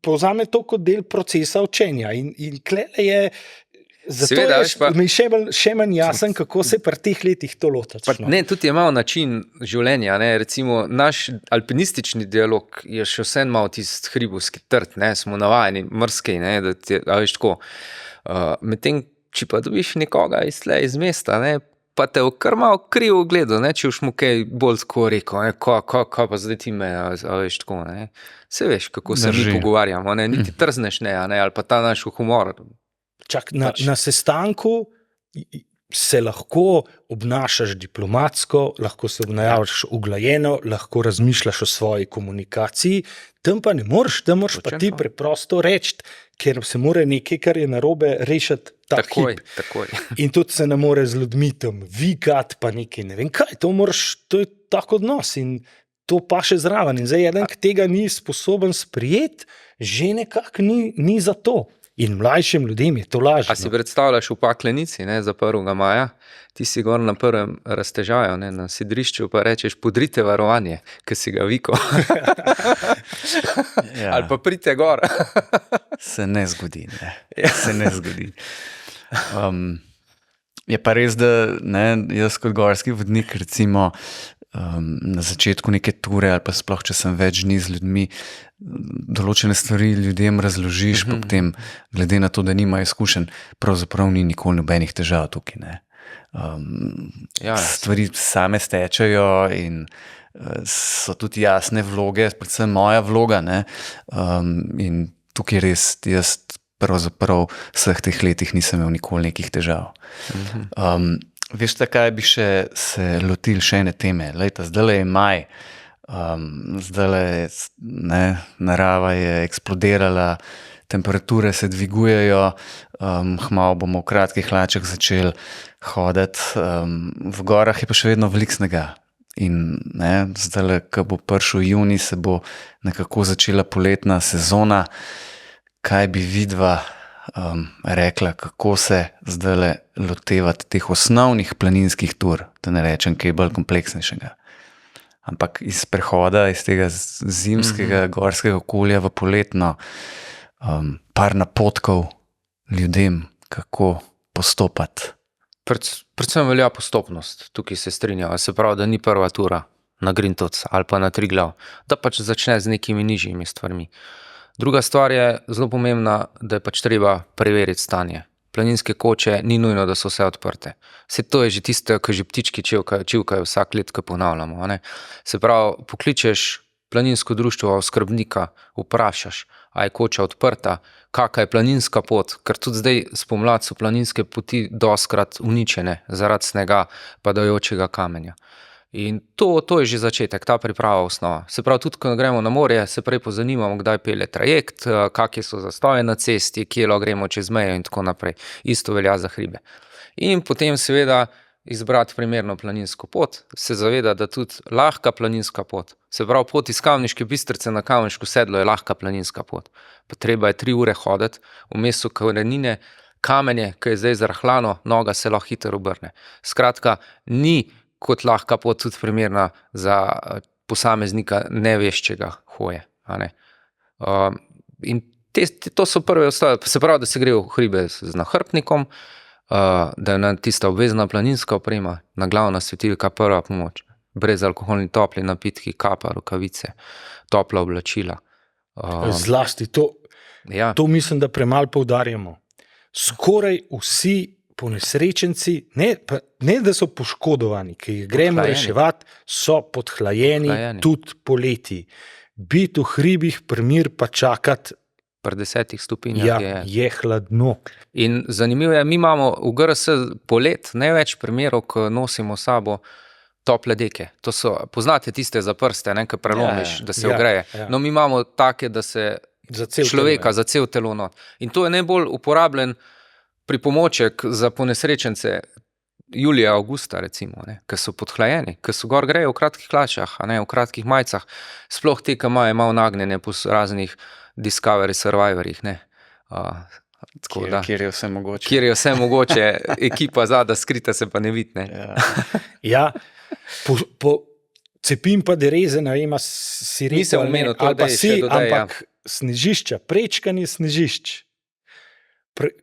povzame to kot del procesa učenja in klele je zato seveda, mi je še manj jasen, kako se pri teh letih to lotati. Ne, tudi je malo način življenja. Ne? Recimo, naš alpinistični dialog je še vsem malo tisti hribovski trd, ne? Smo navajeni mrskej, ne? Da ti, veš tako. Medtem, če pa dobiš nekoga iz mesta, ne? Pa te kar malo krivo gledal, ne? Če už mu kaj bolj tako rekel, kaj pa zdaj ti me, veš tako. Ne? Se veš, kako se mi pogovarjamo, ne? Niti trzneš, ne? Ali pa ta naš humor. Čak, na sestanku se lahko obnašaš diplomatsko, lahko se obnašaš uglajeno, lahko razmišljaš o svoji komunikaciji, tam pa ne moreš, tam moraš pa ti preprosto reči, ker se mora nekaj, kar je narobe, rešiti takoj. In tudi se ne more z ljudmi tam vikati, pa nekaj, ne vem kaj, to je tako odnos in to pa še zraven. In zdaj eden, ki tega ni sposoben sprijeti, že nekako ni za to. In mlajšim ljudem je to lažno. A si predstavljaš v Paklenici, ne, za 1. maja, ti si gor na prvem raztežaju, ne, na sidrišču, pa rečeš, podrite varovanje, ki si ga viko. Ali pa pridite gor. Se ne zgodi, ne. Se ne zgodi. Je pa res, da ne, jaz kot gorski vodnik, recimo, na začetku neke ture ali pa sploh, če sem več dni z ljudmi, določene stvari ljudem razložiš, potem glede na to, da nimajo izkušenj, pravzaprav ni nikoli nobenih težav tukaj. Ne. Stvari same stečejo in so tudi jasne vloge, predvsem moja vloga. Ne. In tukaj res jaz pravzaprav vseh teh letih nisem imel nikoli nekih težav. Veš, kaj bi še se lotil še ene teme? Lejta, zdaj je maj, zdaj narava je eksplodirala, temperature se dvigujejo, hmalo bomo v kratkih hlačah začeli hoditi, v gorah je pa še vedno veliko snega. In zdaj, ko bo prišel junij, se bo nekako začela poletna sezona. Kaj bi vidva rekla, kako se zdaj lotevati teh osnovnih planinskih tur, da ne rečem kaj bolj kompleksnejšega. Ampak iz prehoda, iz tega zimskega, gorskega okolja v poletno, par napotkov ljudem, kako postopati. Predvsem velja postopnost, tukaj se strinjava, se pravi, da ni prva tura na Grintovc ali pa na Triglav, da pač začne z nekimi nižjimi stvarmi. Druga stvar je zelo pomembna, da je pač treba preveriti stanje. Planinske koče ni nujno, da so vse odprte. Vse to je že tisto, ko že ptički čivkajo vsak let, ko ponavljamo. Ne? Se pravi, pokličeš planinsko društvo skrbnika, vprašaš, a je koča odprta, kakšna je planinska pot, ker tudi zdaj spomlad so planinske poti dostkrat uničene zaradi snega padajočega kamenja. In to je že začetek, ta priprava osnova. Se pravi, tudi ko gremo na morje, se prej pozanimamo, kdaj pelje trajekt, kakšne so zastoje na cesti, kje lahko gremo čez mejo in tako naprej. Isto velja za hribe. In potem seveda izbrati primerno planinsko pot, se zaveda, da tudi lahka planinska pot, se pravi pot iz Kamniške Bistrice na Kamniško sedlo je lahka planinska pot. Pa treba je 3 ure hoditi, vmes so korenine, kamenje, ki je zdaj zrahljano, noga se lahko hitro obrne. Skratka, ni kot lahka pot tudi primerna za posameznika neveščega hoje. A ne? In to so prve ostale, se pravi, da se gre v hribe z nahrbtnikom, da je tista obvezna planinska oprema, naglavna svetilka, prva pomoč, brezalkoholni topli napitki, kapa, rokavice, topla oblačila. Zlasti to, Ja, to mislim, da premalo poudarjamo. Skoraj vsi ponesrečenci, ne da so poškodovani, ki jih gremo Podhlajeni. reševati, so podhlajeni tudi poleti. Biti v hribih, primir pa čakati, pri 10 stopinjah je hladno. In zanimivo je, mi imamo v GRS polet največ primerov, ko nosimo s sabo tople deke. To so, poznate tiste za prste, ki prelomiš, da se ogreje. No, mi imamo take, da se Za cel človeka, telo, za cel telo not. In to je najbolj uporabljen pripomoček za ponesrečence julija, avgusta recimo, ki so podhlajeni, ki so gor grejo v kratkih hlačah, a ne v kratkih majicah, sploh te, ki imajo malo nagnjene po raznih Discovery Survivorjih, ne. Tako da, Kjer je vse mogoče. kjer je vse mogoče, ekipa zada skrita se pa ne vidi, ne. Ja. Ja, po cepim pa dereze, ne vem, si rekel, Nisem omenil, to ali pa daj, si, še dodaj, ampak snežišča, prečkanje snežišč.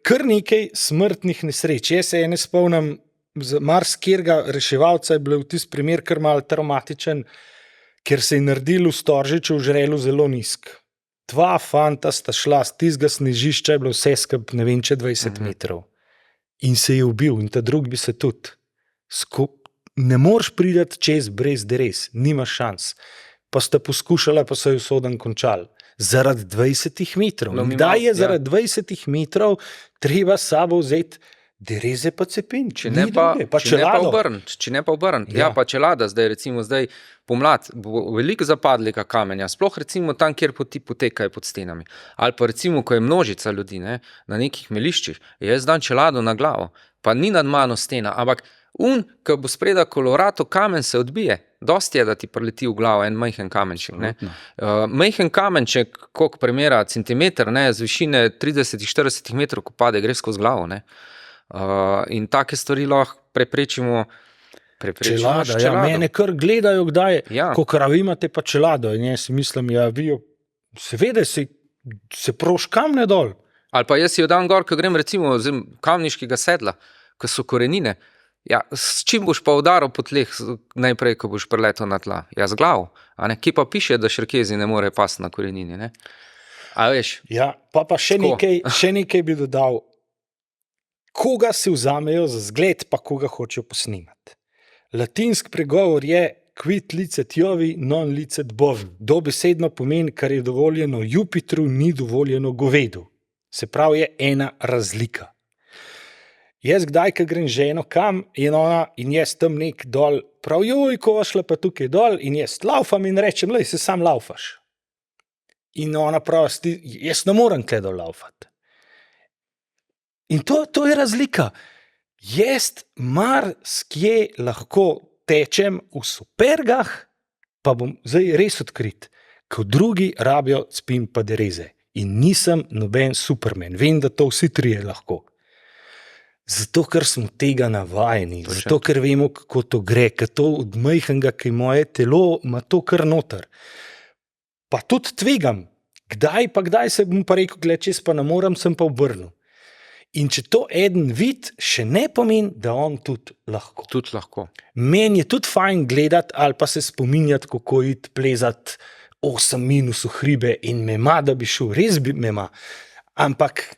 Kar nekaj smrtnih nesreč. Jaz se ene spomnim, marsikjerga reševalca je bil tisti primer kar malo traumatičen, ker se je naredil v Storžiču v žrelu zelo nizk. 2 fanta sta šla z tistega snežišča, je bilo vse skupaj, ne vem, če 20 metrov. In se je ubil, in ta drug bi se tudi. Ne moreš priti čez brez derez, nimaš šans. Pa sta poskušala, pa so jo soden končali. Zaradi 20 metrov. No, Kdaj je zaradi 20 metrov treba s sabo vzeti dereze pa cepin? Če ne pa obrniti. Ja. Ja, pa čelada, zdaj pomlad, bo veliko zapadlega kamenja, sploh recimo tam, kjer poti potekajo pod stenami. Ali pa recimo, ko je množica ljudi, ne, na nekih meliščih, jaz dam čelado na glavo, pa ni nad mano stena, ampak ko bo spreda kolorato, kamen se odbije. Dosti je, da ti prileti v glavo en majhen kamenček. Majhen kamenček, koliko premera centimeter, ne, z višine 30-40 metrov, ko pade, gre skozi glavo. Ne. In take stvari lahko preprečimo čelada. Ja, mene kar gledajo, kdaj je, ko imate pa čelado. In jaz mislim, seveda se proš kamne dol. Ali pa jaz si jo dam gor, ko grem recimo z kamniškega sedla, ko so korenine. Ja, s čim boš pa udaril po tleh najprej, ko boš preletel na tla? Ja, z glavo. Kje pa piše, da širkezi ne more pasti na korenini, ne? A veš? Ja, pa še nekaj bi dodal. Koga si vzamejo za zgled, pa koga hočejo posnemati. Latinski pregovor je quid licet Jovi, non licet Bovi. Dobesedno pomeni, kar je dovoljeno Jupitru, ni dovoljeno govedu. Se pravi, je ena razlika. Jaz kdaj, ko grem ženo kam, in jaz tam nek dol, prav joj, ko šla pa tukaj dol, in jaz laufam in rečem, lej, se sam laufaš. In ona pravi, jaz ne morem tle dol laufati. In to je razlika. Jaz marsikje lahko tečem v supergah, pa bom zdaj res odkrit, ko drugi rabijo spin pa dereze. In nisem noben Superman. Vem, da to vsi trije lahko. Zato, ker smo tega navajeni, zato, ker vemo, kako to gre, ker to od majhnega, ki moje telo ima to kar noter. Pa tudi tvegam. Kdaj se bom pa rekel, gled, čez pa ne morem, sem pa obrnil. In če to eden vidi, še ne pomeni, da on tudi lahko. Tudi lahko. Meni je tudi fajn gledati ali pa se spominjati, kako iti plezati 8 minus v hribe in me ima, da bi šel, res bi me ima. Ampak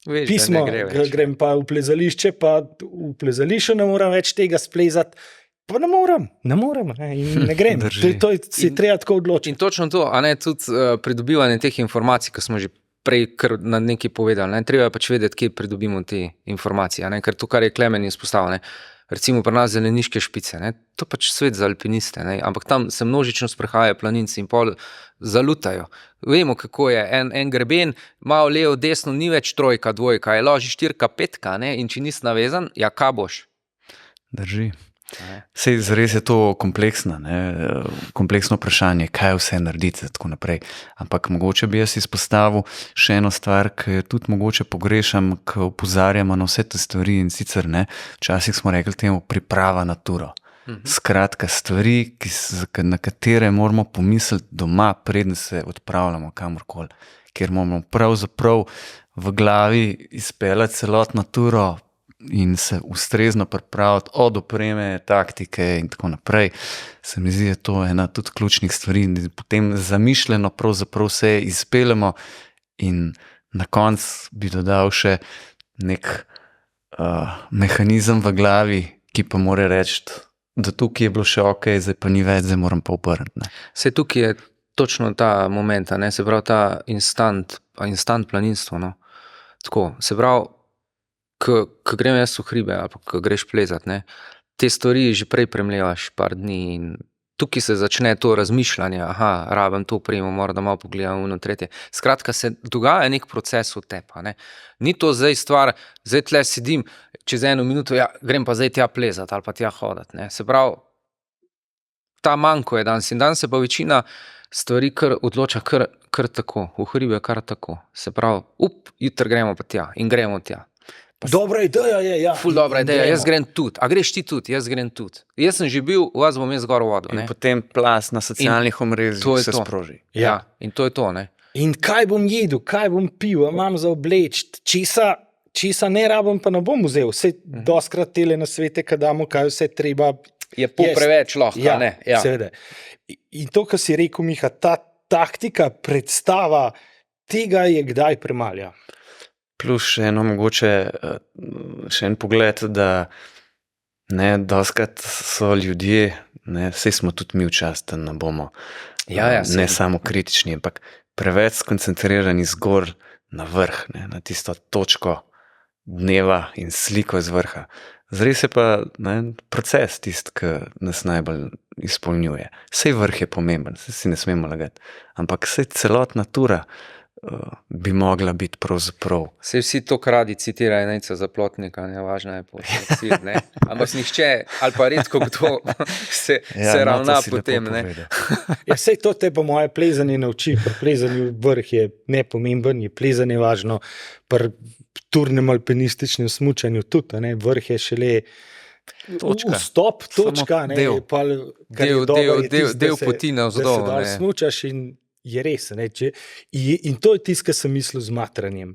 Veš, pismo, grem pa v plezališče, pa v plezališču ne moram več tega splezati, pa ne morem, in ne grem. To si treba tako odločiti. In točno to, a ne, tudi pridobivanje teh informacij, ko smo že prej kar na nekaj povedali, ne, treba je pač vedeti, kje pridobimo te informacije, ne, ker to, kar je Klemen izpostavil, ne, recimo pri nas zeleniške špice, ne? To je pač svet za alpiniste, ne? Ampak tam se množično sprehajajo planinci in pol zalutajo. Vemo, kako je en greben, malo levo, desno, ni več trojka, dvojka, je loži štirka, petka, ne? In če nisi navezan, ja, kaj boš? Drži. Sej zares je to kompleksno vprašanje, kaj vse narediti in tako naprej. Ampak mogoče bi jaz izpostavil še eno stvar, ki jo tudi mogoče pogrešam, ki opozarjamo na vse te stvari in sicer včasih smo rekli temu priprava na turo. Skratka, stvari, na katere moramo pomisliti doma, preden se odpravljamo kamorkoli, ker moramo pravzaprav v glavi izpeljati celotno turo in se ustrezno pripraviti od opreme, taktike in tako naprej. Se mi zdi, da je to ena tudi ključnih stvari, da potem zamišljeno pravzaprav vse izpeljemo in na koncu bi dodal še nek mehanizem v glavi, ki pa mora reči, da tukaj je bilo še ok, zdaj pa ni več, zdaj moram pa obrniti. Se tukaj je točno ta moment, ne? Se pravi ta instant planinstvo, no? Tako, se pravi, ko grem jaz v hribe ali pa ko greš plezat, ne, te stvari že prej premlevaš par dni in tukaj se začne to razmišljanje, rabim to opremo, moram da malo pogledam ono tretje. Skratka, se dogaja nek proces v tepa, ne. Ni to zdaj stvar, zdaj tle sedim, čez 1 minuto, grem pa zdaj tja plezat ali pa tja hodat, ne. Se pravi, ta manjko je danes in danes se pa večina stvari odloča kar tako, v hribe kar tako. Se pravi, jutri gremo pa tja in gremo tja. Dobra ideja je, ja. Ful dobra ideja, jaz grem tudi. A greš ti tudi? Jaz grem tudi. Jaz sem že bil, vas bom jaz gor vodil. In potem plas na socialnih omrežjih se sproži. Ja, in to je to, ne. In kaj bom jedel, kaj bom pil, imam za obleči, česa ne rabim, pa ne bom vzel. Vse doskrat tele na svete, kad damo, kaj vse treba. Je preveč lahko, ne? Ja, seveda. In to, kar si rekel, Miha, ta taktika, predstava, tega je kdaj premalja. Plus še mogoče še en pogled, da doskrat so ljudje, saj smo tudi mi včasih, da ne bomo ne samo kritični, ampak preveč skoncentrirani zgor na vrh, na tisto točko dneva in sliko z vrha. Zares je pa proces tisti, ki nas najbolj izpolnjuje. Sej vrh je pomemben, saj si ne smemo lagati, ampak saj celotna tura bi mogla biti pravzaprav. Se vsi to radi citirajo Nejca Zaplotnika, važno je cilj, ne. Ampak nihče, ali pa redko kdo se ravna potem, ne. Ja, sej to te pa moje plezanje nauči, pri plezanju vrh je nepomemben, je plezanje važno, pri turnem alpinističnem smučanju tudi, ne, vrh je šele vstop, točka, ne, del poti navzdol, da se dal smučaš in je res, ne, in to je tisto, kar sem mislil z matranjem.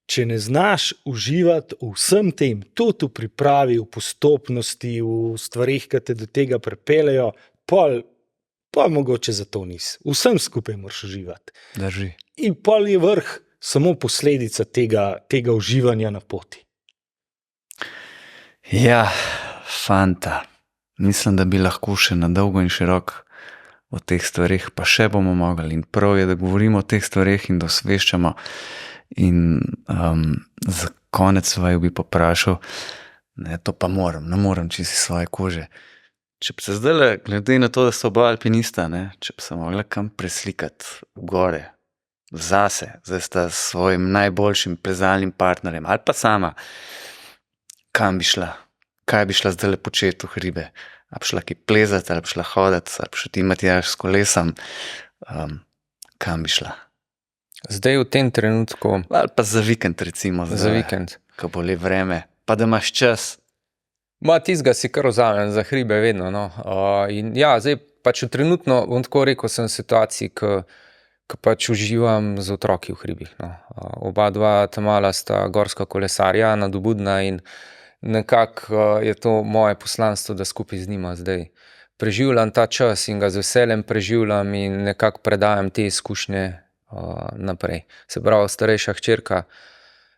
Če ne znaš uživati v vsem tem, tudi v pripravi, v postopnosti, v stvarih, ki te do tega pripeljejo, pol mogoče za to nisi. Vsem skupaj moraš uživati. Drži. In pol je vrh samo posledica tega uživanja na poti. Ja, fanta, mislim, da bi lahko še na dolgo in široko o teh stvarih, pa še bomo mogli in prav je, da govorimo o teh stvarih in da osveščamo in za konec vaju bi poprašal, to pa ne moram čisto svoje kože. Če bi se zdaj, glede na to, da so oba alpinista, če bi se mogla kam preslikati v gore, zase, zdaj sta s svojim najboljšim plezalnim partnerjem ali pa sama, kam bi šla? Kaj bi šla zdaj početi v hribe? Ali bi šla ki plezati, ali bi šla hodati, ali bi šla ti Matjaž s kolesom, kam bi šla? Zdaj v tem trenutku... Ali pa za vikend recimo. Za vikend. Ko bo le vreme, pa da imaš čas. Tistega si kar vzamem za hribe vedno, no. In ja, zdaj pač trenutno, bom tako rekel, sem v situaciji, ko pač uživam z otroki v hribih, no. Oba dva ta-mala sta gorska kolesarja, nadobudna in nekako je to moje poslanstvo, da skupaj z njima zdaj preživljam ta čas in ga z veseljem preživljam in nekako predajam te izkušnje naprej. Se pravi, starejša hčerka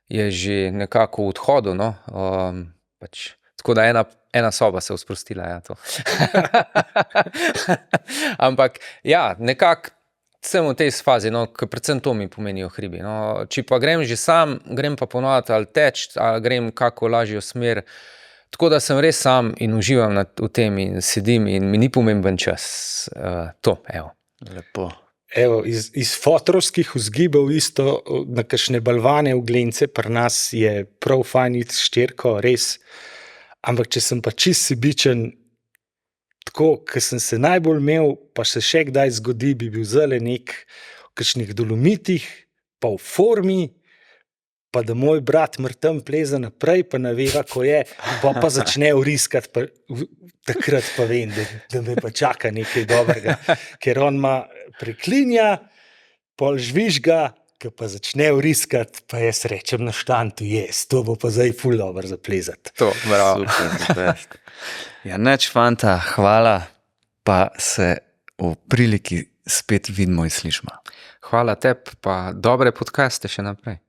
je že nekako v odhodu, no, tako da ena soba se je sprostila, ja, to. Ampak, ja, nekako sem v tej fazi, no, ker predvsem to mi pomenijo hribi, no. Če pa grem že sam, grem pa ponovati ali teč, ali grem kako lažjo smer, Tako da sem res sam in uživam v tem in sedim in mi ni pomemben čas. To, evo. Lepo. Evo, iz fotorovskih vzgibov isto na kakšne balvane v glence, pri nas je prav fajn iti s ščerko, res. Ampak če sem pa čist sebičen, tako, ker sem se najbolj imel, pa se še kdaj zgodi, bi bil zale nek v kakšnih Dolomitih, pa v formi, pa da moj brat mrtem pleza naprej, pa ne veva, ko je, pa začne vriskati, pa takrat pa vem, da me pa čaka nekaj dobrega, ker on ima preklinja, pol žvižga, ki pa začne vriskati, pa jaz rečem na štantu, to bo pa zdaj ful dobro za plezati. To, bravo. Super, ja, neč fanta, hvala, pa se v priliki spet vidimo in slišimo. Hvala tebi, pa dobre podcaste še naprej.